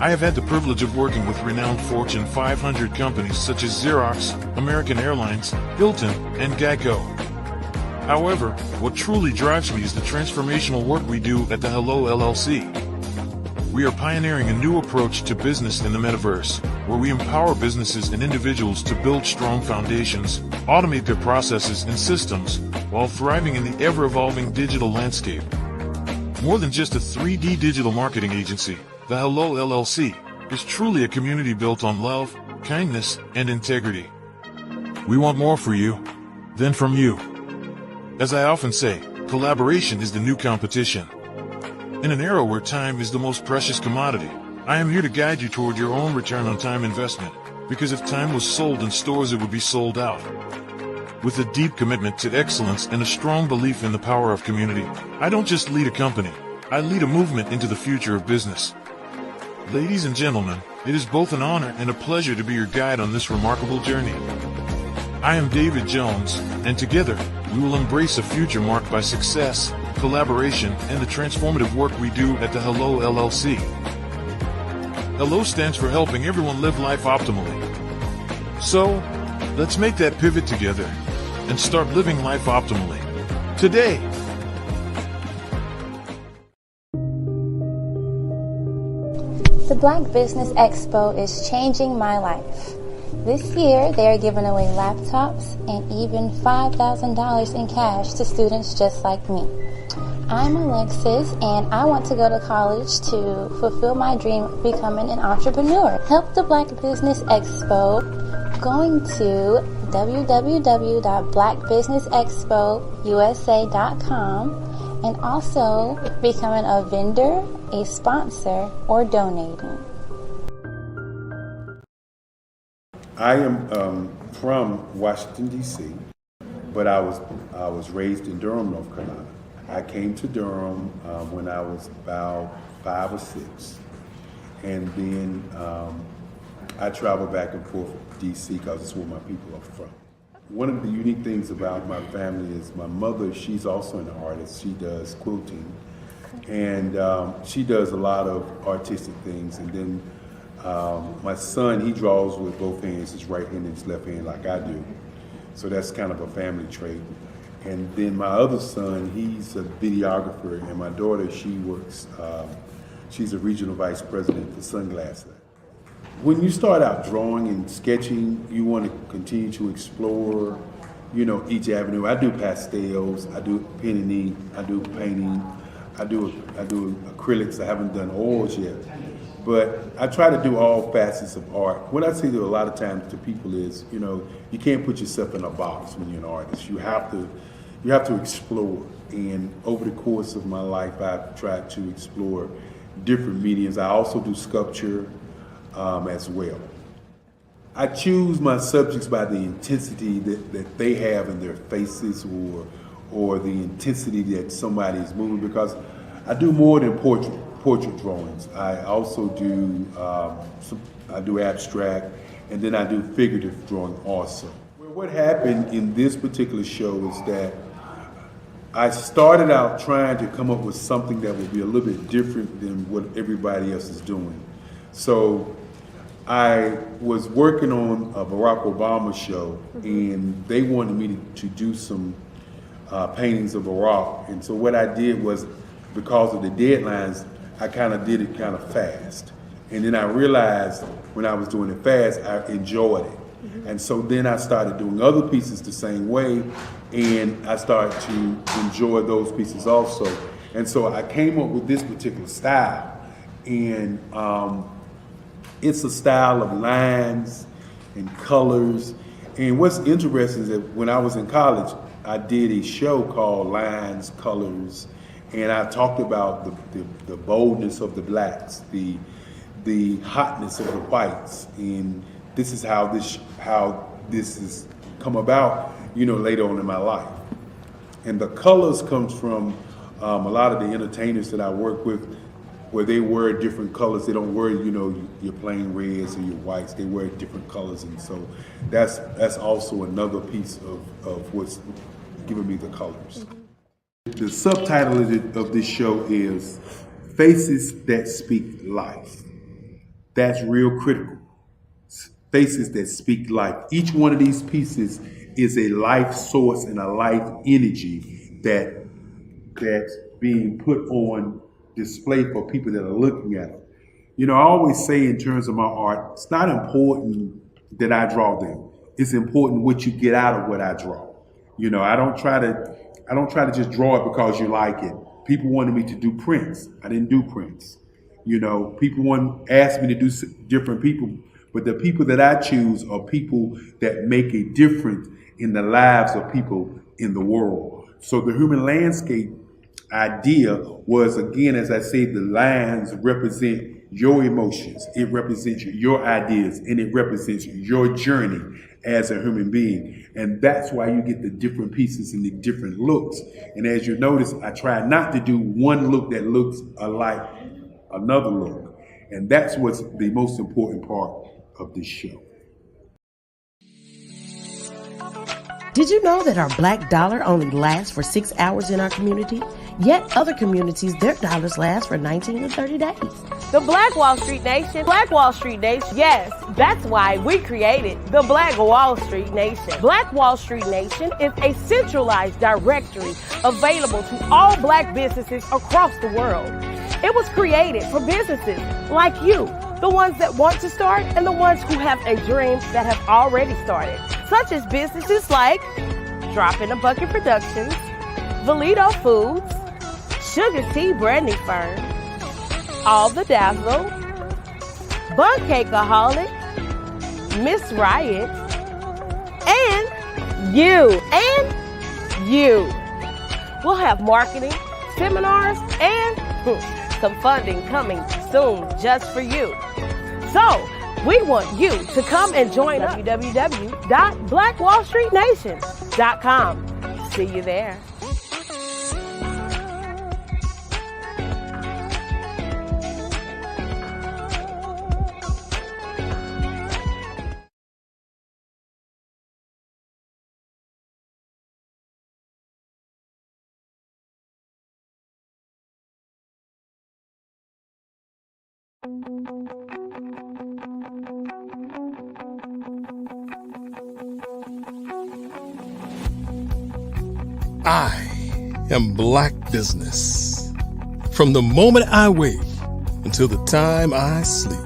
I have had the privilege of working with renowned Fortune 500 companies such as Xerox, American Airlines, Hilton, and Geico. However, what truly drives me is the transformational work we do at the Hello LLC. We are pioneering a new approach to business in the metaverse, where we empower businesses and individuals to build strong foundations, automate their processes and systems, while thriving in the ever-evolving digital landscape. More than just a 3D digital marketing agency, the Hello LLC is truly a community built on love, kindness, and integrity. We want more for you than from you. As I often say, collaboration is the new competition. In an era where time is the most precious commodity, I am here to guide you toward your own return on time investment, because if time was sold in stores, it would be sold out. With a deep commitment to excellence and a strong belief in the power of community, I don't just lead a company, I lead a movement into the future of business. Ladies and gentlemen, it is both an honor and a pleasure to be your guide on this remarkable journey. I am David Jones, and together, we will embrace a future marked by success, collaboration, and the transformative work we do at the Hello LLC. Hello stands for helping everyone live life optimally. So, let's make that pivot together and start living life optimally today. The Black Business Expo is changing my life. This year, they are giving away laptops and even $5,000 in cash to students just like me. I'm Alexis, and I want to go to college to fulfill my dream of becoming an entrepreneur. Help the Black Business Expo going to www.blackbusinessexpousa.com and also becoming a vendor, a sponsor, or donating. I am from Washington, D.C., but I was raised in Durham, North Carolina. I came to Durham when I was about 5 or 6, and then I traveled back and forth to D.C. because it's where my people are from. One of the unique things about my family is my mother, she's also an artist. She does quilting, and she does a lot of artistic things. And then my son, he draws with both hands, his right hand and his left hand like I do. So that's kind of a family trait. And then my other son, he's a videographer, and my daughter, she works, she's a regional vice president for Sunglasses. When you start out drawing and sketching, you want to continue to explore, you know, each avenue. I do pastels, I do pen and ink, I do painting, I do acrylics. I haven't done oils yet, but I try to do all facets of art. What I say to a lot of times to people is, you know, you can't put yourself in a box when you're an artist. You have to explore. And over the course of my life, I've tried to explore different mediums. I also do sculpture as well. I choose my subjects by the intensity that they have in their faces, or the intensity that somebody is moving, because I do more than portrait drawings. I also do I do abstract, and then I do figurative drawing also. Well, what happened in this particular show is that I started out trying to come up with something that would be a little bit different than what everybody else is doing. So I was working on a Barack Obama show, and they wanted me to do some paintings of Barack. And so what I did was, because of the deadlines, I kind of did it kind of fast. And then I realized when I was doing it fast, I enjoyed it. And so then I started doing other pieces the same way, and I started to enjoy those pieces also. And so I came up with this particular style, and it's a style of lines and colors. And what's interesting is that when I was in college, I did a show called Lines, Colors, And I talked about the boldness of the blacks, the hotness of the whites, and this is how this has come about, later on in my life. And the colors comes from a lot of the entertainers that I work with, where they wear different colors. They don't wear, your plain reds or your whites. They wear different colors, and so that's also another piece of what's giving me the colors. The subtitle of this show is Faces That Speak Life. That's real critical. Faces that speak life. Each one of these pieces is a life source and a life energy that's being put on display for people that are looking at them. I always say in terms of my art, it's not important that I draw them. It's important what you get out of what I draw. I don't try to just draw it because you like it. People wanted me to do prints. I didn't do prints. People asked me to do different people, but the people that I choose are people that make a difference in the lives of people in the world. So the human landscape idea was, again, as I say, the lines represent your emotions, it represents your ideas, and it represents your journey as a human being. And that's why you get the different pieces and the different looks. And as you notice, I try not to do one look that looks alike another look. And that's what's the most important part of this show. Did you know that our black dollar only lasts for 6 hours in our community? Yet other communities, their dollars last for 19 to 30 days. The Black Wall Street Nation. Black Wall Street Nation. Yes, that's why we created the Black Wall Street Nation. Black Wall Street Nation is a centralized directory available to all black businesses across the world. It was created for businesses like you, the ones that want to start and the ones who have a dream that have already started, such as businesses like Drop in a Bucket Productions, Valito Foods, Sugar Tea Branding Firm, All the Dazzle, Bun Cakeaholic, Miss Riot, and you. We'll have marketing, seminars, and some funding coming soon just for you. So we want you to come and join us. www.blackwallstreetnation.com. See you there. I am Black Business. From the moment I wake until the time I sleep.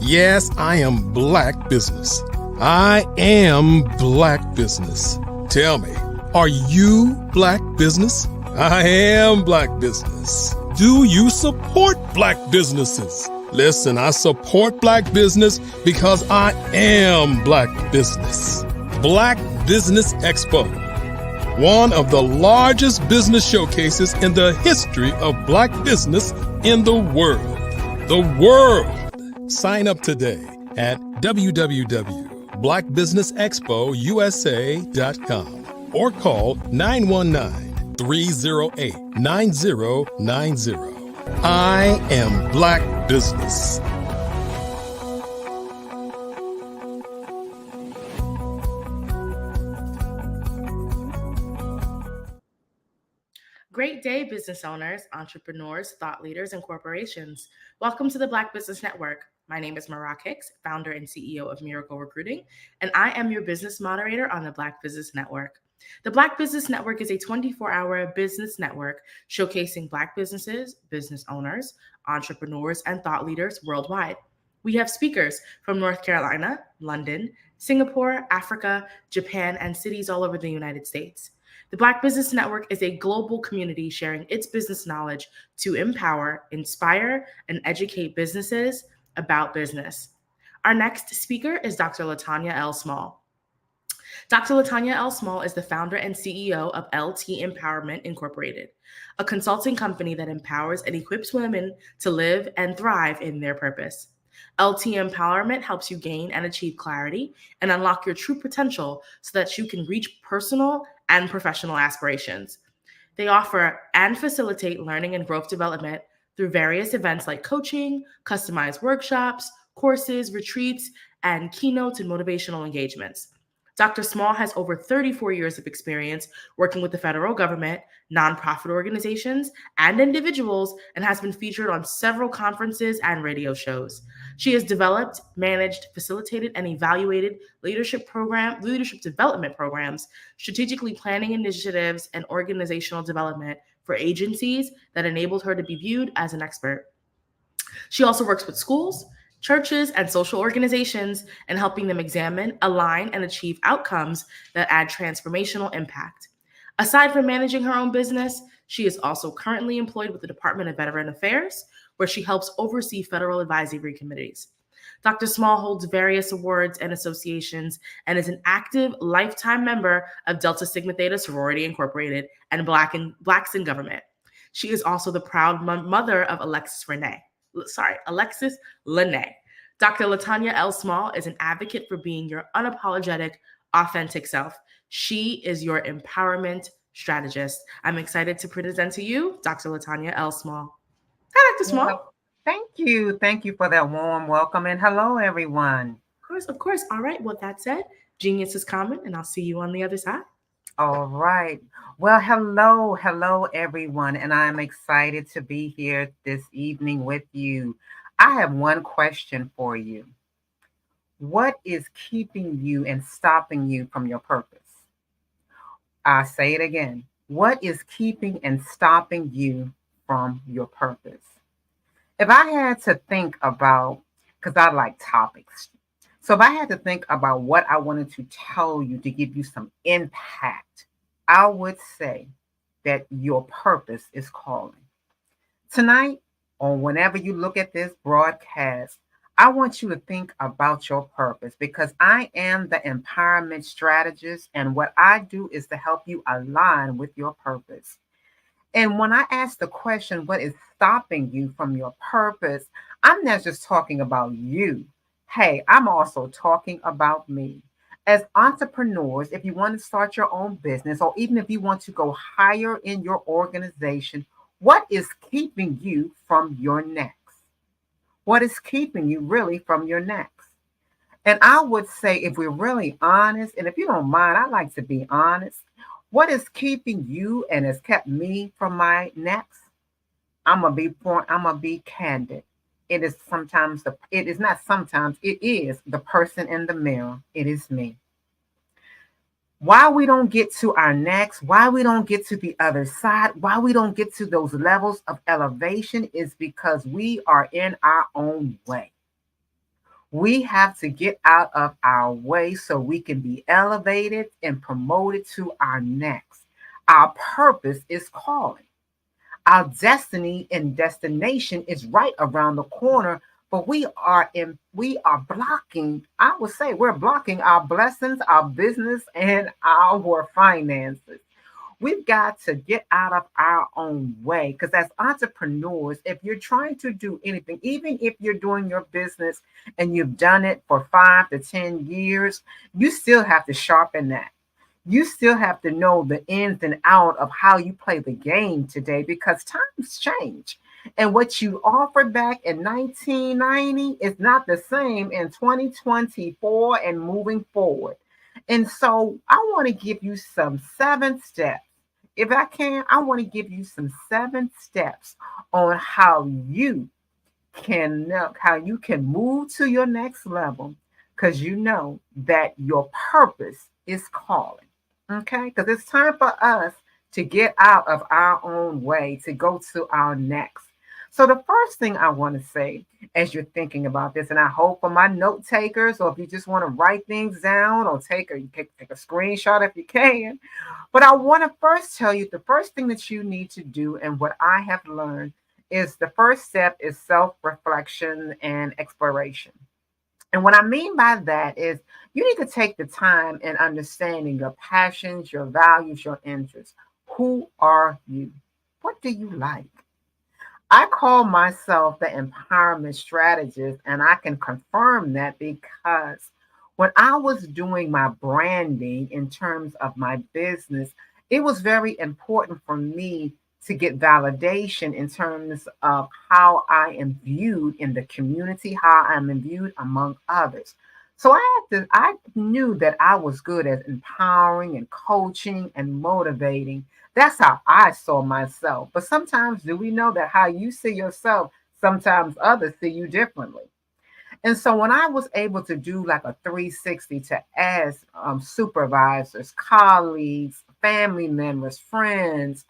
Yes, I am Black Business. I am Black Business. Tell me, are you Black Business? I am Black Business. Do you support Black businesses? Listen, I support Black business because I am Black Business. Black Business Expo, one of the largest business showcases in the history of Black business in the world. The world! Sign up today at www.blackbusinessexpousa.com or call 919-308-9090. I am Black Business. Great day, business owners, entrepreneurs, thought leaders, and corporations. Welcome to the Black Business Network. My name is Marak Hicks, founder and CEO of Miracle Recruiting, and I am your business moderator on the Black Business Network. The Black Business Network is a 24-hour business network showcasing Black businesses, business owners, entrepreneurs, and thought leaders worldwide. We have speakers from North Carolina, London, Singapore, Africa, Japan, and cities all over the United States. The Black Business Network is a global community sharing its business knowledge to empower, inspire, and educate businesses about business. Our next speaker is Dr. Latanya L. Small. Dr. Latanya L. Small is the founder and CEO of LT Empowerment Incorporated, a consulting company that empowers and equips women to live and thrive in their purpose. LT Empowerment helps you gain and achieve clarity and unlock your true potential so that you can reach personal and professional aspirations. They offer and facilitate learning and growth development through various events like coaching, customized workshops, courses, retreats, and keynotes and motivational engagements. Dr. Small has over 34 years of experience working with the federal government, nonprofit organizations, and individuals, and has been featured on several conferences and radio shows. She has developed, managed, facilitated, and evaluated leadership development programs, strategically planning initiatives, and organizational development for agencies that enabled her to be viewed as an expert. She also works with schools, churches, and social organizations in helping them examine, align, and achieve outcomes that add transformational impact. Aside from managing her own business, she is also currently employed with the Department of Veteran Affairs, where she helps oversee federal advisory committees. Dr. Small holds various awards and associations and is an active lifetime member of Delta Sigma Theta Sorority Incorporated and Blacks in Government. She is also the proud mother of Alexis Lene. Dr. Latanya L. Small is an advocate for being your unapologetic, authentic self. She is your empowerment strategist. I'm excited to present to you Dr. Latanya L. Small. Hi, Dr. Small. Well, thank you. Thank you for that warm welcome. And hello, everyone. Of course. All right. With that said, genius is common, and I'll see you on the other side. All right. Well, hello, everyone. And I'm excited to be here this evening with you. I have one question for you. What is keeping you and stopping you from your purpose? I'll say it again. What is keeping and stopping you from your purpose? If I had to think about, because I like topics, so if I had to think about what I wanted to tell you to give you some impact, I would say that your purpose is calling. Tonight, or whenever you look at this broadcast, I want you to think about your purpose, because I am the empowerment strategist, and what I do is to help you align with your purpose. And when I ask the question, what is stopping you from your purpose, I'm not just talking about you. Hey, I'm also talking about me. As entrepreneurs, if you want to start your own business, or even if you want to go higher in your organization, what is keeping you from your next? What is keeping you really from your next? And I would say, if we're really honest, and if you don't mind, I like to be honest. What is keeping you and has kept me from my next? I'm gonna be candid. It is the person in the mirror. It is me. Why we don't get to our next, why we don't get to the other side, why we don't get to those levels of elevation is because we are in our own way. We have to get out of our way so we can be elevated and promoted to our next. Our purpose is calling. Our destiny and destination is right around the corner, but we are blocking, I would say we're blocking our blessings, our business, and our finances. We've got to get out of our own way, because as entrepreneurs, if you're trying to do anything, even if you're doing your business and you've done it for 5 to 10 years, you still have to sharpen that. You still have to know the ins and out of how you play the game today, because times change. And what you offered back in 1990 is not the same in 2024 and moving forward. And so I want to give you some 7 steps. If I can, I want to give you some 7 steps on how you can move to your next level, because you know that your purpose is calling. Okay, because it's time for us to get out of our own way to go to our next. So the first thing I want to say as you're thinking about this, and I hope for my note takers, or if you just want to write things down or take a screenshot if you can, but I want to first tell you the first thing that you need to do, and what I have learned is the first step is self-reflection and exploration. And what I mean by that is you need to take the time and understanding your passions, your values, your interests. Who are you? What do you like? I call myself the empowerment strategist, and I can confirm that because when I was doing my branding in terms of my business, it was very important for me to get validation in terms of how I am viewed in the community, how I'm viewed among others. So I knew that I was good at empowering and coaching and motivating. That's how I saw myself. But sometimes, do we know that how you see yourself, sometimes others see you differently? And so when I was able to do like a 360 to ask supervisors, colleagues, family members, friends,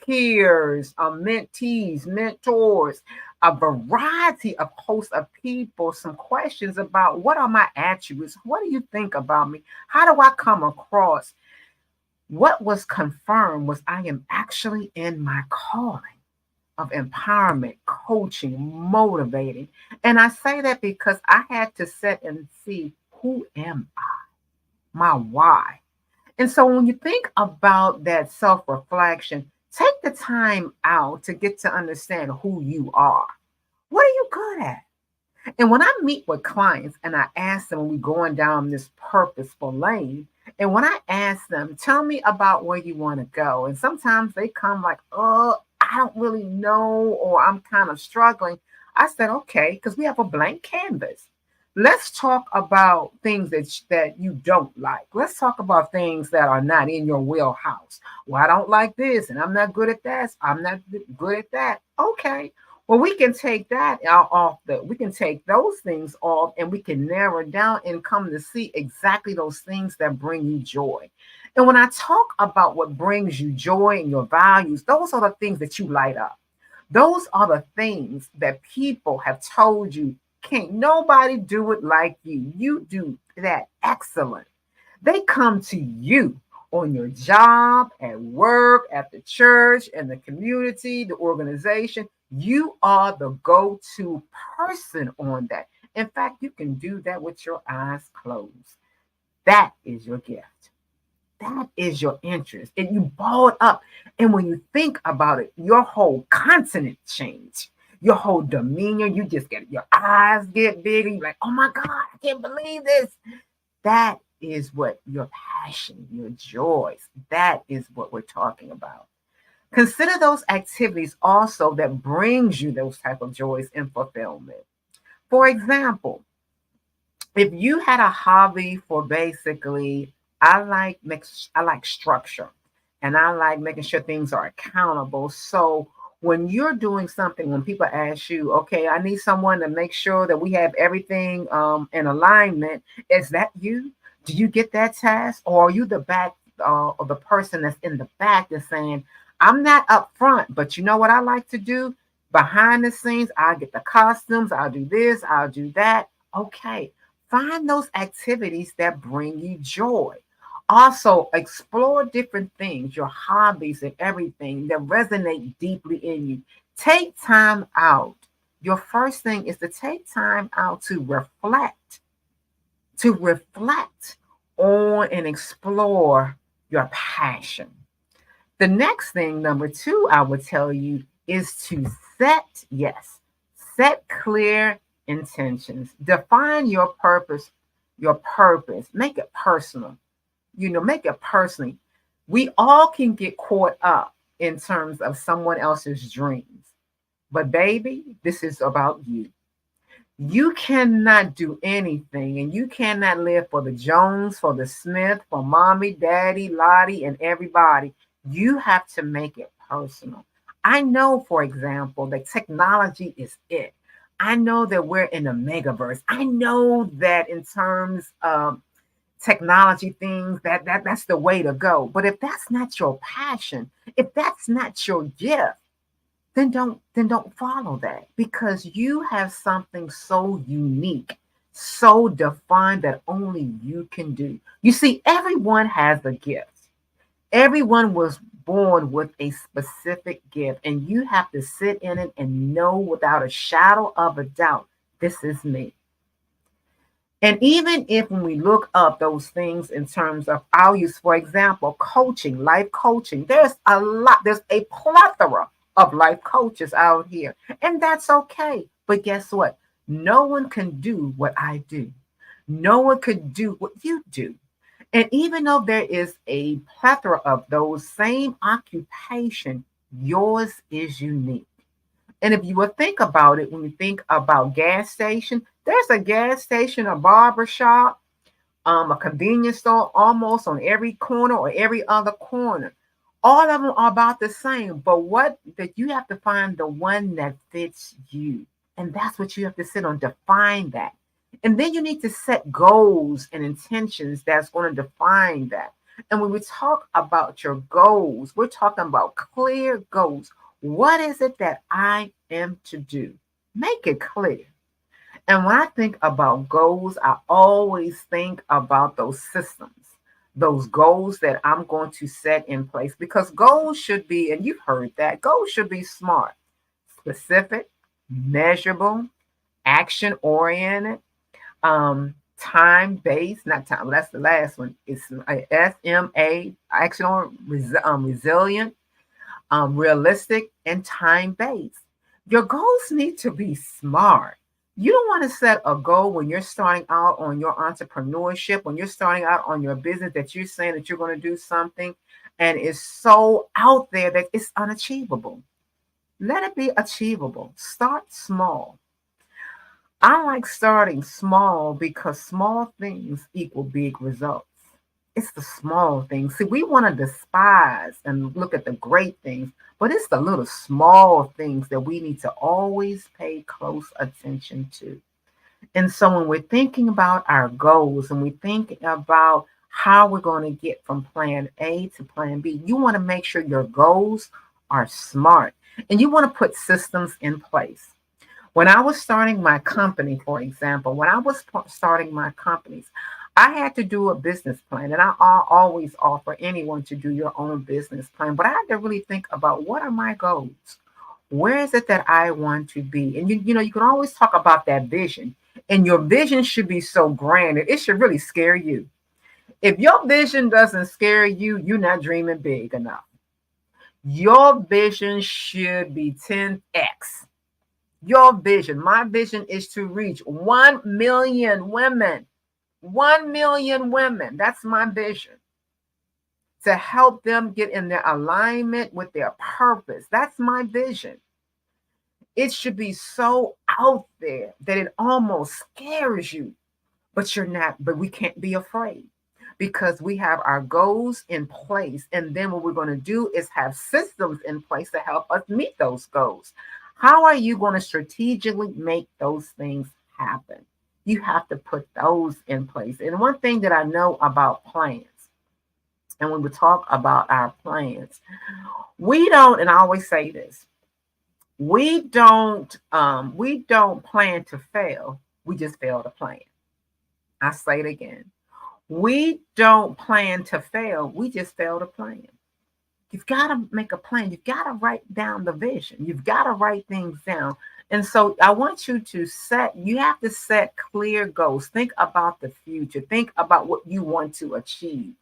peers, mentees, mentors, a variety of hosts of people, some questions about what are my attributes? What do you think about me? How do I come across? What was confirmed was I am actually in my calling of empowerment, coaching, motivating. And I say that because I had to sit and see, who am I? My why. And so when you think about that self-reflection, take the time out to get to understand who you are. What are you good at? And when I meet with clients and I ask them when we're going down this purposeful lane, and when I ask them, tell me about where you want to go. And sometimes they come like, oh, I don't really know, or I'm kind of struggling. I said, okay, because we have a blank canvas. Let's talk about things that you don't like. Let's talk about things that are not in your wheelhouse. Well, I don't like this, and I'm not good at that. I'm not good at that. Okay. Well, we can take that off we can take those things off, and we can narrow down and come to see exactly those things that bring you joy. And when I talk about what brings you joy and your values, those are the things that you light up. Those are the things that people have told you, can't nobody do it like you. You do that excellent. They come to you on your job, at work, at the church, in the community, the organization. You are the go-to person on that. In fact, you can do that with your eyes closed. That is your gift. That is your interest. And you ball it up. And when you think about it, your whole continent change. Your whole demeanor, you just get your eyes get bigger. You're like, oh my God, I can't believe this. That is what your passion, your joys, that is what we're talking about. Consider those activities also that brings you those type of joys and fulfillment. For example, if you had a hobby for basically, I like structure, and I like making sure things are accountable. So when you're doing something, when people ask you, okay, I need someone to make sure that we have everything in alignment, is that you? Do you get that task, or are you the back or the person that's in the back that's saying, I'm not up front, but you know what I like to do behind the scenes? I'll get the costumes, I'll do this, I'll do that. Okay, find those activities that bring you joy. Also, explore different things, your hobbies and everything that resonate deeply in you. Take time out. Your first thing is to take time out to reflect on and explore your passion. The next thing, number two, I would tell you is to set clear intentions. Define your purpose, make it personal. Make it personally. We all can get caught up in terms of someone else's dreams. But baby, this is about you. You cannot do anything, and you cannot live for the Jones, for the Smith, for mommy, daddy, Lottie, and everybody. You have to make it personal. I know, for example, that technology is it. I know that we're in a megaverse. I know that in terms of technology things, that's the way to go. But if that's not your passion, if that's not your gift, then don't follow that, because you have something so unique, so defined that only you can do. You see, everyone has a gift. Everyone was born with a specific gift, and you have to sit in it and know without a shadow of a doubt, this is me. And even if when we look up those things in terms of, I'll use, for example, coaching, life coaching, there's a plethora of life coaches out here, and that's okay. But guess what? No one can do what I do. No one could do what you do. And even though there is a plethora of those same occupation, yours is unique. And if you would think about it, when you think about gas station, there's a gas station, a barber shop, a convenience store almost on every corner or every other corner. All of them are about the same, but what that you have to find the one that fits you. And that's what you have to sit on, define that. And then you need to set goals and intentions that's going to define that. And when we talk about your goals, we're talking about clear goals. What is it that I am to do? Make it clear. And when I think about goals, I always think about those systems, those goals that I'm going to set in place, because goals should be, and you've heard that, goals should be smart, specific, measurable, action oriented, time based, not time, well, that's the last one. It's SMA, action resilient, realistic, and time based. Your goals need to be smart. You don't want to set a goal when you're starting out on your entrepreneurship, when you're starting out on your business, that you're saying that you're going to do something and it's so out there that it's unachievable. Let it be achievable. Start small. I like starting small because small things equal big results. It's the small things. See, we want to despise and look at the great things, but it's the little small things that we need to always pay close attention to. And so when we're thinking about our goals and we're thinking about how we're going to get from plan A to plan B, you want to make sure your goals are smart and you want to put systems in place. When I was starting my company, for example, when I was starting my companies, I had to do a business plan, and I always offer anyone to do your own business plan. But I had to really think about, what are my goals? Where is it that I want to be? And you know, you can always talk about that vision, and your vision should be so grand that it should really scare you. If your vision doesn't scare you, you're not dreaming big enough. Your vision should be 10x. Your vision, my vision is to reach 1 million women. 1 million women. That's my vision. To help them get in their alignment with their purpose. That's my vision. It should be so out there that it almost scares you. But you're not, but we can't be afraid, because we have our goals in place. And then what we're going to do is have systems in place to help us meet those goals. How are you going to strategically make those things happen? You have to put those in place. And one thing that I know about plans, and when we talk about our plans, we don't, and I always say this, we don't plan to fail. We just fail to plan. I say it again. We don't plan to fail. We just fail to plan. You've got to make a plan. You've got to write down the vision. You've got to write things down. And so I want you to you have to set clear goals. Think about the future. Think about what you want to achieve.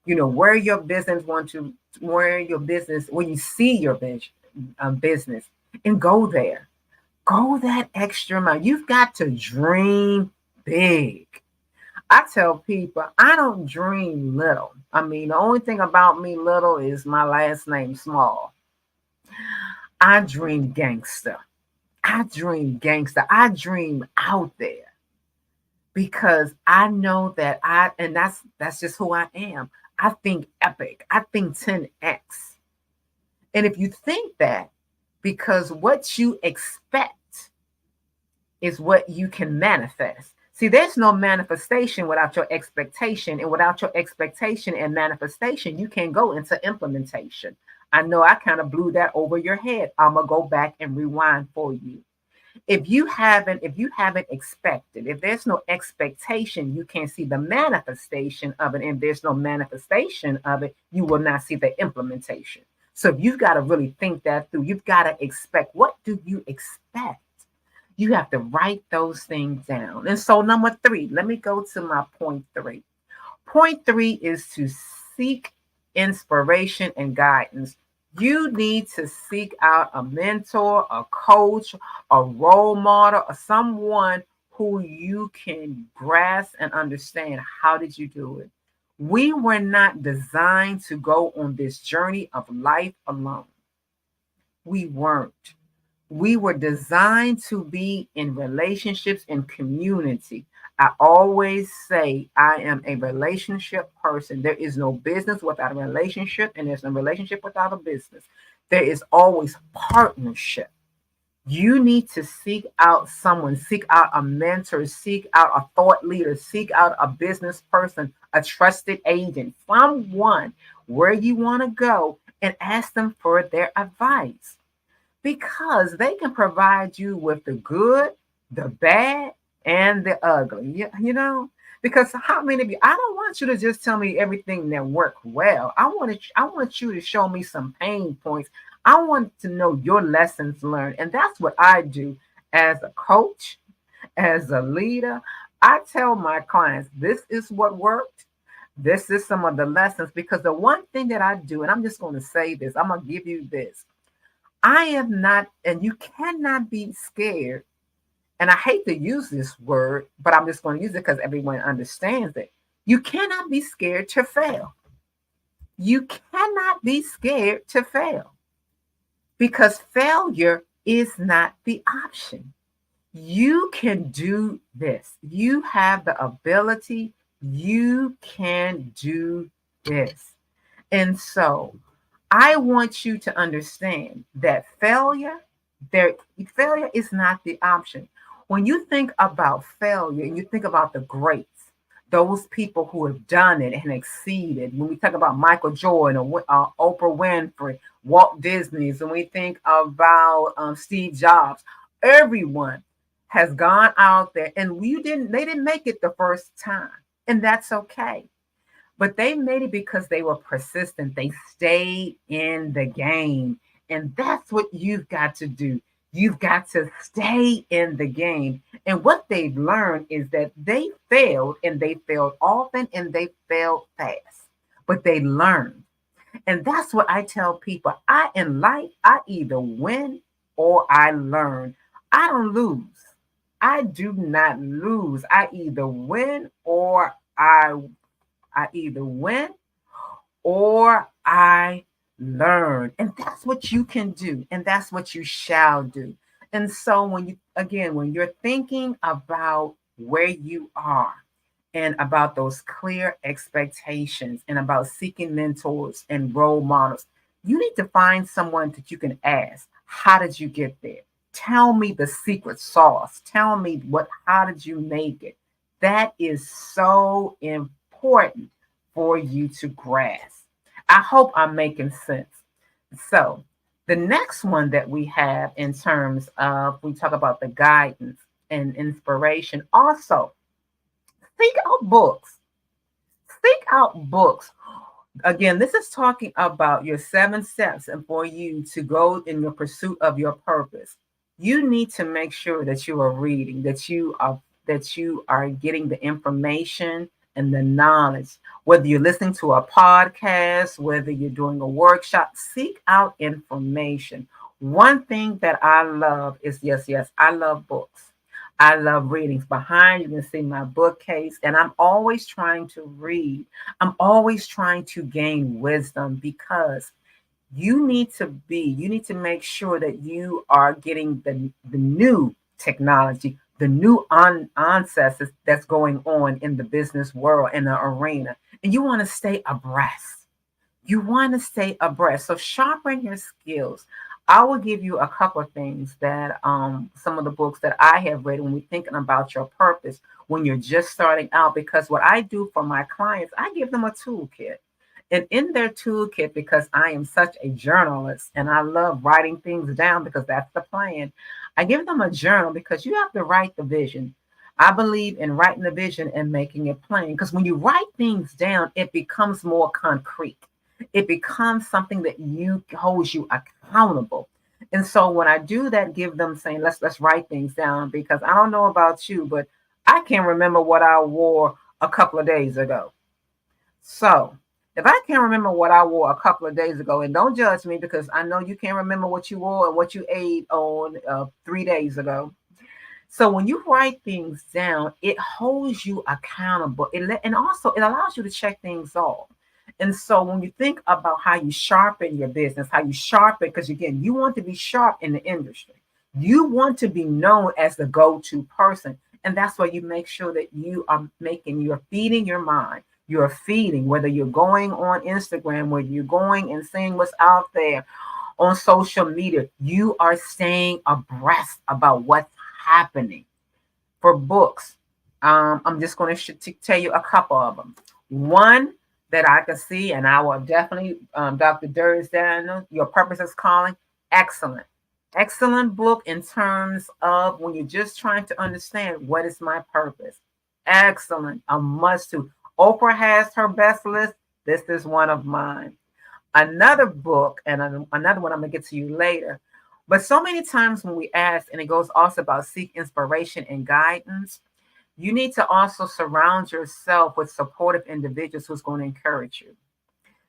You know, where you see your business, and go there. Go that extra mile. You've got to dream big. I tell people, I don't dream little. I mean, the only thing about me little is my last name, Small. I dream gangster. I dream gangster. I dream out there, because I know that that's just who I am. I think epic. I think 10x. And if you think that, because what you expect is what you can manifest. See, there's no manifestation without your expectation, and without your expectation and manifestation, you can't go into implementation. I know I kind of blew that over your head. I'm gonna go back and rewind for you. If you haven't expected, if there's no expectation, you can't see the manifestation of it. And there's no manifestation of it, you will not see the implementation. So you've got to really think that through. You've got to expect. What do you expect? You have to write those things down. And so number 3, let me go to my point 3. Point 3 is to seek inspiration and guidance. You need to seek out a mentor, a coach, a role model, or someone who you can grasp and understand. How did you do it? We were not designed to go on this journey of life alone. We weren't. We were designed to be in relationships and community. I always say I am a relationship person. There is no business without a relationship, and there's no relationship without a business. There is always partnership. You need to seek out someone, seek out a mentor, seek out a thought leader, seek out a business person, a trusted agent, someone where you want to go and ask them for their advice, because they can provide you with the good, the bad, and the ugly. You know, because how many of you? I don't want you to just tell me everything that worked well. I want you to show me some pain points. I want to know your lessons learned, and that's what I do as a coach, as a leader. I tell my clients, this is what worked. This is some of the lessons, because the one thing that I do, and I'm just going to say this, I'm going to give you this. I am not, and you cannot be scared. And I hate to use this word, but I'm just going to use it because everyone understands it. You cannot be scared to fail. You cannot be scared to fail, because failure is not the option. You can do this. You have the ability. You can do this. And so I want you to understand that failure is not the option. When you think about failure and you think about the greats, those people who have done it and exceeded, when we talk about Michael Jordan or Oprah Winfrey, Walt Disney's, and we think about Steve Jobs, everyone has gone out there, and they didn't make it the first time, and that's okay. But they made it because they were persistent. They stayed in the game. And that's what you've got to do. You've got to stay in the game. And what they've learned is that they failed, and they failed often, and they failed fast. But they learned. And that's what I tell people. In life, I either win or I learn. I don't lose. I do not lose. I either win or I learn. And that's what you can do. And that's what you shall do. And so when you're thinking about where you are and about those clear expectations and about seeking mentors and role models, you need to find someone that you can ask, how did you get there? Tell me the secret sauce. Tell me how did you make it? That is so important for you to grasp. I hope I'm making sense. So the next one that we have in terms of, we talk about the guidance and inspiration. Also, seek out books. Seek out books. Again, this is talking about your 7 steps and for you to go in your pursuit of your purpose. You need to make sure that you are reading, that you are getting the information and the knowledge. Whether you're listening to a podcast, whether you're doing a workshop, seek out information. One thing that I love is, yes, I love books. I love readings. Behind you can see my bookcase, and I'm always trying to read. I'm always trying to gain wisdom, because you need to make sure that you are getting the new technology, the new ancestors that's going on in the business world, in the arena. And you want to stay abreast. So sharpen your skills. I will give you a couple of things that some of the books that I have read when we're thinking about your purpose, when you're just starting out, because what I do for my clients, I give them a toolkit. And in their toolkit, because I am such a journalist and I love writing things down because that's the plan, I give them a journal, because you have to write the vision. I believe in writing the vision and making it plain, because when you write things down, it becomes more concrete. It becomes something that holds you accountable. And so when I do that, give them saying, let's write things down, because I don't know about you, but I can't remember what I wore a couple of days ago. So if I can't remember what I wore a couple of days ago, and don't judge me because I know you can't remember what you wore and what you ate on 3 days ago. So when you write things down, it holds you accountable. And also it allows you to check things off. And so when you think about how you sharpen your business, how you sharpen, because again, you want to be sharp in the industry. You want to be known as the go-to person. And that's why you make sure that you're feeding your mind. You're feeding, whether you're going on Instagram, whether you're going and seeing what's out there on social media, you are staying abreast about what's happening. For books, I'm just going to tell you a couple of them. One that I can see, and I will definitely, Dr. Durs Daniel, Your Purpose is Calling, excellent. Excellent book in terms of when you're just trying to understand what is my purpose. Excellent, a must to. Oprah has her best list. This is one of mine. Another book, and another one I'm going to get to you later. But so many times when we ask, and it goes also about seek inspiration and guidance, you need to also surround yourself with supportive individuals who's going to encourage you.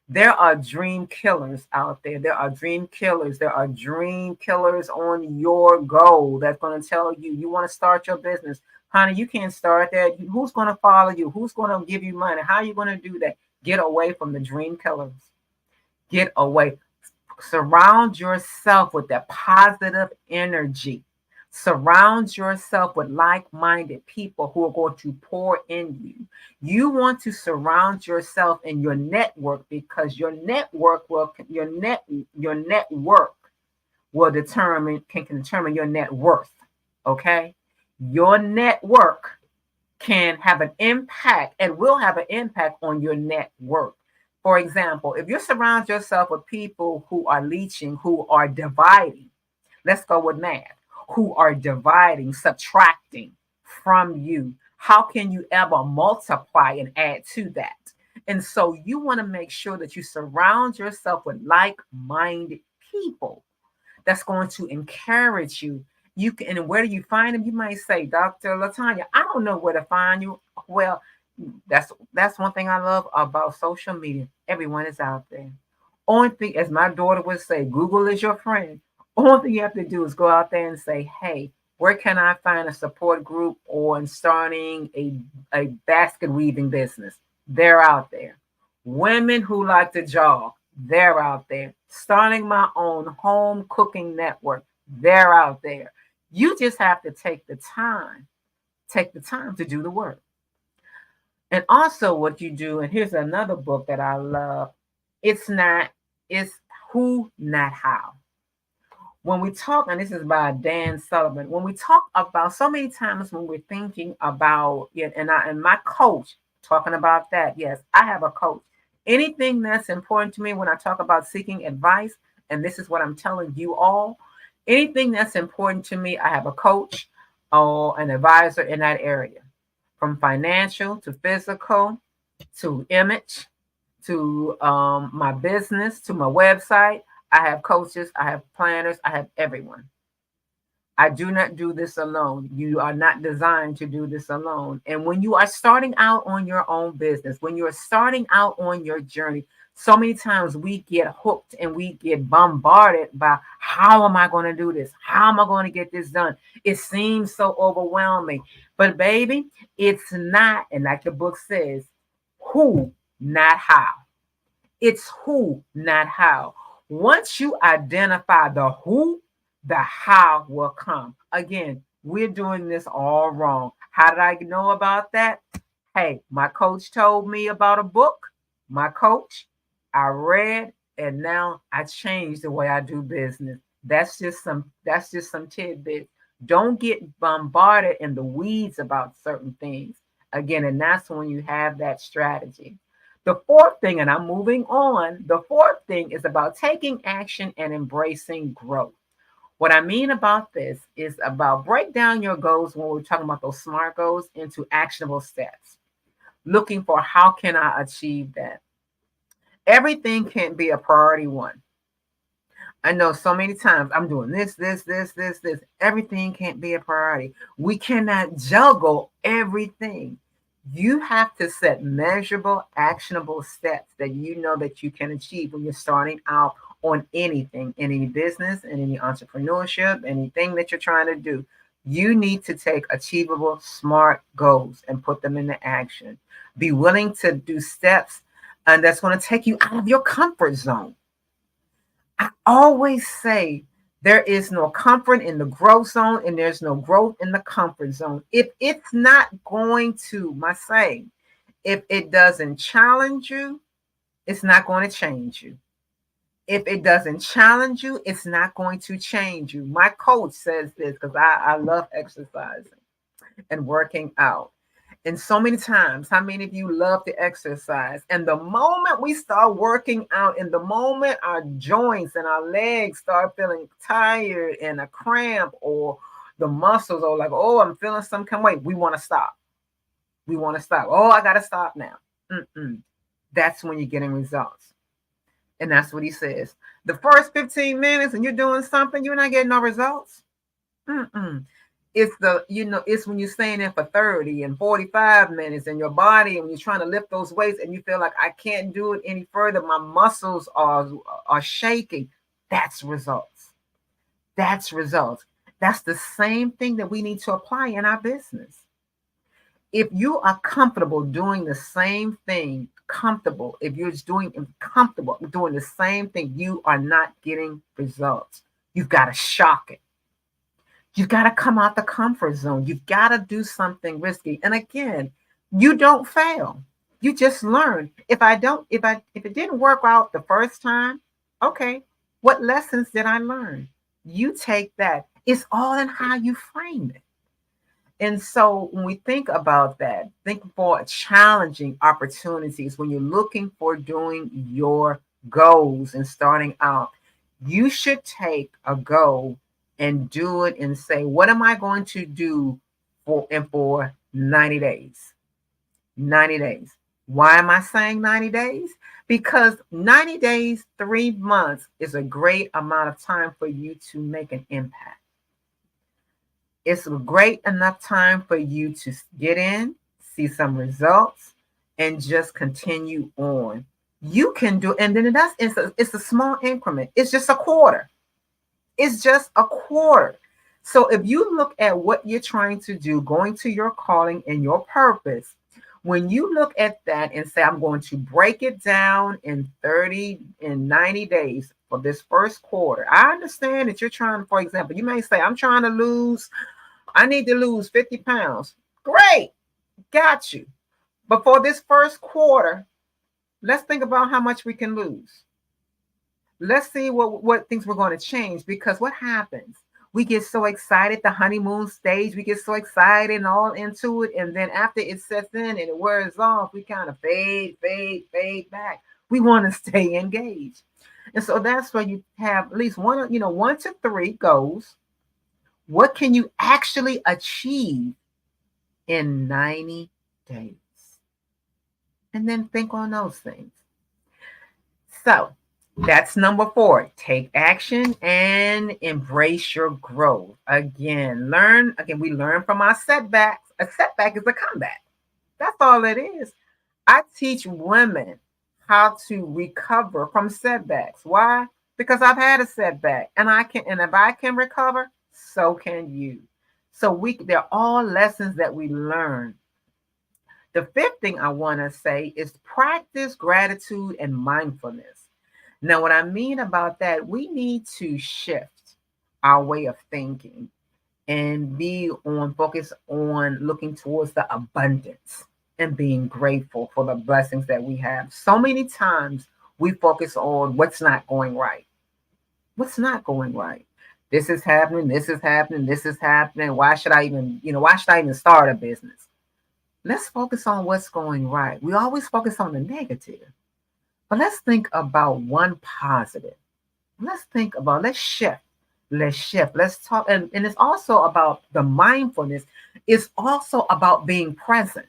There are dream killers out there. There are dream killers. There are dream killers on your goal that's going to tell you, you want to start your business. Honey, you can't start that. Who's going to follow you? Who's going to give you money? How are you going to do that? Get away from the dream killers. Get away. Surround yourself with that positive energy. Surround yourself with like-minded people who are going to pour in you. You want to surround yourself in your network, because your network will can determine your net worth. Okay? Your network can have an impact and will have an impact on your net worth. For example, if you surround yourself with people who are leeching, who are dividing, let's go with math, who are dividing, subtracting from you, how can you ever multiply and add to that? And so you want to make sure that you surround yourself with like-minded people that's going to encourage you. You can, and where do you find them? You might say, Dr. LaTanya, I don't know where to find you. Well, that's one thing I love about social media. Everyone is out there. Only thing, as my daughter would say, Google is your friend. Only thing you have to do is go out there and say, hey, where can I find a support group or in starting a basket weaving business? They're out there. Women who like to jog, they're out there. Starting my own home cooking network, they're out there. You just have to take the time to do the work. And also what you do, and here's another book that I love, it's Who, Not How. When we talk, and this is by Dan Sullivan, when we talk about so many times when we're thinking about it, and my coach talking about that, yes, I have a coach. Anything that's important to me when I talk about seeking advice, and this is what I'm telling you all, anything that's important to me, I have a coach or an advisor in that area. From financial to physical to image to my business to my website. I have coaches, I have planners, I have everyone. I do not do this alone. You are not designed to do this alone. And when you are starting out on your own business, when you're starting out on your journey, so many times we get hooked and we get bombarded by how am I going to do this? How am I going to get this done? It seems so overwhelming. But baby, it's not, and like the book says, who, not how. It's who, not how. Once you identify the who, the how will come. Again, we're doing this all wrong. How did I know about that? Hey, my coach told me about a book. My coach, I read, and now I changed the way I do business. That's just some tidbits. Don't get bombarded in the weeds about certain things. Again, and that's when you have that strategy. The fourth thing, and I'm moving on, the fourth thing is about taking action and embracing growth. What I mean about this is about break down your goals when we're talking about those SMART goals into actionable steps. Looking for how can I achieve that? Everything can't be a priority one. I know so many times I'm doing this. Everything can't be a priority. We cannot juggle everything. You have to set measurable, actionable steps that you know that you can achieve when you're starting out on anything, in any business, in any entrepreneurship, anything that you're trying to do. You need to take achievable, smart goals and put them into action. Be willing to do steps and that's going to take you out of your comfort zone. I always say there is no comfort in the growth zone and there's no growth in the comfort zone. If it's not going to, my saying, if it doesn't challenge you, it's not going to change you. If it doesn't challenge you, it's not going to change you. My coach says this because I love exercising and working out. And so many times, how many of you love to exercise? And the moment we start working out, and the moment our joints and our legs start feeling tired and a cramp, or the muscles are like, oh, I'm feeling some kind of way, we want to stop. We want to stop. Oh, I got to stop now. That's when you're getting results. And that's what he says. The first 15 minutes and you're doing something, you're not getting no results. It's it's when you're staying in for 30 and 45 minutes and your body, and you're trying to lift those weights and you feel like I can't do it any further. My muscles are shaking. That's results. That's results. That's the same thing that we need to apply in our business. If you are comfortable doing the same thing, if you're comfortable doing the same thing, you are not getting results. You've got to shock it. You've got to come out the comfort zone. You've got to do something risky. And again, you don't fail. You just learn. If it didn't work out the first time, okay, what lessons did I learn? You take that. It's all in how you frame it. And so when we think about that, think for challenging opportunities when you're looking for doing your goals and starting out, you should take a goal and do it and say, what am I going to do for 90 days? 90 days. Why am I saying 90 days? Because 90 days, 3 months is a great amount of time for you to make an impact. It's a great enough time for you to get in, see some results, and just continue on. You can do, and then it's a small increment. It's just a quarter. It's just a quarter. So if you look at what you're trying to do, going to your calling and your purpose, when you look at that and say, I'm going to break it down in 90 days for this first quarter. I understand that you're trying, for example, you may say, I need to lose 50 pounds. Great. Got you. But for this first quarter, let's think about how much we can lose. Let's see what things we're going to change, because what happens? We get so excited, the honeymoon stage, we get so excited and all into it. And then after it sets in and it wears off, we kind of fade back. We want to stay engaged. And so that's why you have at least 1 to 3 goals. What can you actually achieve in 90 days? And then think on those things. So that's number 4. Take action and embrace your growth. Again, we learn from our setbacks. A setback is a comeback. That's all it is. I teach women how to recover from setbacks. Why? Because I've had a setback, and if I can recover, so can you. So they're all lessons that we learn. The 5th thing I want to say is practice gratitude and mindfulness. Now, what I mean about that, we need to shift our way of thinking and focus on looking towards the abundance and being grateful for the blessings that we have. So many times we focus on what's not going right. What's not going right? This is happening. This is happening. This is happening. Why should I even start a business? Let's focus on what's going right. We always focus on the negative. But let's think about one positive. Let's shift. Let's talk. And it's also about the mindfulness. It's also about being present.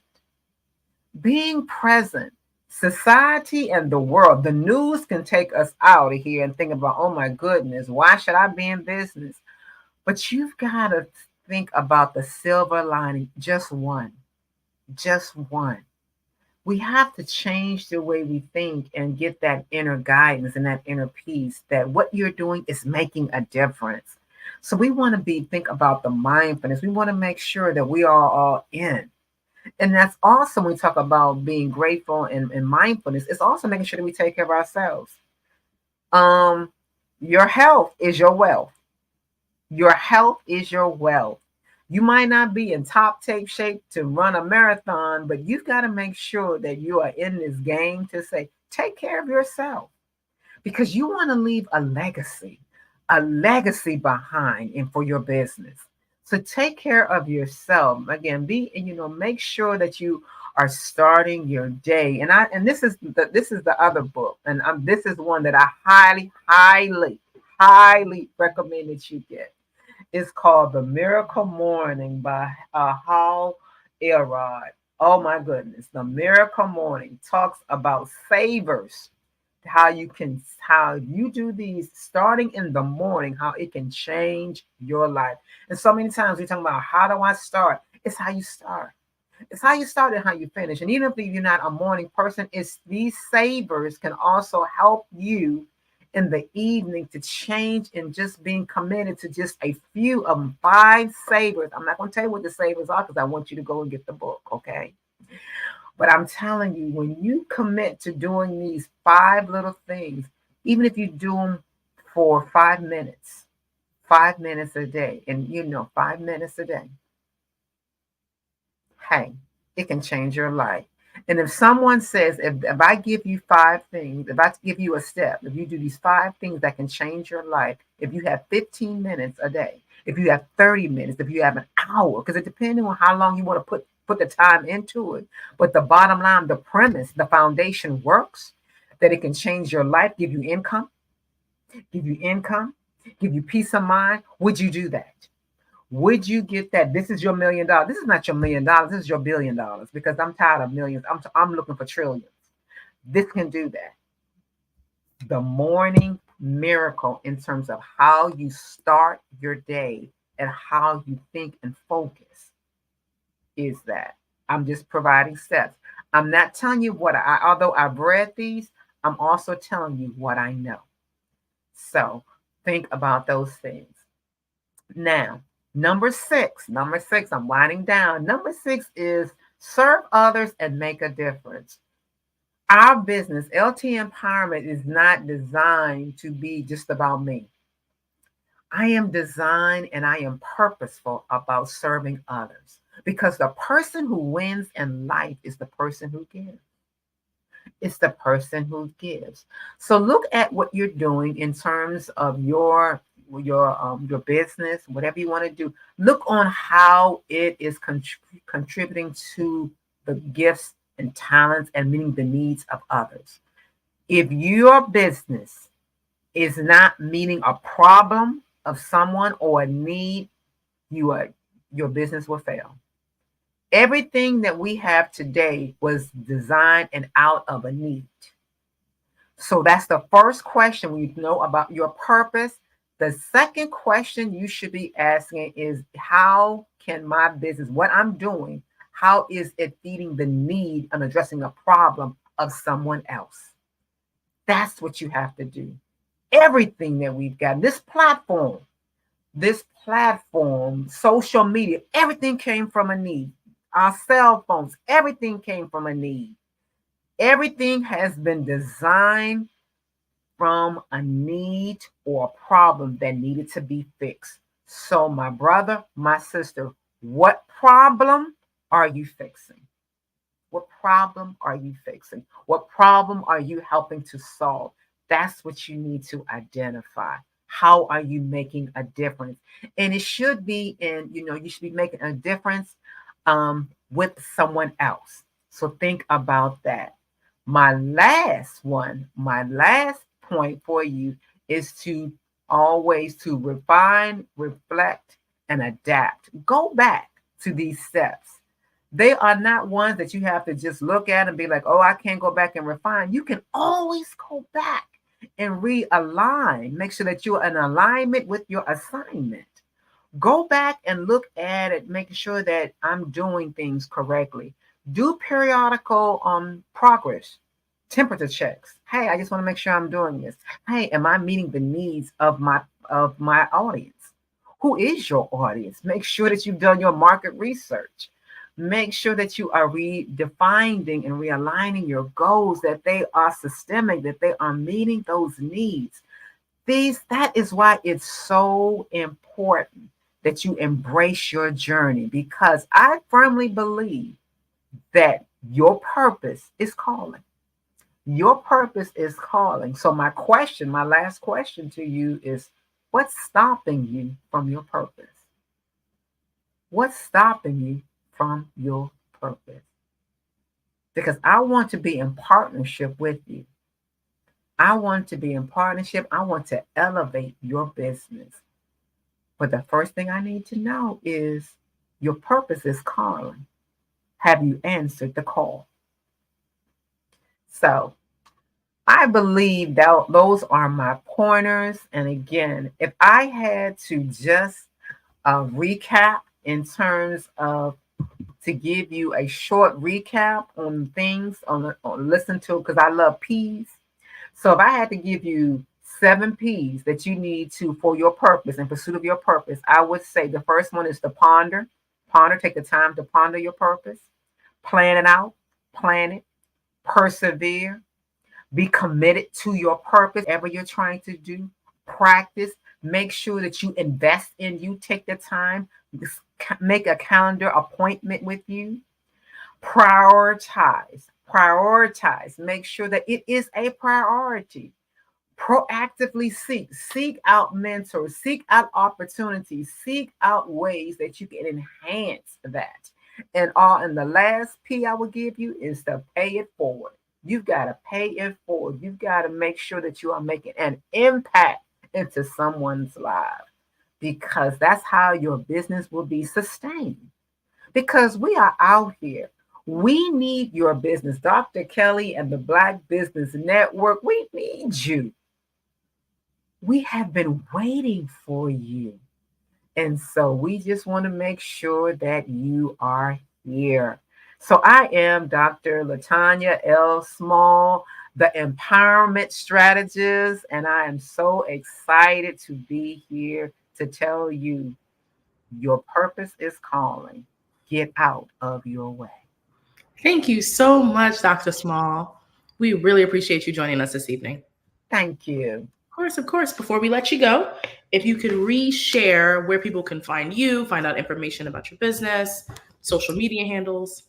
Being present Society and the world, the news can take us out of here and think about, oh my goodness, why should I be in business? But you've got to think about the silver lining, just one, just one. We have to change the way we think and get that inner guidance and that inner peace that what you're doing is making a difference. So we want to think about the mindfulness. We want to make sure that we are all in. And that's also when we talk about being grateful and mindfulness, it's also making sure that we take care of ourselves. Your health is your wealth. Your health is your wealth. You might not be in top tape shape to run a marathon, but you've got to make sure that you are in this game to say, take care of yourself, because you want to leave a legacy behind and for your business. So take care of yourself. Again, make sure that you are starting your day. And this is the other book, and this is one that I highly recommend that you get. It's called The Miracle Morning by Hal Elrod. Oh my goodness. The Miracle Morning talks about savers, how you do these starting in the morning, how it can change your life. And so many times we talk about, how do I start? It's how you start. It's how you start and how you finish. And even if you're not a morning person, it's these savers can also help you in the evening to change and just being committed to just a few of them, 5 savers. I'm not going to tell you what the savers are because I want you to go and get the book, okay? But I'm telling you, when you commit to doing these 5 little things, even if you do them for 5 minutes a day, and 5 minutes a day, hey, it can change your life. And if someone says, if I give you 5 things, if I give you a step, if you do these 5 things that can change your life, if you have 15 minutes a day, if you have 30 minutes, if you have an hour, because it depends on how long you want to put the time into it. But the bottom line, the premise, the foundation works, that it can change your life, give you income, give you peace of mind. Would you do that? Would you get that? This is your $1 million. This is not your $1 million. This is your $1 billion, because I'm tired of millions. I'm looking for trillions. This can do that. The morning miracle in terms of how you start your day and how you think and focus is that. I'm just providing steps. I'm not telling you although I've read these, I'm also telling you what I know. So think about those things. Now, Number six, I'm winding down. Number 6 is serve others and make a difference. Our business, LT Empowerment, is not designed to be just about me. I am designed and I am purposeful about serving others, because the person who wins in life is the person who gives. It's the person who gives. So look at what you're doing in terms of your business, whatever you want to do. Look on how it is contributing to the gifts and talents and meeting the needs of others. If your business is not meeting a problem of someone or a need, your business will fail. Everything that we have today was designed and out of a need. So that's the first question when you know about your purpose. The second question you should be asking is, how can my business, what I'm doing, how is it feeding the need and addressing a problem of someone else? That's what you have to do. Everything that we've got, this platform, social media, everything came from a need. Our cell phones, everything came from a need. Everything has been designed from a need or a problem that needed to be fixed. So my brother, my sister, what problem are you fixing? What problem are you fixing? What problem are you helping to solve? That's what you need to identify. How are you making a difference? And it should be you should be making a difference with someone else. So think about that. My last point for you is to always to refine, reflect, and adapt. Go back to these steps. They are not ones that you have to just look at and be like, oh, I can't go back and refine. You can always go back and realign. Make sure that you're in alignment with your assignment. Go back and look at it, making sure that I'm doing things correctly. Do periodical progress, temperature checks. Hey, I just want to make sure I'm doing this. Hey, am I meeting the needs of my audience? Who is your audience? Make sure that you've done your market research. Make sure that you are redefining and realigning your goals, that they are systemic, that they are meeting those needs. That is why it's so important that you embrace your journey, because I firmly believe that your purpose is calling. Your purpose is calling. So my last question to you is, what's stopping you from your purpose? What's stopping you from your purpose? Because I want to be in partnership with you. I want to be in partnership. I want to elevate your business. But the first thing I need to know is, your purpose is calling. Have you answered the call? So I believe that those are my pointers. And again, if I had to just recap in terms of, to give you a short recap on things on listen to, because I love P's. So if I had to give you 7 P's that you need to, for your purpose, in pursuit of your purpose, I would say the first one is to ponder. Take the time to ponder your purpose. Plan it out. Plan it. Persevere. Be committed to your purpose, whatever you're trying to do. Practice. Make sure that you invest in you. Take the time. Make a calendar appointment with you. Prioritize. Make sure that it is a priority. Proactively seek out mentors, seek out opportunities, seek out ways that you can enhance that. And the last P I would give you is to pay it forward. You've got to pay it forward. You've got to make sure that you are making an impact into someone's life, because that's how your business will be sustained. Because we are out here. We need your business. Dr. Kelly and the Black Business Network, we need you. We have been waiting for you. And so we just want to make sure that you are here. So I am Dr. Latanya L. Small, the empowerment strategist, and I am so excited to be here to tell you your purpose is calling. Get out of your way. Thank you so much, Dr. Small. We really appreciate you joining us this evening. Thank you. Of course. Before we let you go, if you could reshare where people can find you, find out information about your business, social media handles.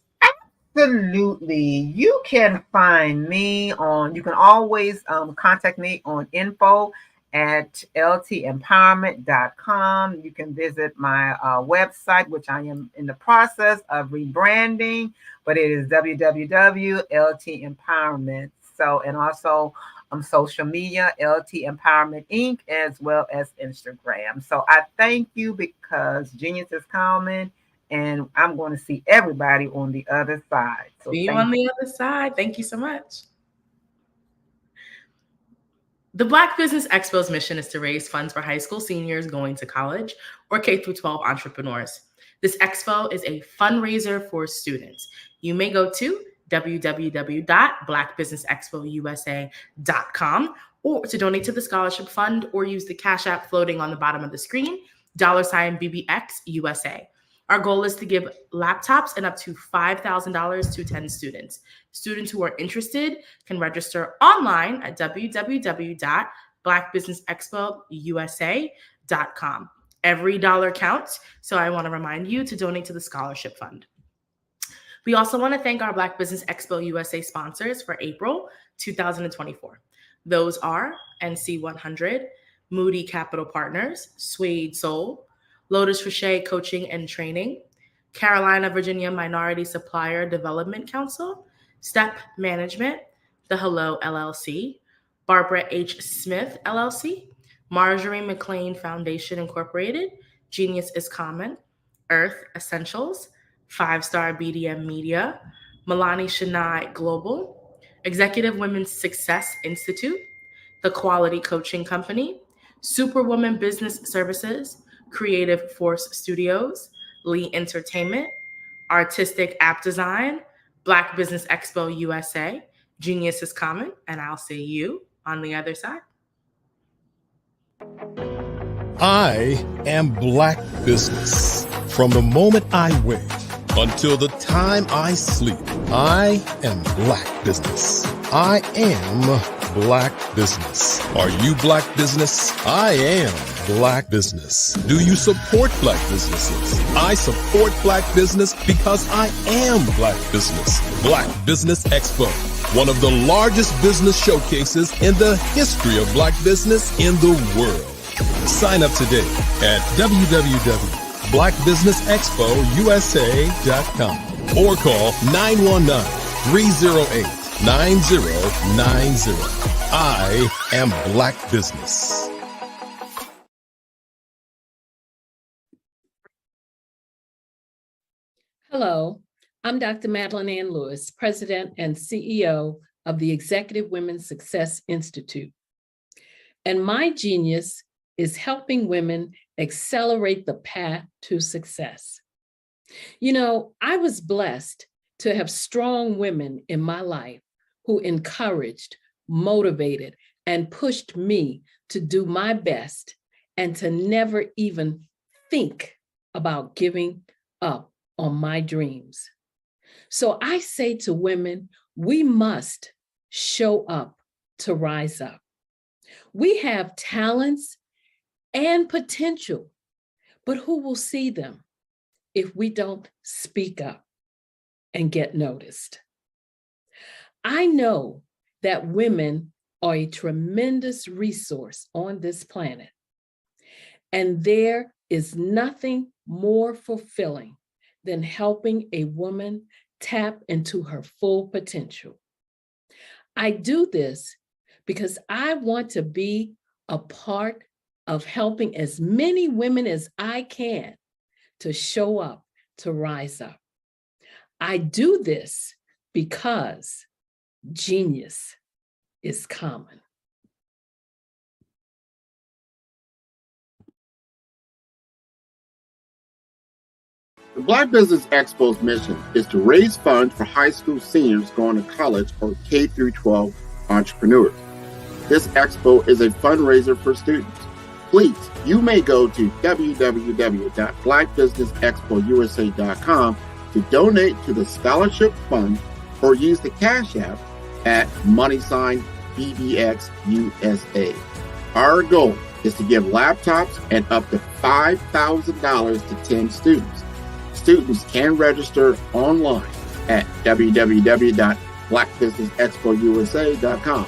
Absolutely. You can find me you can always contact me on info@ltempowerment.com. You can visit my website, which I am in the process of rebranding, but it is www.ltempowerment. So, and also social media, LT Empowerment Inc., as well as Instagram. So I thank you, because genius is coming. And I'm going to see everybody on the other side. So see you on the other side. Thank you so much. The Black Business Expo's mission is to raise funds for high school seniors going to college or K-12 entrepreneurs. This expo is a fundraiser for students. You may go to www.blackbusinessexpousa.com or to donate to the scholarship fund, or use the Cash App floating on the bottom of the screen, $BBX USA. Our goal is to give laptops and up to $5,000 to 10 students. Students who are interested can register online at www.blackbusinessexpousa.com. Every dollar counts, so I want to remind you to donate to the scholarship fund. We also want to thank our Black Business Expo USA sponsors for April 2024. Those are NC100, Moody Capital Partners, Suede Soul, Lotus Richey Coaching and Training, Carolina, Virginia Minority Supplier Development Council, Step Management, The Hello LLC, Barbara H. Smith LLC, Marjorie McLean Foundation Incorporated, Genius is Common, Earth Essentials, 5-Star BDM Media, Milani Shania Global, Executive Women's Success Institute, The Quality Coaching Company, Superwoman Business Services, Creative Force Studios, Lee Entertainment, Artistic App Design, Black Business Expo USA, Genius is Common, and I'll see you on the other side. I am Black Business. From the moment I wake until the time I sleep, I am Black Business. I am Black Business. Are you Black Business? I am Black Business. Do you support Black businesses? I support Black business because I am Black Business. Black Business Expo, one of the largest business showcases in the history of Black business in the world. Sign up today at www.blackbusinessexpousa.com or call 919-308-9090. I am Black Business. Hello, I'm Dr. Madeline Ann Lewis, President and CEO of the Executive Women's Success Institute. And my genius is helping women accelerate the path to success. You know, I was blessed to have strong women in my life who encouraged, motivated, and pushed me to do my best and to never even think about giving up on my dreams. So I say to women, we must show up to rise up. We have talents and potential, but who will see them if we don't speak up and get noticed? I know that women are a tremendous resource on this planet, and there is nothing more fulfilling than helping a woman tap into her full potential. I do this because I want to be a part of helping as many women as I can to show up, to rise up. I do this because genius is common. The Black Business Expo's mission is to raise funds for high school seniors going to college or K-12 entrepreneurs. This expo is a fundraiser for students. Please, you may go to www.blackbusinessexpousa.com to donate to the scholarship fund or use the Cash App at $BBXUSA. Our goal is to give laptops and up to $5,000 to 10 students. Students can register online at www.blackbusinessexpousa.com.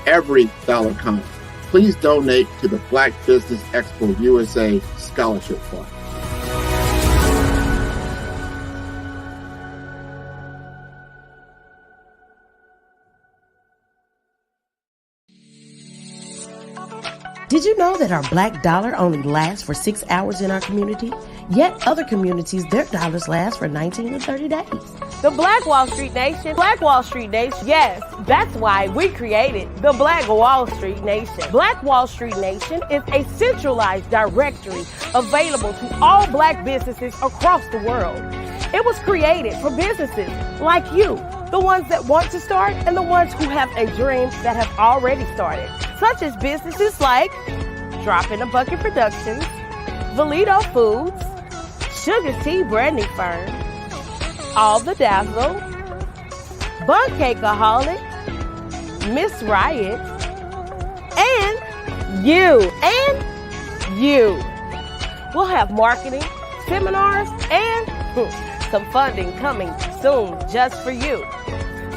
Every dollar counts. Please donate to the Black Business Expo USA Scholarship Fund. Did you know that our black dollar only lasts for 6 hours in our community? Yet other communities, their dollars last for 19 to 30 days. The Black Wall Street Nation. Black Wall Street Nation. Yes, that's why we created the Black Wall Street Nation. Black Wall Street Nation is a centralized directory available to all black businesses across the world. It was created for businesses like you, the ones that want to start and the ones who have a dream that have already started, such as businesses like Drop in a Bucket Productions, Valito Foods, Sugar Tea Branding Firm, All the Dazzle, Bun Cakeaholic, Miss Riot, and you. We'll have marketing, seminars, and some funding coming soon just for you.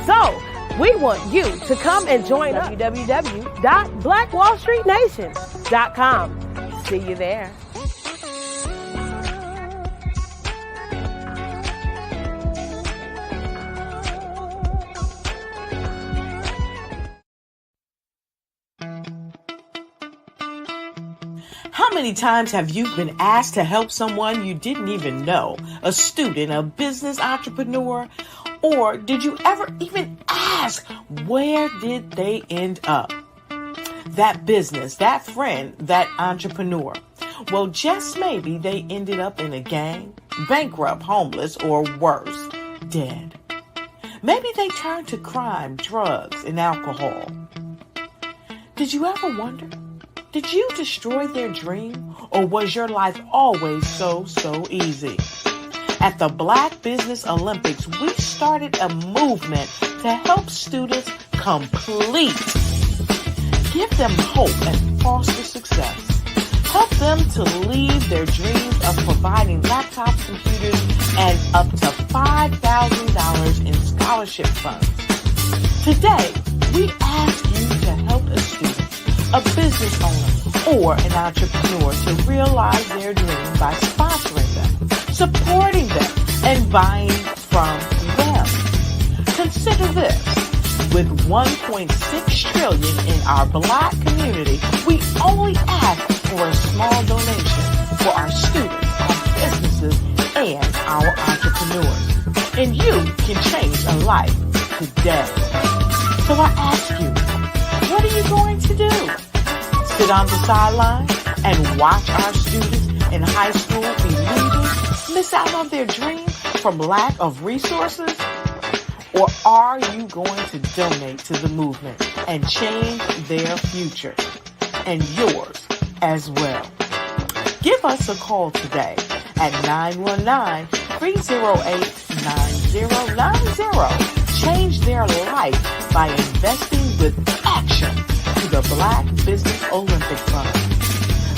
So, we want you to come and join us. www.blackwallstreetnation.com. See you there. How many times have you been asked to help someone you didn't even know? A student, a business entrepreneur? Or did you ever even ask, where did they end up? That business, that friend, that entrepreneur. Well, just maybe they ended up in a gang, bankrupt, homeless, or worse, dead. Maybe they turned to crime, drugs, and alcohol. Did you ever wonder? Did you destroy their dream, or was your life always so easy? At the Black Business Olympics, we started a movement to help students complete. Give them hope and foster success. Help them to leave their dreams of providing laptops, computers, and up to $5,000 in scholarship funds. Today, we ask you to help a student, a business owner, or an entrepreneur to realize their dream by sponsoring them, supporting them, and buying from them. Consider this. With $1.6 trillion in our Black community, we only ask for a small donation for our students, our businesses, and our entrepreneurs. And you can change a life today. So I ask you, what are you going to do? Sit on the sideline and watch our students in high school be leaders, miss out on their dream from lack of resources? Or are you going to donate to the movement and change their future and yours as well? Give us a call today at 919-308-9090. Change their life by investing with action to the Black Business Olympic Fund.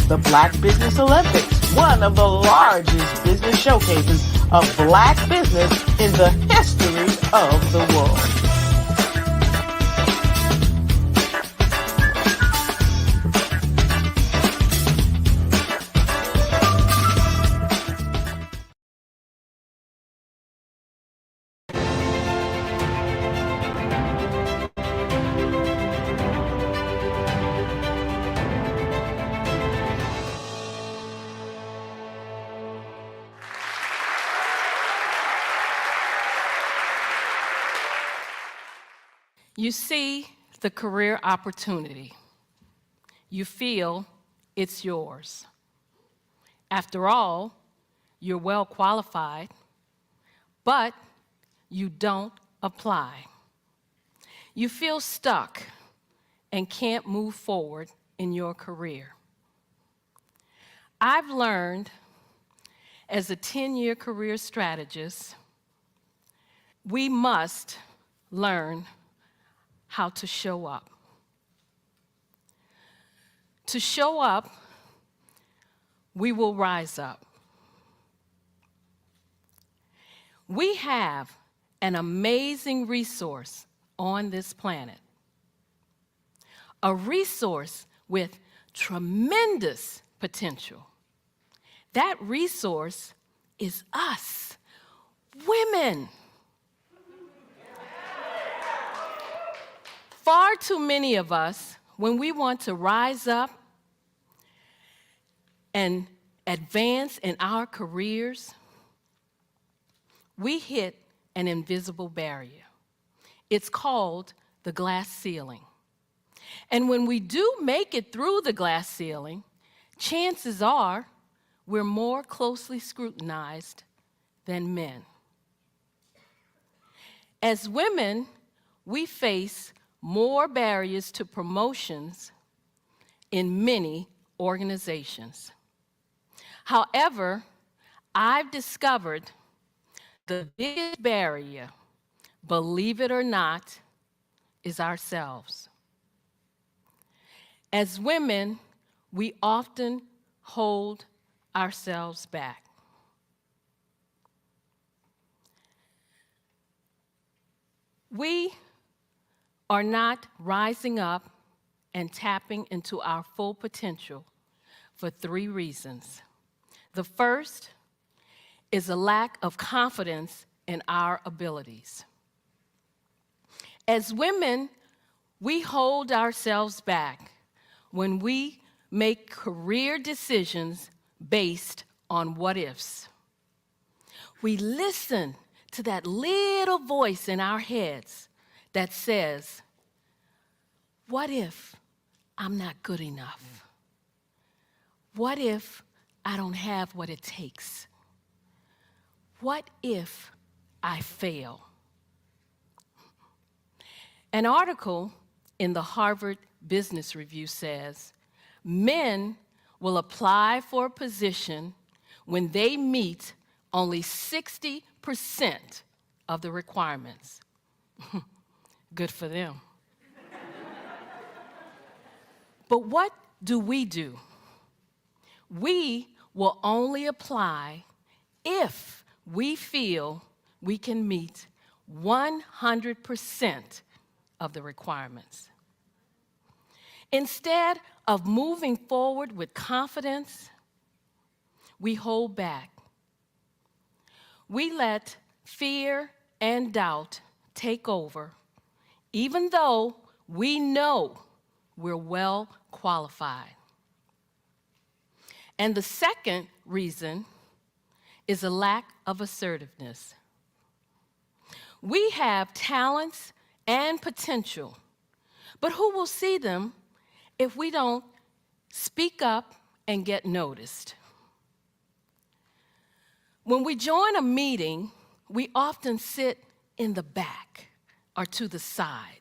The Black Business Olympics, one of the largest business showcases of Black business in the history of the world. You see the career opportunity. You feel it's yours. After all, you're well qualified, but you don't apply. You feel stuck and can't move forward in your career. I've learned as a 10-year career strategist, we must learn how to show up. To show up, we will rise up. We have an amazing resource on this planet, a resource with tremendous potential. That resource is us, women. Far too many of us, when we want to rise up and advance in our careers, we hit an invisible barrier. It's called the glass ceiling. And when we do make it through the glass ceiling, chances are we're more closely scrutinized than men. As women, we face more barriers to promotions in many organizations. However, I've discovered the biggest barrier, believe it or not, is ourselves. As women, we often hold ourselves back. We are not rising up and tapping into our full potential for 3 reasons. The first is a lack of confidence in our abilities. As women, we hold ourselves back when we make career decisions based on what ifs. We listen to that little voice in our heads that says, what if I'm not good enough? What if I don't have what it takes? What if I fail? An article in the Harvard Business Review says, men will apply for a position when they meet only 60% of the requirements. Good for them. But what do? We will only apply if we feel we can meet 100% of the requirements. Instead of moving forward with confidence, we hold back. We let fear and doubt take over, even though we know we're well qualified. And the second reason is a lack of assertiveness. We have talents and potential, but who will see them if we don't speak up and get noticed? When we join a meeting, we often sit in the back or to the side.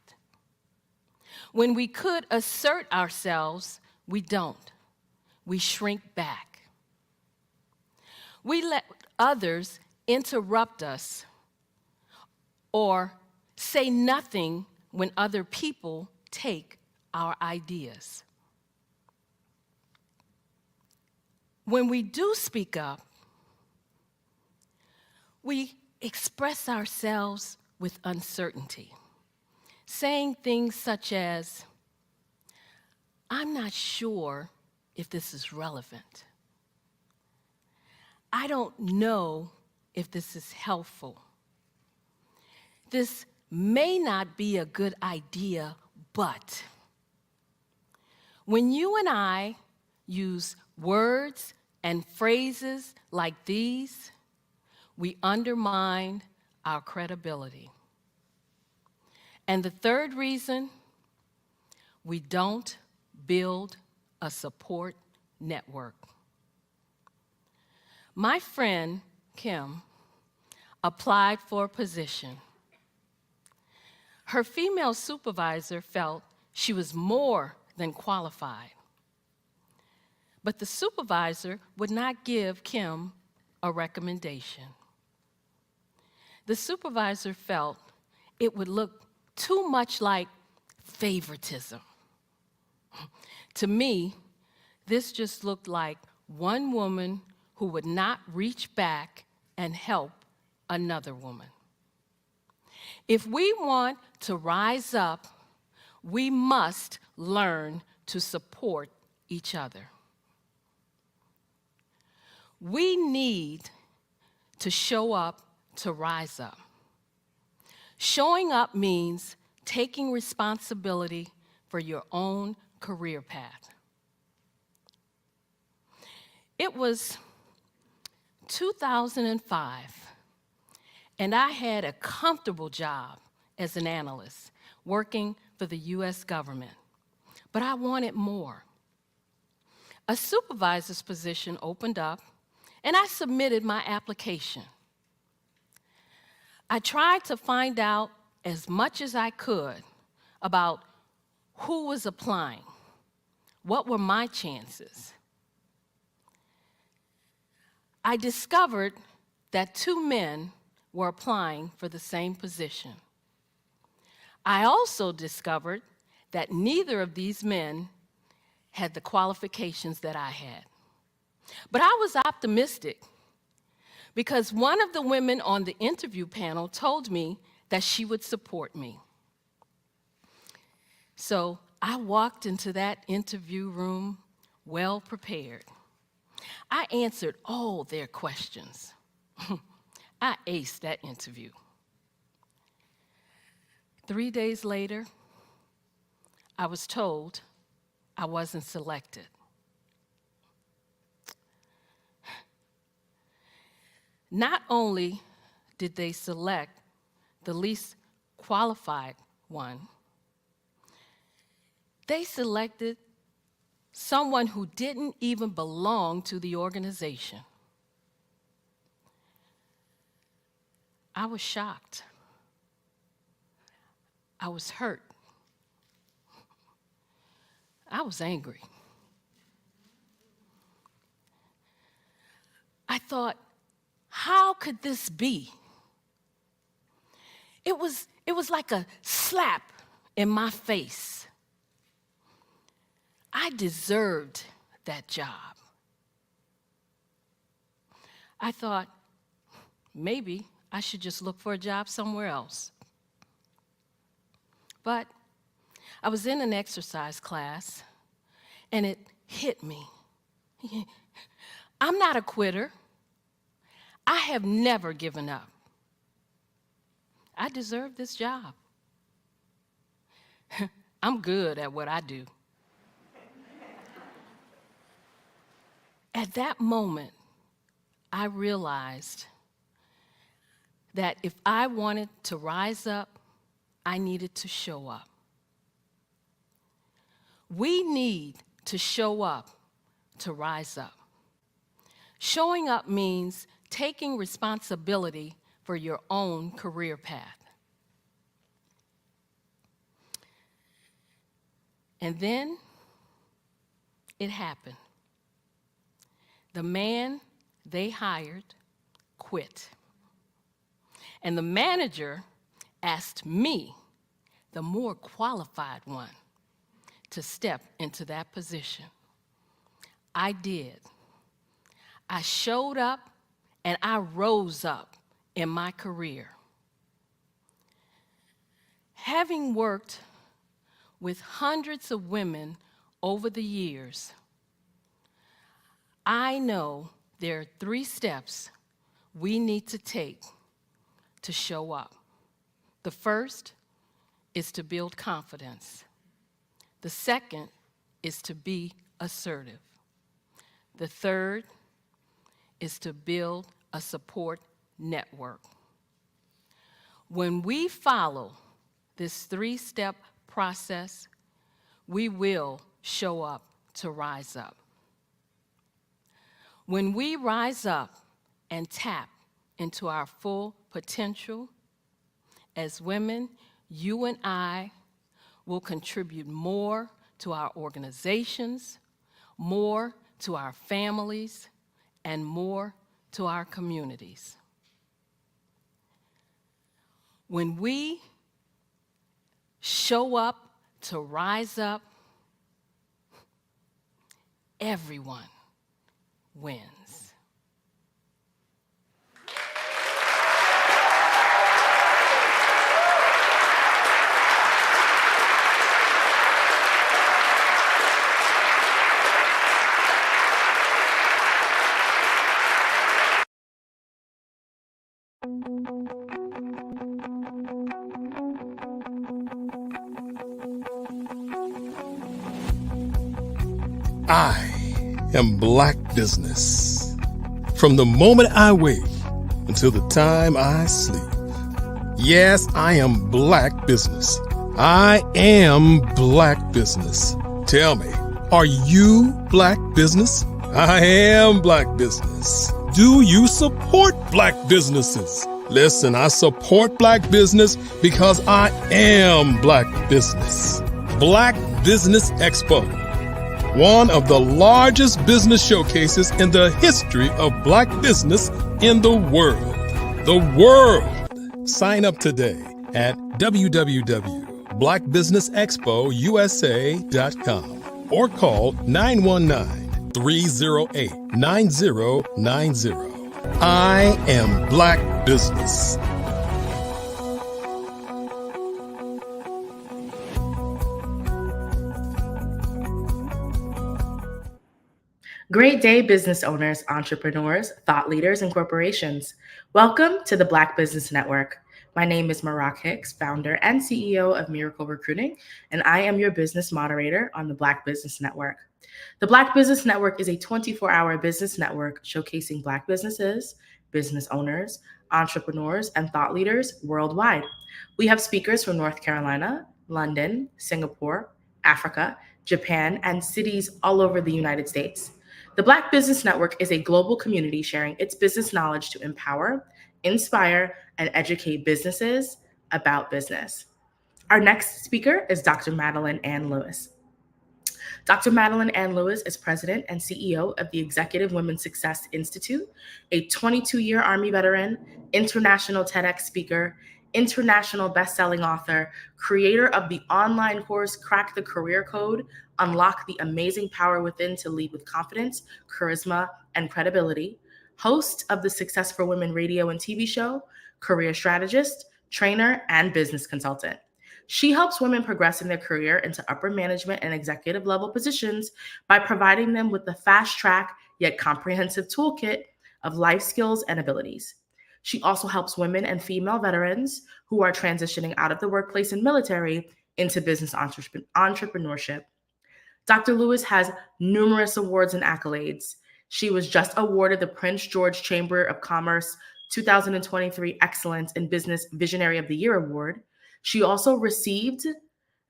When we could assert ourselves, we don't. We shrink back. We let others interrupt us or say nothing when other people take our ideas. When we do speak up, we express ourselves with uncertainty, saying things such as, I'm not sure if this is relevant. I don't know if this is helpful. This may not be a good idea, but when you and I use words and phrases like these, we undermine our credibility. And the third reason, we don't build a support network. My friend, Kim, applied for a position. Her female supervisor felt she was more than qualified. But the supervisor would not give Kim a recommendation. The supervisor felt it would look too much like favoritism. To me, this just looked like one woman who would not reach back and help another woman. If we want to rise up, we must learn to support each other. We need to show up to rise up. Showing up means taking responsibility for your own career path. It was 2005, and I had a comfortable job as an analyst working for the U.S. government, but I wanted more. A supervisor's position opened up, and I submitted my application. I tried to find out as much as I could about who was applying, what were my chances. I discovered that 2 men were applying for the same position. I also discovered that neither of these men had the qualifications that I had. But I was optimistic because one of the women on the interview panel told me that she would support me. So I walked into that interview room well prepared. I answered all their questions. I aced that interview. 3 days later, I was told I wasn't selected. Not only did they select the least qualified one, they selected someone who didn't even belong to the organization. I was shocked. I was hurt. I was angry. I thought, how could this be? It was like a slap in my face. I deserved that job. I thought, maybe I should just look for a job somewhere else. But I was in an exercise class, and it hit me. I'm not a quitter. I have never given up. I deserve this job. I'm good at what I do. At that moment, I realized that if I wanted to rise up, I needed to show up. We need to show up to rise up. Showing up means taking responsibility for your own career path. And then it happened. The man they hired quit. And the manager asked me, the more qualified one, to step into that position. I did. I showed up and I rose up in my career. Having worked with hundreds of women over the years, I know there are 3 steps we need to take to show up. The first is to build confidence. The second is to be assertive. The third is to build a support network. When we follow this 3-step process, we will show up to rise up. When we rise up and tap into our full potential, as women, you and I will contribute more to our organizations, more to our families, and more to our communities. When we show up to rise up, everyone wins. I am Black Business. From the moment I wake until the time I sleep. Yes, I am Black Business. I am Black Business. Tell me, are you Black Business? I am Black Business. Do you support Black businesses? Listen, I support Black business because I am Black Business. Black Business Expo, one of the largest business showcases in the history of Black business in the world. The world! Sign up today at www.blackbusinessexpousa.com or call 919-308-9090. I am Black Business. Great day, business owners, entrepreneurs, thought leaders, and corporations. Welcome to the Black Business Network. My name is Marak Hicks, founder and CEO of Miracle Recruiting, and I am your business moderator on the Black Business Network. The Black Business Network is a 24-hour business network showcasing Black businesses, business owners, entrepreneurs, and thought leaders worldwide. We have speakers from North Carolina, London, Singapore, Africa, Japan, and cities all over the United States. The Black Business Network is a global community sharing its business knowledge to empower, inspire, and educate businesses about business. Our next speaker is Dr. Madeline Ann Lewis. Dr. Madeline Ann Lewis is president and CEO of the Executive Women's Success Institute, a 22-year Army veteran, international TEDx speaker, international best-selling author, creator of the online course Crack the Career Code, Unlock the Amazing Power Within to Lead with Confidence, Charisma, and Credibility, host of the Success for Women radio and TV show, career strategist, trainer, and business consultant. She helps women progress in their career into upper management and executive level positions by providing them with the fast track yet comprehensive toolkit of life skills and abilities. She also helps women and female veterans who are transitioning out of the workplace and military into business entrepreneurship. Dr. Lewis has numerous awards and accolades. She was just awarded the Prince George Chamber of Commerce 2023 Excellence in Business Visionary of the Year Award. She also received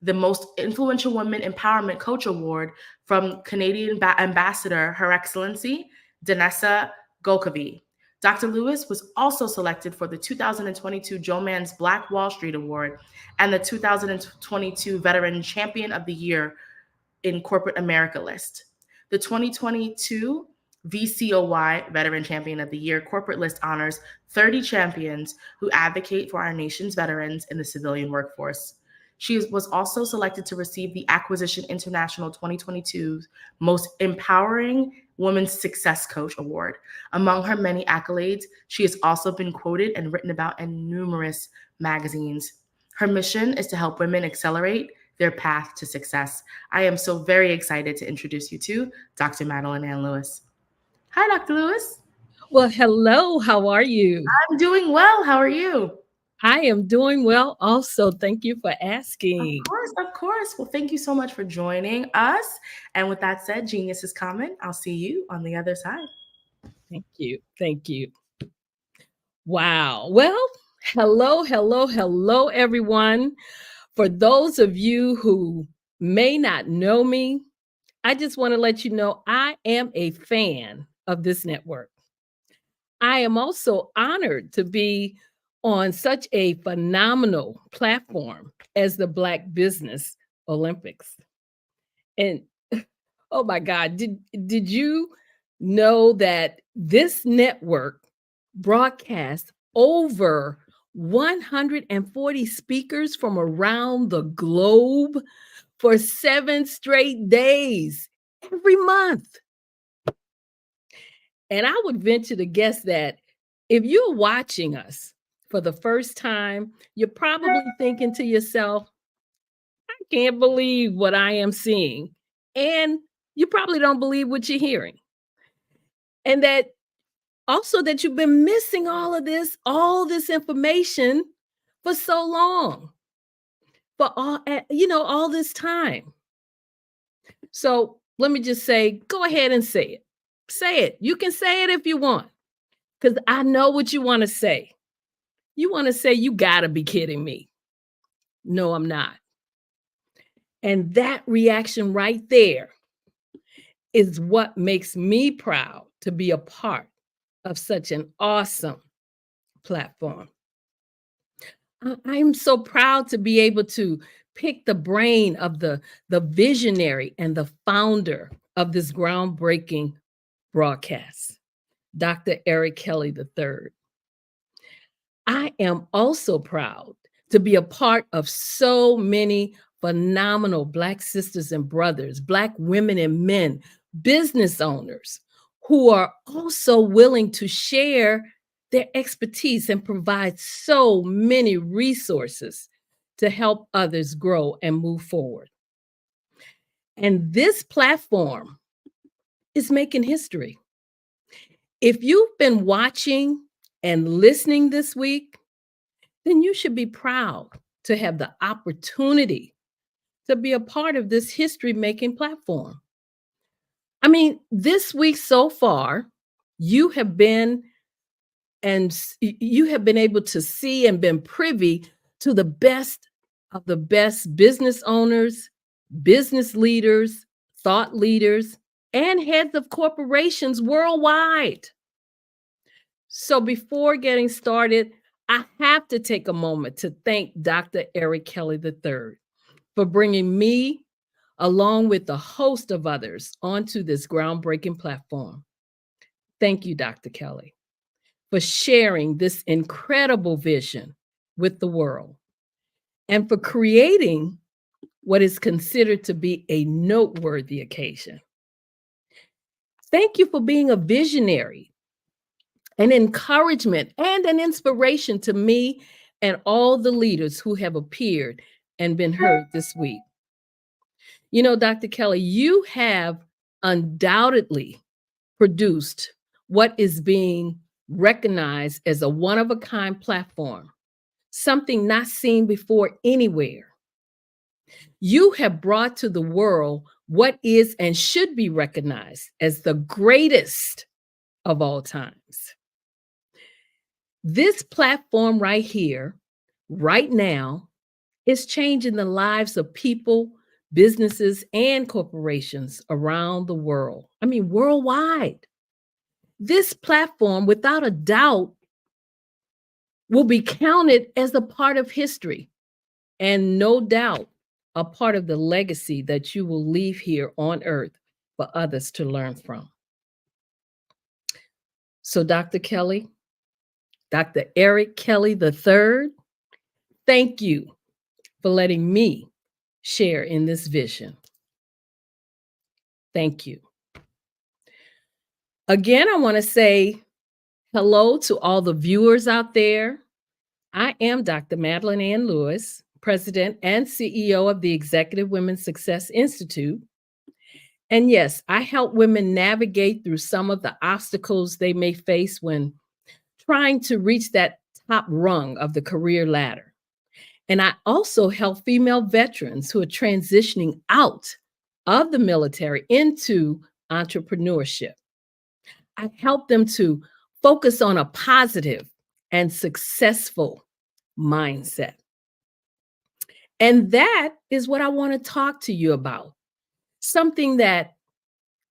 the Most Influential Women Empowerment Coach Award from Canadian Ambassador Her Excellency Danessa Golkovi. Dr. Lewis was also selected for the 2022 Joe Mann's Black Wall Street Award and the 2022 Veteran Champion of the Year in Corporate America list. The 2022 VCOY Veteran Champion of the Year corporate list honors 30 champions who advocate for our nation's veterans in the civilian workforce. She was also selected to receive the Acquisition International 2022 Most Empowering Women's Success Coach Award. Among her many accolades, she has also been quoted and written about in numerous magazines. Her mission is to help women accelerate their path to success. I am so very excited to introduce you to Dr. Madeline Ann Lewis. Hi, Dr. Lewis. Well, hello. How are you? I'm doing well. How are you? I am doing well also. Thank you for asking. Of course. Well, thank you so much for joining us. And with that said, Genius is coming. I'll see you on the other side. Thank you. Thank you. Wow. Well, hello, everyone. For those of you who may not know me, I just want to let you know I am a fan of this network. I am also honored to be on such a phenomenal platform as the Black Business Olympics. And oh my God, did you know that this network broadcasts over 140 speakers from around the globe for 7 straight days every month? And I would venture to guess that if you're watching us for the first time, you're probably thinking to yourself, I can't believe what I am seeing. And you probably don't believe what you're hearing. And that also that you've been missing all this information for so long, for all this time. So let me just say, go ahead and say it. Say it. You can say it if you want, because I know what you want to say. You want to say, you gotta be kidding me. No, I'm not. And that reaction right there is what makes me proud to be a part of such an awesome platform. I'm so proud to be able to pick the brain of the visionary and the founder of this groundbreaking broadcast, Dr. Eric Kelly III. I am also proud to be a part of so many phenomenal Black sisters and brothers, Black women and men, business owners who are also willing to share their expertise and provide so many resources to help others grow and move forward. And this platform is making history. If you've been watching and listening this week, then you should be proud to have the opportunity to be a part of this history-making platform. I mean, this week so far, you have been and you have been able to see and been privy to the best of the best business owners, business leaders, thought leaders, and heads of corporations worldwide. So before getting started, I have to take a moment to thank Dr. Eric Kelly III for bringing me, along with a host of others, onto this groundbreaking platform. Thank you, Dr. Kelly, for sharing this incredible vision with the world and for creating what is considered to be a noteworthy occasion. Thank you for being a visionary, an encouragement, and an inspiration to me and all the leaders who have appeared and been heard this week. You know, Dr. Kelly, you have undoubtedly produced what is being recognized as a one-of-a-kind platform, something not seen before anywhere. You have brought to the world what is and should be recognized as the greatest of all times. This platform right here, right now, is changing the lives of people, businesses, and corporations around the world. I mean, worldwide. This platform, without a doubt, will be counted as a part of history and no doubt a part of the legacy that you will leave here on earth for others to learn from. So, Dr. Kelly, Dr. Eric Kelly III, thank you for letting me share in this vision. Thank you. Again, I want to say hello to all the viewers out there. I am Dr. Madeline Ann Lewis, President and CEO of the Executive Women's Success Institute. And yes, I help women navigate through some of the obstacles they may face when trying to reach that top rung of the career ladder. And I also help female veterans who are transitioning out of the military into entrepreneurship. I help them to focus on a positive and successful mindset. And that is what I want to talk to you about. Something that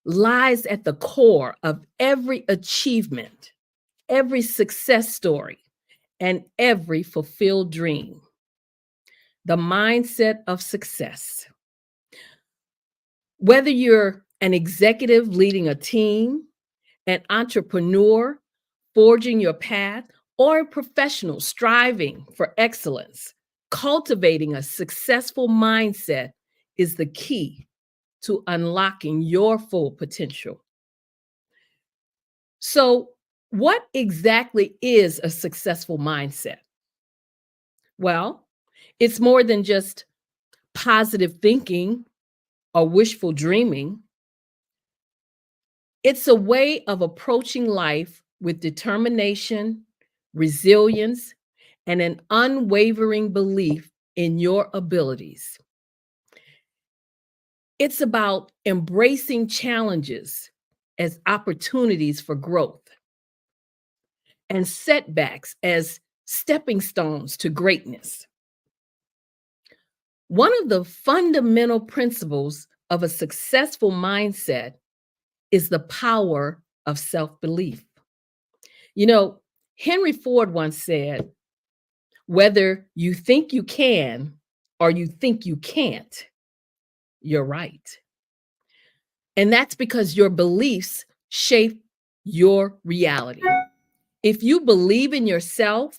lies at the core of every achievement, every success story, and every fulfilled dream. The mindset of success. Whether you're an executive leading a team, an entrepreneur forging your path, or a professional striving for excellence, cultivating a successful mindset is the key to unlocking your full potential. So, what exactly is a successful mindset? Well, it's more than just positive thinking or wishful dreaming. It's a way of approaching life with determination, resilience, and an unwavering belief in your abilities. It's about embracing challenges as opportunities for growth and setbacks as stepping stones to greatness. One of the fundamental principles of a successful mindset is the power of self-belief. You know, Henry Ford once said, whether you think you can or you think you can't, you're right. And that's because your beliefs shape your reality. If you believe in yourself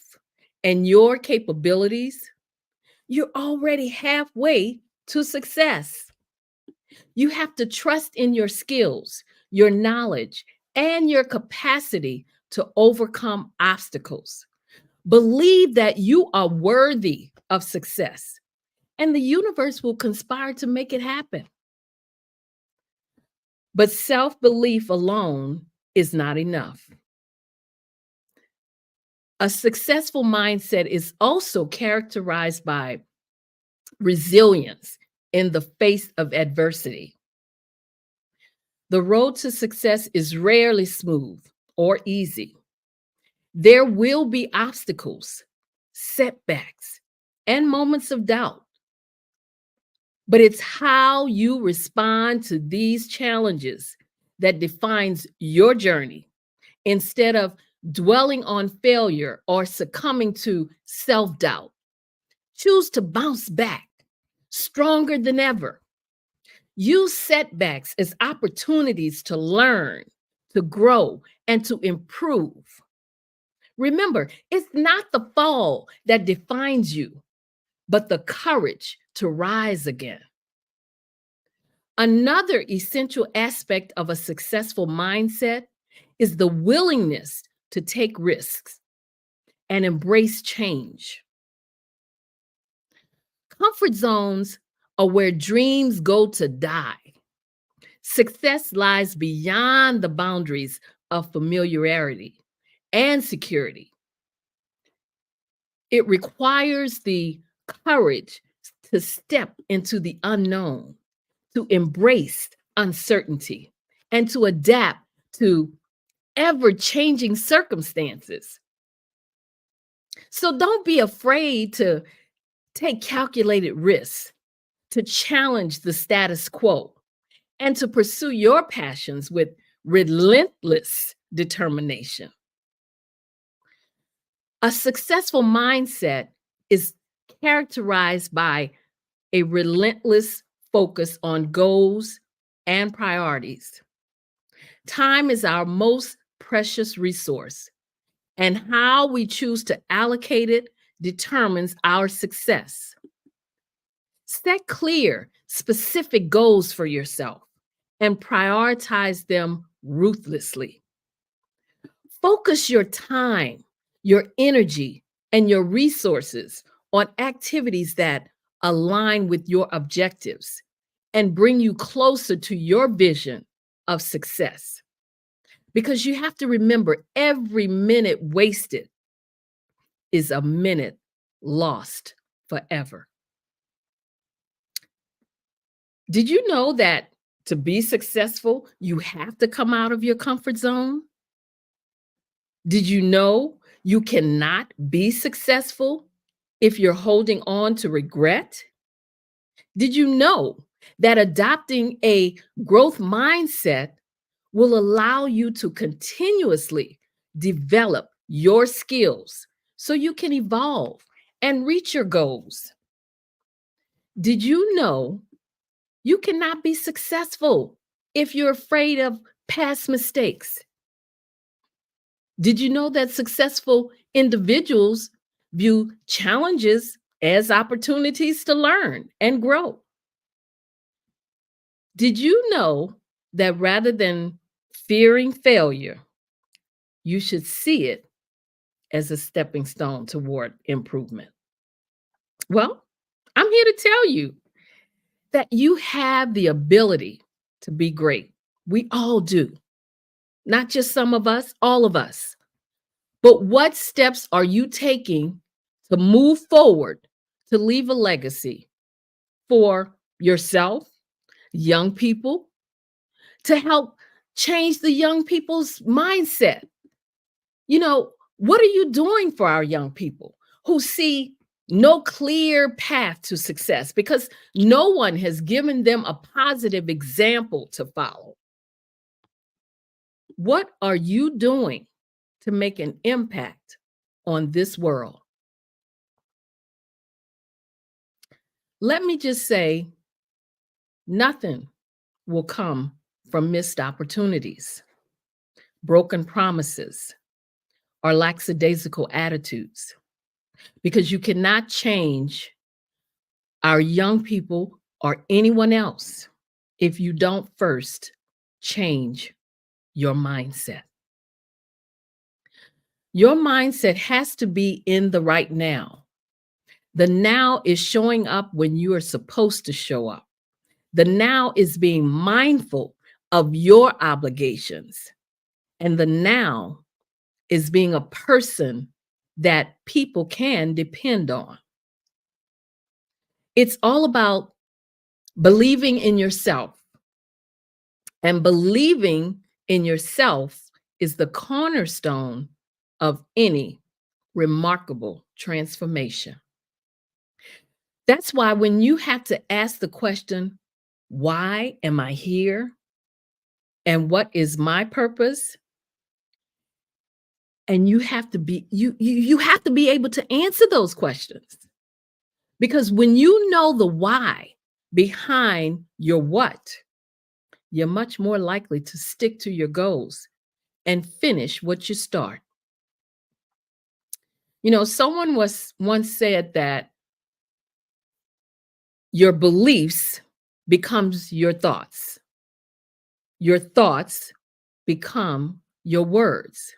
and your capabilities, you're already halfway to success. You have to trust in your skills, your knowledge, and your capacity to overcome obstacles. Believe that you are worthy of success, and the universe will conspire to make it happen. But self-belief alone is not enough. A successful mindset is also characterized by resilience in the face of adversity. The road to success is rarely smooth or easy, There will be obstacles, setbacks, and moments of doubt. But it's how you respond to these challenges that defines your journey. Instead of dwelling on failure or succumbing to self-doubt, choose to bounce back stronger than ever. Use setbacks as opportunities to learn, to grow, and to improve. Remember, it's not the fall that defines you, but the courage to rise again. Another essential aspect of a successful mindset is the willingness to take risks and embrace change. Comfort zones are where dreams go to die. Success lies beyond the boundaries of familiarity and security. It requires the courage to step into the unknown, to embrace uncertainty, and to adapt to ever-changing circumstances. So don't be afraid to take calculated risks, to challenge the status quo, and to pursue your passions with relentless determination. A successful mindset is characterized by a relentless focus on goals and priorities. Time is our most precious resource, and how we choose to allocate it determines our success. Set clear, specific goals for yourself and prioritize them ruthlessly. Focus your time, your energy, and your resources on activities that align with your objectives and bring you closer to your vision of success. Because you have to remember, every minute wasted is a minute lost forever. Did you know that to be successful, you have to come out of your comfort zone? Did you know you cannot be successful if you're holding on to regret? Did you know that adopting a growth mindset will allow you to continuously develop your skills so you can evolve and reach your goals? Did you know you cannot be successful if you're afraid of past mistakes? Did you know that successful individuals view challenges as opportunities to learn and grow? Did you know that rather than fearing failure, you should see it as a stepping stone toward improvement? Well, I'm here to tell you that you have the ability to be great. We all do. Not just some of us, all of us. But what steps are you taking to move forward to leave a legacy for yourself, young people, to help change the young people's mindset? You know, what are you doing for our young people who see no clear path to success because no one has given them a positive example to follow? What are you doing to make an impact on this world? Let me just say, nothing will come from missed opportunities, broken promises, or lackadaisical attitudes, because you cannot change our young people or anyone else if you don't first change your mindset. Your mindset has to be in the right now. The now is showing up when you are supposed to show up. The now is being mindful of your obligations. And the now is being a person that people can depend on. It's all about believing in yourself. And believing in yourself is the cornerstone of any remarkable transformation. That's why when you have to ask the question, why am I here? And what is my purpose? And you have to be you have to be able to answer those questions. Because when you know the why behind your what, you're much more likely to stick to your goals and finish what you start. You know, someone once said that your beliefs becomes your thoughts. Your thoughts become your words.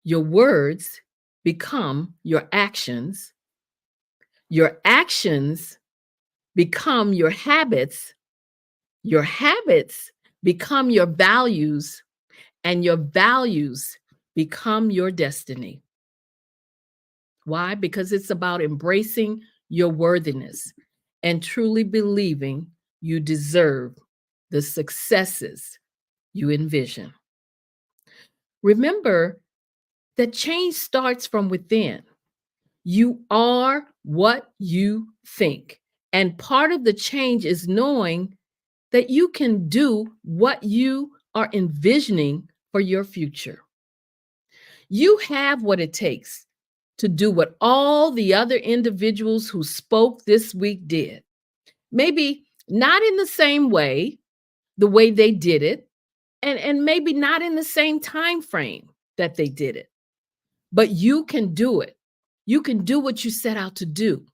Your words become your actions. Your actions become your habits. Your habits become your values, and your values become your destiny. Why? Because it's about embracing your worthiness and truly believing you deserve the successes you envision. Remember that change starts from within. You are what you think. And part of the change is knowing that you can do what you are envisioning for your future. You have what it takes to do what all the other individuals who spoke this week did. Maybe not in the same way, the way they did it, and maybe not in the same time frame that they did it. But you can do it. You can do what you set out to do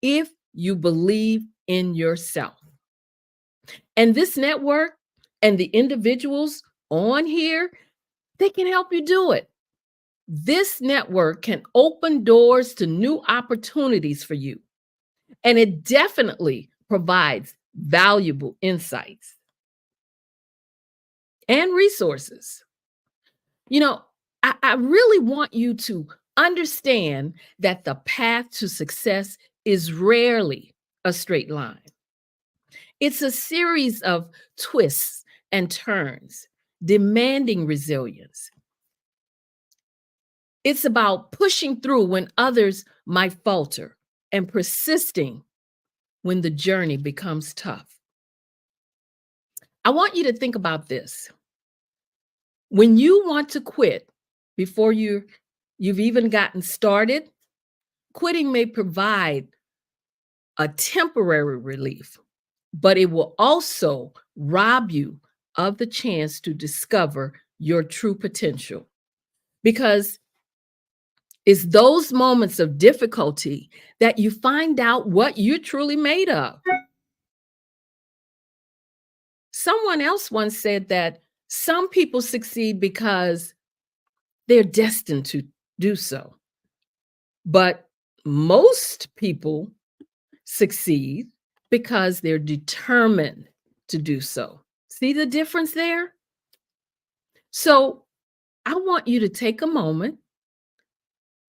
if you believe in yourself. And this network and the individuals on here, they can help you do it. This network can open doors to new opportunities for you. And it definitely provides valuable insights and resources. You know, I really want you to understand that the path to success is rarely a straight line. It's a series of twists and turns, demanding resilience. It's about pushing through when others might falter and persisting when the journey becomes tough. I want you to think about this. When you want to quit before you've even gotten started, quitting may provide a temporary relief, but it will also rob you of the chance to discover your true potential. Because it's those moments of difficulty that you find out what you're truly made of. Someone else once said that some people succeed because they're destined to do so. But most people succeed because they're determined to do so. See the difference there? So I want you to take a moment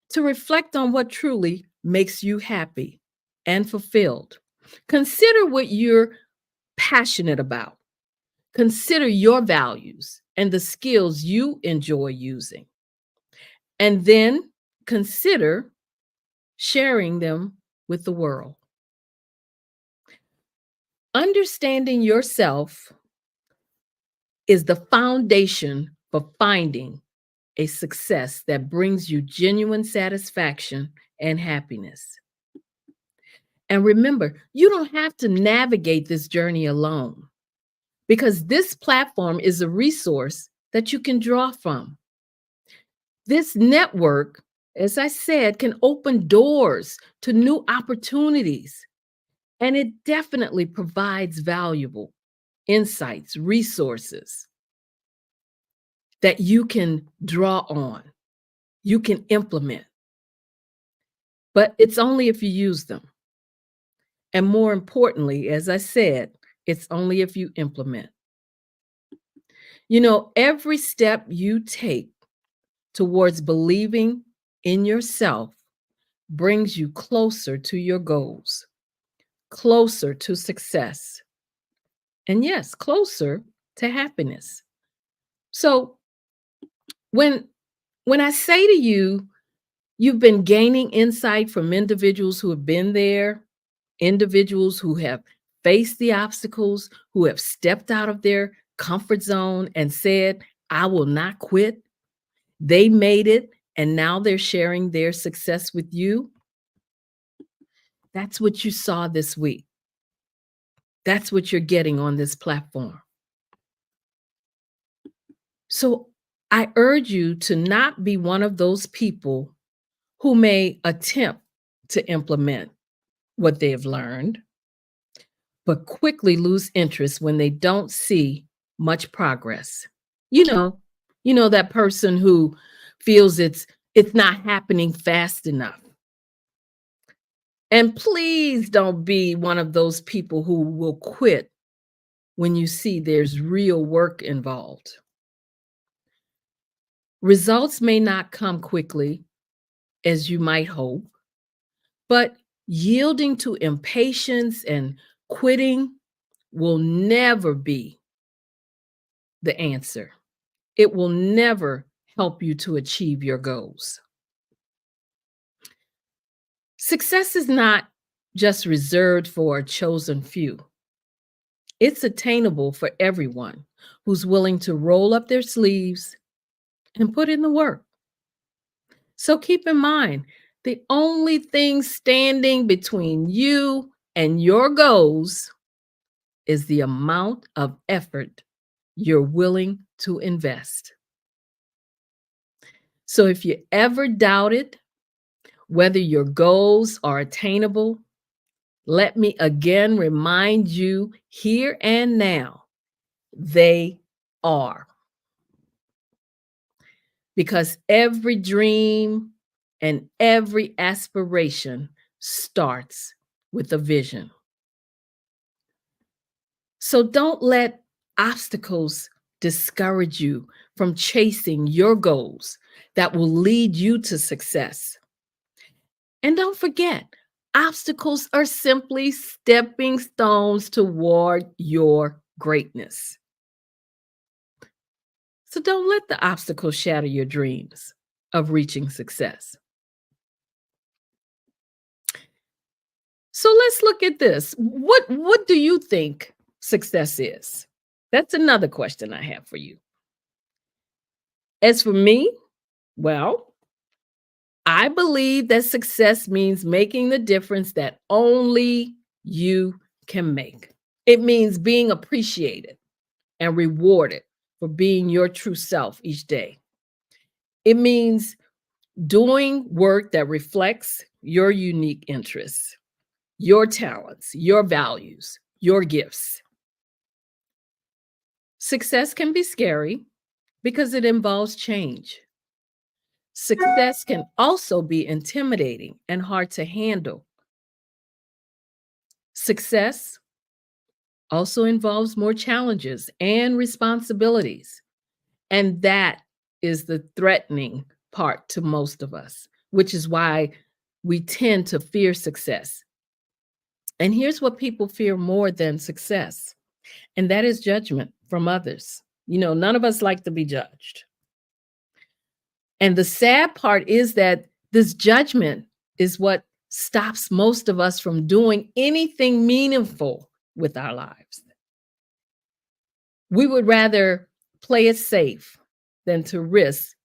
to reflect on what truly makes you happy and fulfilled. Consider what you're passionate about. Consider your values and the skills you enjoy using. And then consider sharing them with the world. Understanding yourself is the foundation for finding a success that brings you genuine satisfaction and happiness. And remember, you don't have to navigate this journey alone, because this platform is a resource that you can draw from. This network, as I said, can open doors to new opportunities, and it definitely provides valuable insights, resources that you can draw on, you can implement. But it's only if you use them. And more importantly, as I said, it's only if you implement. You know, every step you take towards believing in yourself brings you closer to your goals, closer to success, and yes, closer to happiness. So when When I say to you, you've been gaining insight from individuals who have been there, individuals who have faced the obstacles, who have stepped out of their comfort zone and said, I will not quit. They made it, and now they're sharing their success with you. That's what you saw this week. That's what you're getting on this platform. So I urge you to not be one of those people who may attempt to implement what they have learned, but quickly lose interest when they don't see much progress. That person who feels it's not happening fast enough. And please don't be one of those people who will quit when you see there's real work involved. Results may not come quickly as you might hope, but yielding to impatience and quitting will never be the answer. It will never help you to achieve your goals. Success is not just reserved for a chosen few. It's attainable for everyone who's willing to roll up their sleeves and put in the work. So keep in mind, the only thing standing between you and your goals is the amount of effort you're willing to invest. So if you ever doubted whether your goals are attainable, let me again remind you here and now, they are. Because every dream and every aspiration starts with a vision. So don't let obstacles discourage you from chasing your goals that will lead you to success. And don't forget, obstacles are simply stepping stones toward your greatness. So don't let the obstacles shatter your dreams of reaching success. So let's look at this. What do you think success is? That's another question I have for you. As for me, well, I believe that success means making the difference that only you can make. It means being appreciated and rewarded for being your true self each day. It means doing work that reflects your unique interests, your talents, your values, your gifts. Success can be scary because it involves change. Success can also be intimidating and hard to handle. Success also involves more challenges and responsibilities. And that is the threatening part to most of us, which is why we tend to fear success. And here's what people fear more than success, and that is judgment from others. None of us like to be judged. And the sad part is that this judgment is what stops most of us from doing anything meaningful with our lives. We would rather play it safe than to risk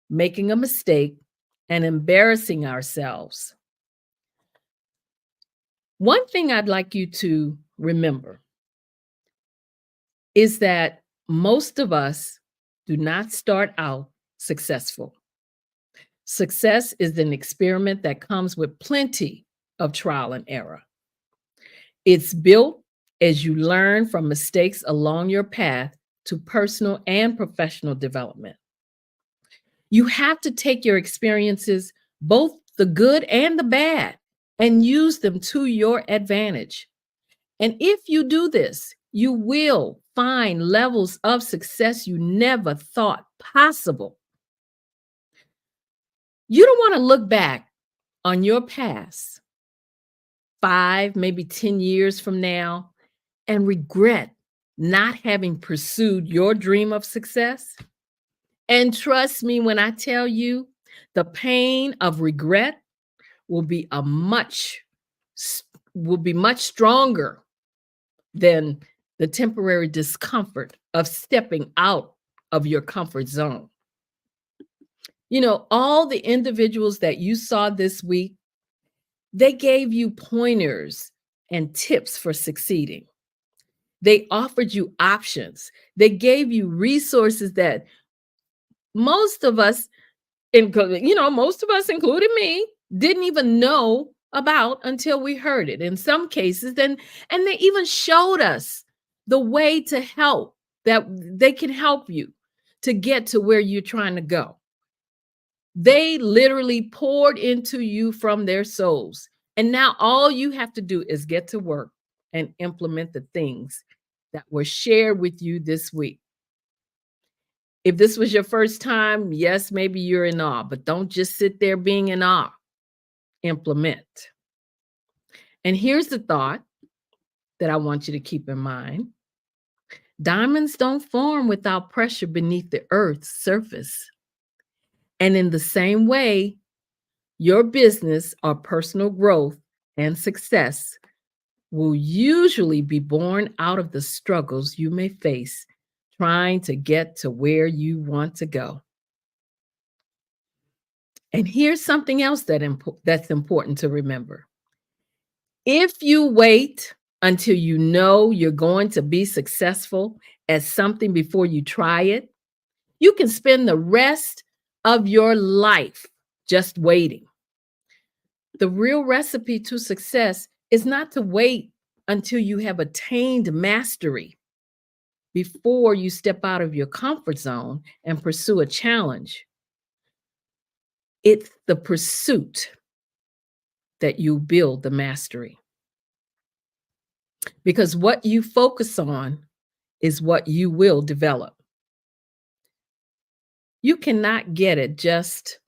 making a mistake and embarrassing ourselves. One thing I'd like you to remember is that most of us do not start out successful. Success is an experiment that comes with plenty of trial and error. It's built as you learn from mistakes along your path to personal and professional development. You have to take your experiences, both the good and the bad, and use them to your advantage. And if you do this, you will find levels of success you never thought possible. You don't want to look back on your past 5, maybe 10 years from now and regret not having pursued your dream of success. And trust me when I tell you, the pain of regret will be much stronger than the temporary discomfort of stepping out of your comfort zone. You know, all the individuals that you saw this week, they gave you pointers and tips for succeeding. They offered you options. They gave you resources that most of us, including me, didn't even know about until we heard it in some cases. And they even showed us the way to help, that they can help you to get to where you're trying to go. They literally poured into you from their souls. And now all you have to do is get to work and implement the things that were shared with you this week. If this was your first time, yes, maybe you're in awe, but don't just sit there being in awe. Implement. And here's the thought that I want you to keep in mind. Diamonds don't form without pressure beneath the earth's surface. And in the same way, your business or personal growth and success will usually be born out of the struggles you may face trying to get to where you want to go. And here's something else that's important to remember. If you wait until you know you're going to be successful at something before you try it, you can spend the rest of your life just waiting. The real recipe to success is not to wait until you have attained mastery before you step out of your comfort zone and pursue a challenge. It's the pursuit that you build the mastery. Because what you focus on is what you will develop. You cannot get it just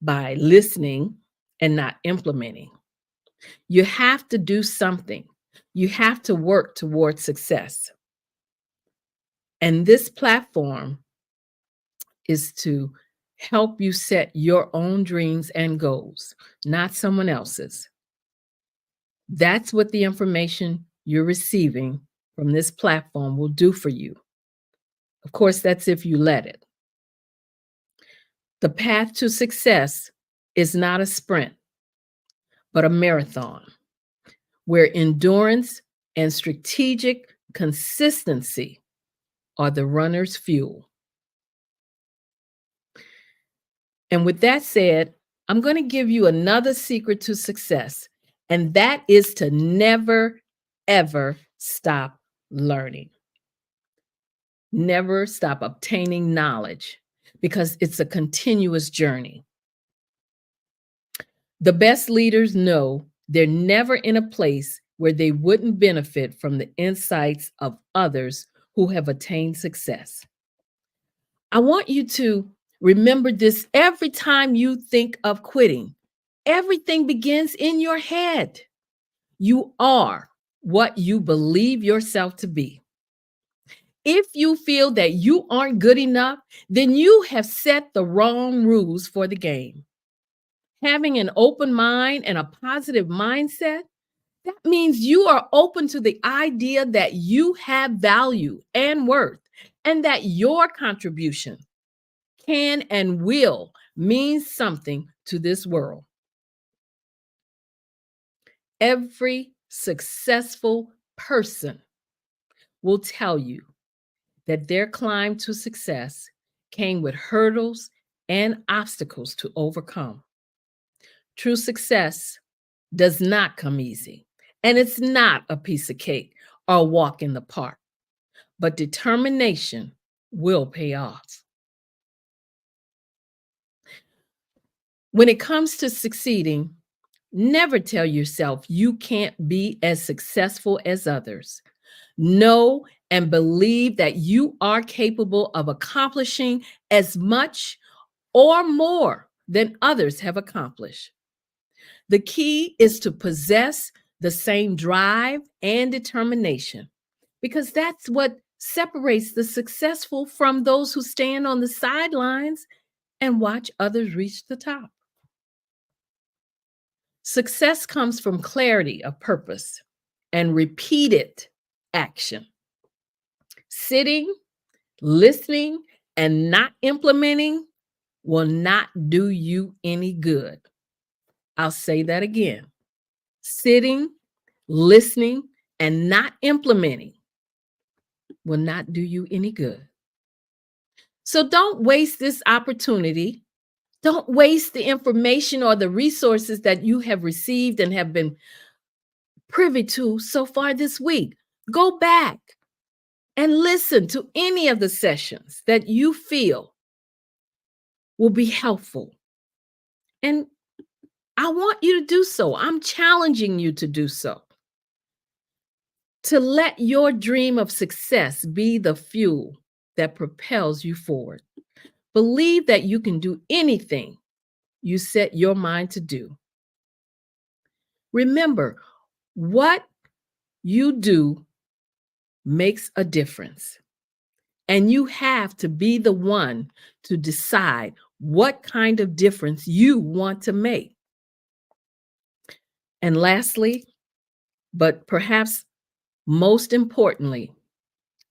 by listening and not implementing. You have to do something. You have to work towards success. And this platform is to help you set your own dreams and goals, not someone else's. That's what the information you're receiving from this platform will do for you. Of course, that's if you let it. The path to success is not a sprint, but a marathon where endurance and strategic consistency are the runner's fuel. And with that said, I'm going to give you another secret to success, and that is to never, ever stop learning. Never stop obtaining knowledge, because it's a continuous journey. The best leaders know they're never in a place where they wouldn't benefit from the insights of others who have attained success. I want you to remember this every time you think of quitting. Everything begins in your head. You are what you believe yourself to be. If you feel that you aren't good enough, then you have set the wrong rules for the game. Having an open mind and a positive mindset, that means you are open to the idea that you have value and worth, and that your contribution can and will mean something to this world. Every successful person will tell you that their climb to success came with hurdles and obstacles to overcome. True success does not come easy, and it's not a piece of cake or a walk in the park, but determination will pay off. When it comes to succeeding, never tell yourself you can't be as successful as others. Know and believe that you are capable of accomplishing as much or more than others have accomplished. The key is to possess the same drive and determination, because that's what separates the successful from those who stand on the sidelines and watch others reach the top. Success comes from clarity of purpose and repeated action. Sitting, listening, and not implementing will not do you any good. I'll say that again. Sitting, listening, and not implementing will not do you any good. So don't waste this opportunity. Don't waste the information or the resources that you have received and have been privy to so far this week. Go back and listen to any of the sessions that you feel will be helpful. And I want you to do so. I'm challenging you to do so. To let your dream of success be the fuel that propels you forward. Believe that you can do anything you set your mind to do. Remember, what you do makes a difference. And you have to be the one to decide what kind of difference you want to make. And lastly, but perhaps most importantly,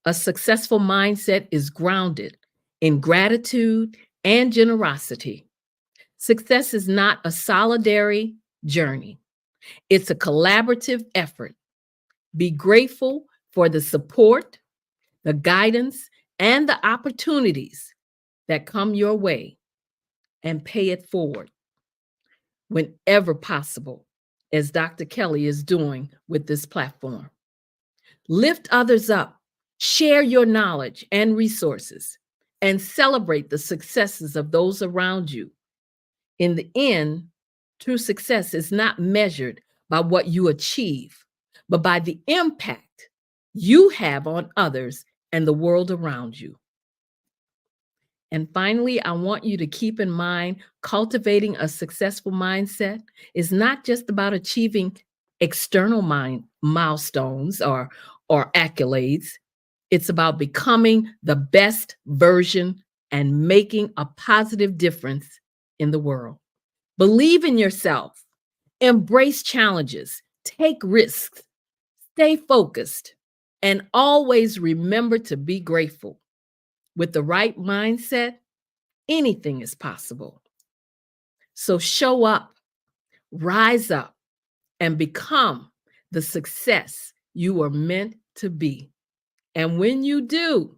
a successful mindset is grounded in gratitude and generosity. Success is not a solitary journey. It's a collaborative effort. Be grateful for the support, the guidance, and the opportunities that come your way, and pay it forward whenever possible, as Dr. Kelly is doing with this platform. Lift others up, share your knowledge and resources, and celebrate the successes of those around you. In the end, true success is not measured by what you achieve, but by the impact you have on others and the world around you. And finally, I want you to keep in mind, cultivating a successful mindset is not just about achieving external milestones or accolades. It's about becoming the best version and making a positive difference in the world. Believe in yourself, embrace challenges, take risks, stay focused, and always remember to be grateful. With the right mindset, anything is possible. So show up, rise up, and become the success you were meant to be. And when you do,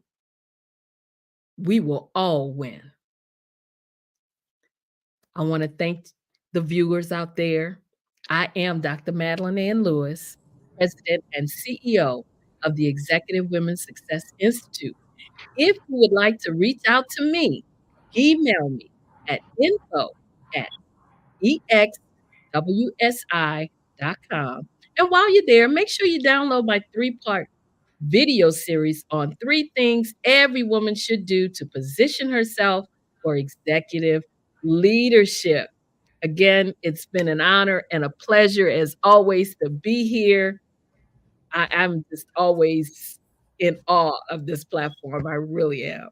we will all win. I want to thank the viewers out there. I am Dr. Madeline Ann Lewis, President and CEO of the Executive Women's Success Institute. If you would like to reach out to me, email me at info@exwsi.com. And while you're there, make sure you download my 3-part video series on 3 things every woman should do to position herself for executive leadership. Again, it's been an honor and a pleasure as always to be here. I'm just always in awe of this platform. I really am.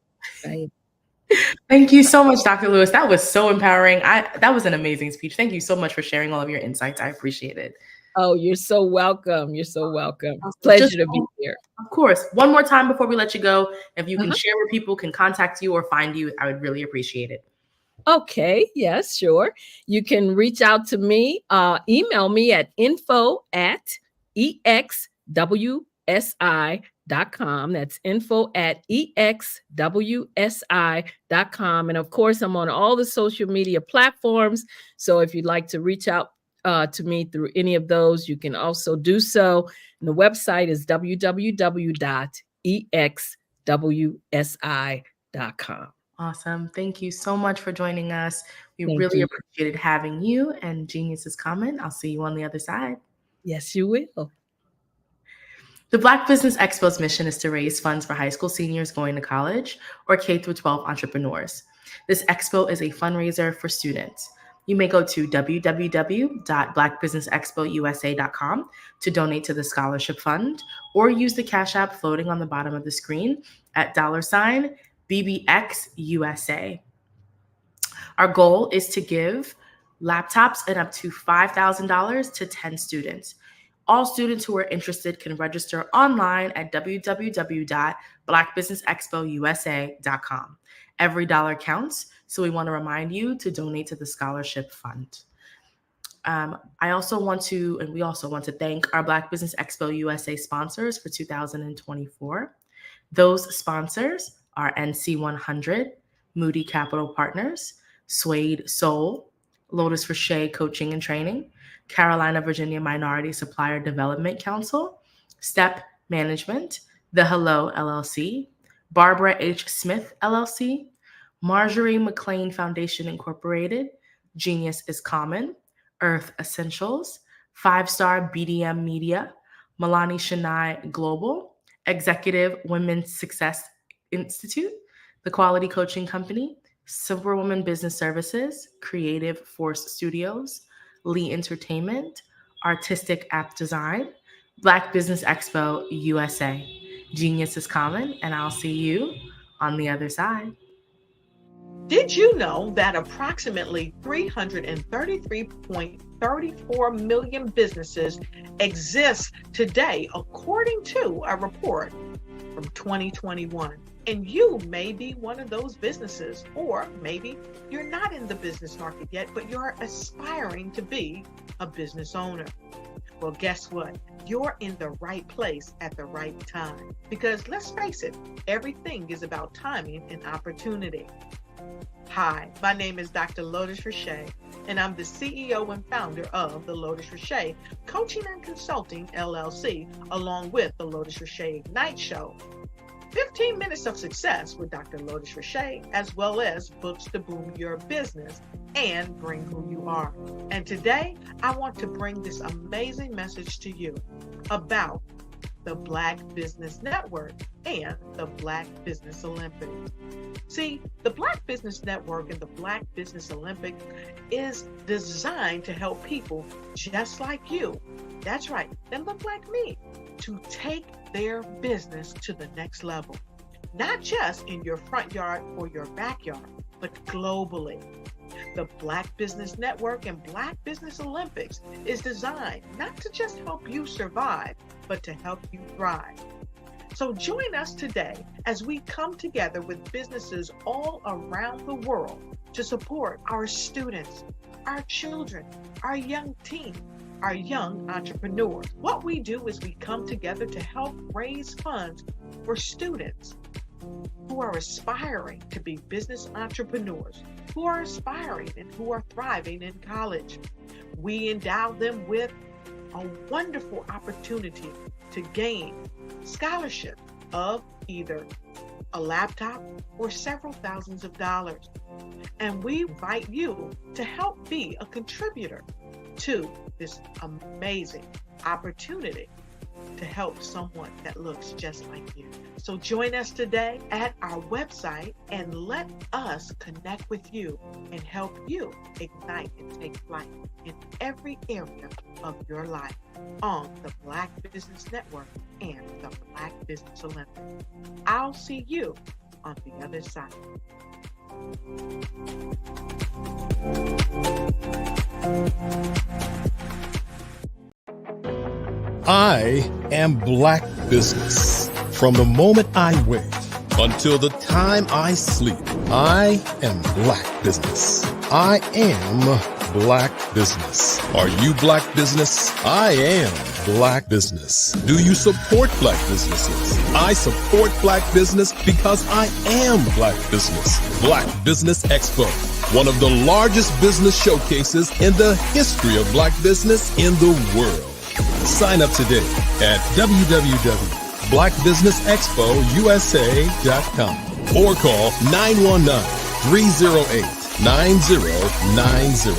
Thank you so much, Dr. Lewis. That was so empowering. That was an amazing speech. Thank you so much for sharing all of your insights. I appreciate it. Oh, you're so welcome. You're so welcome. Pleasure to be here. Of course. One more time before we let you go, if you can share where people can contact you or find you, I would really appreciate it. Okay. Yes, sure. You can reach out to me. Email me at info@exwsi.com. That's info@exwsi.com. And of course, I'm on all the social media platforms. So if you'd like to reach out to me through any of those, you can also do so. And the website is www.exwsi.com. Awesome. Thank you so much for joining us. We really appreciated having you, and Genius is coming. I'll see you on the other side. Yes, you will. The Black Business Expo's mission is to raise funds for high school seniors going to college or K-12 entrepreneurs. This expo is a fundraiser for students. You may go to www.blackbusinessexpousa.com to donate to the scholarship fund, or use the Cash App floating on the bottom of the screen at $BBXUSA. Our goal is to give laptops and up to $5,000 to 10 students. All students who are interested can register online at www.blackbusinessexpousa.com. Every dollar counts, so we want to remind you to donate to the scholarship fund. We also want to thank our Black Business Expo USA sponsors for 2024. Those sponsors are NC100, Moody Capital Partners, Suede Soul, Lotus Rocher Coaching and Training, Carolina, Virginia Minority Supplier Development Council, STEP Management, The Hello LLC, Barbara H. Smith LLC, Marjorie McLean Foundation Incorporated, Genius is Common, Earth Essentials, 5-Star BDM Media, Milani Shania Global, Executive Women's Success Institute, The Quality Coaching Company, Superwoman Business Services, Creative Force Studios, Lee Entertainment, Artistic App Design, Black Business Expo USA. Genius is common, and I'll see you on the other side. Did you know that approximately 333.34 million businesses exist today, according to a report from 2021? And you may be one of those businesses, or maybe you're not in the business market yet, but you're aspiring to be a business owner. Well, guess what? You're in the right place at the right time. Because let's face it, everything is about timing and opportunity. Hi, my name is Dr. Lotus Rocher, and I'm the CEO and founder of the Lotus Rocher Coaching and Consulting LLC, along with the Lotus Rocher Ignite Show. 15 minutes of success with Dr. Lotus Rocher, as well as books to boom your business and bring who you are. And today, I want to bring this amazing message to you about the Black Business Network and the Black Business Olympics. See, the Black Business Network and the Black Business Olympics is designed to help people just like you, that's right, that look like me, to take their business to the next level. Not just in your front yard or your backyard, but globally. The Black Business Network and Black Business Olympics is designed not to just help you survive, but to help you thrive. So join us today as we come together with businesses all around the world to support our students, our children, our young teens, our young entrepreneurs. What we do is we come together to help raise funds for students who are aspiring to be business entrepreneurs, who are aspiring and who are thriving in college. We endow them with a wonderful opportunity to gain scholarship of either a laptop or several thousands of dollars. And we invite you to help be a contributor to this amazing opportunity to help someone that looks just like you. So join us today at our website and let us connect with you and help you ignite and take flight in every area of your life on the Black Business Network and the Black Business Olympics. I'll see you on the other side. I am Black Business. From the moment I wake until the time I sleep, I am Black Business. I am Black Business. Are you Black Business? I am Black Business. Do you support Black businesses? I support Black business because I am Black Business. Black Business Expo, one of the largest business showcases in the history of Black business in the world. Sign up today at www.blackbusinessexpousa.com or call 919-308-9090.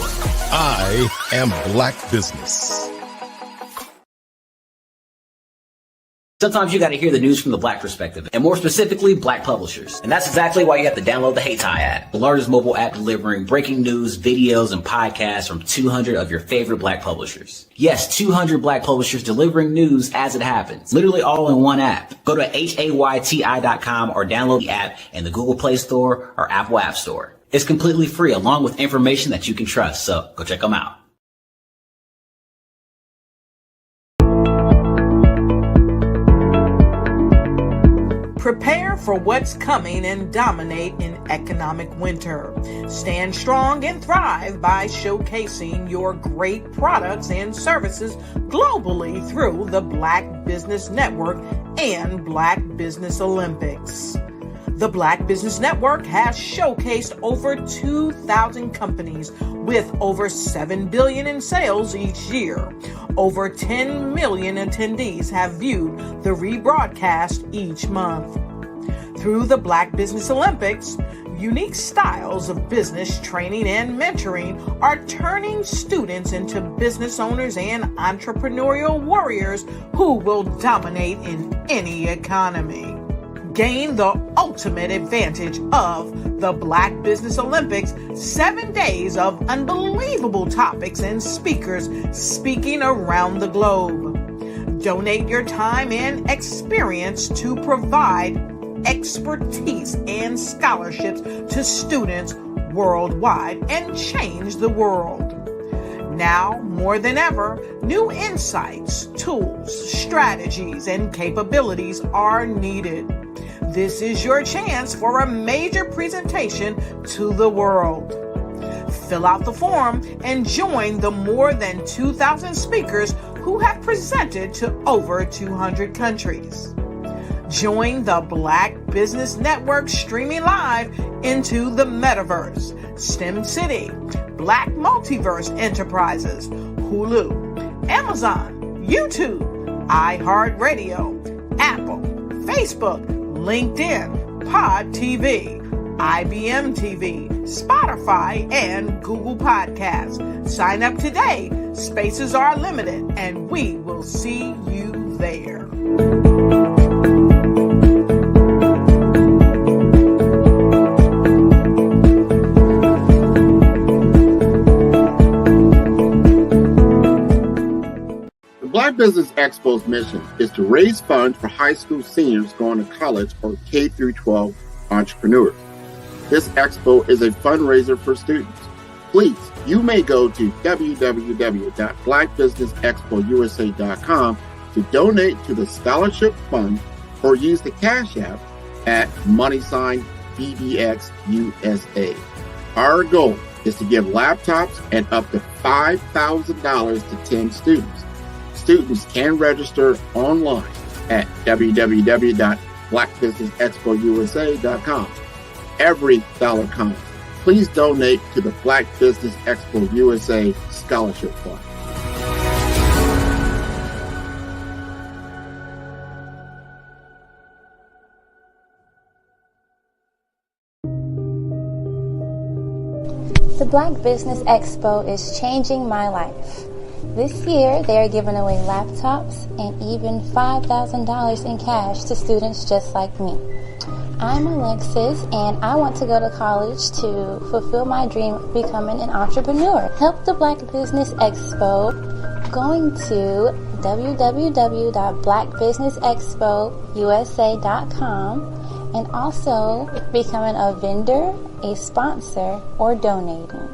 I am Black Business. Sometimes you got to hear the news from the Black perspective, and more specifically, Black publishers. And that's exactly why you have to download the HeyTie app, the largest mobile app delivering breaking news, videos, and podcasts from 200 of your favorite Black publishers. Yes, 200 Black publishers delivering news as it happens, literally all in one app. Go to HAYTI.com or download the app in the Google Play Store or Apple App Store. It's completely free, along with information that you can trust, so go check them out. Prepare for what's coming and dominate in economic winter. Stand strong and thrive by showcasing your great products and services globally through the Black Business Network and Black Business Olympics. The Black Business Network has showcased over 2,000 companies with over $7 billion in sales each year. Over 10 million attendees have viewed the rebroadcast each month. Through the Black Business Olympics, unique styles of business training and mentoring are turning students into business owners and entrepreneurial warriors who will dominate in any economy. Gain the ultimate advantage of the Black Business Olympics, 7 days of unbelievable topics and speakers speaking around the globe. Donate your time and experience to provide expertise and scholarships to students worldwide and change the world. Now, more than ever, new insights, tools, strategies, and capabilities are needed. This is your chance for a major presentation to the world. Fill out the form and join the more than 2,000 speakers who have presented to over 200 countries. Join the Black Business Network streaming live into the Metaverse, STEM City, Black Multiverse Enterprises, Hulu, Amazon, YouTube, iHeartRadio, Apple, Facebook, LinkedIn, Pod TV, IBM TV, Spotify, and Google Podcasts. Sign up today. Spaces are limited, and we will see you there. Black Business Expo's mission is to raise funds for high school seniors going to college or K-12 entrepreneurs. This expo is a fundraiser for students. Please, you may go to www.blackbusinessexpousa.com to donate to the scholarship fund or use the Cash App at $BBXUSA. Our goal is to give laptops and up to $5,000 to 10 students. Students can register online at www.blackbusinessexpousa.com. Every dollar counts. Please donate to the Black Business Expo USA Scholarship Fund. The Black Business Expo is changing my life. This year, they are giving away laptops and even $5,000 in cash to students just like me. I'm Alexis, and I want to go to college to fulfill my dream of becoming an entrepreneur. Help the Black Business Expo going to www.blackbusinessexpousa.com and also becoming a vendor, a sponsor, or donating.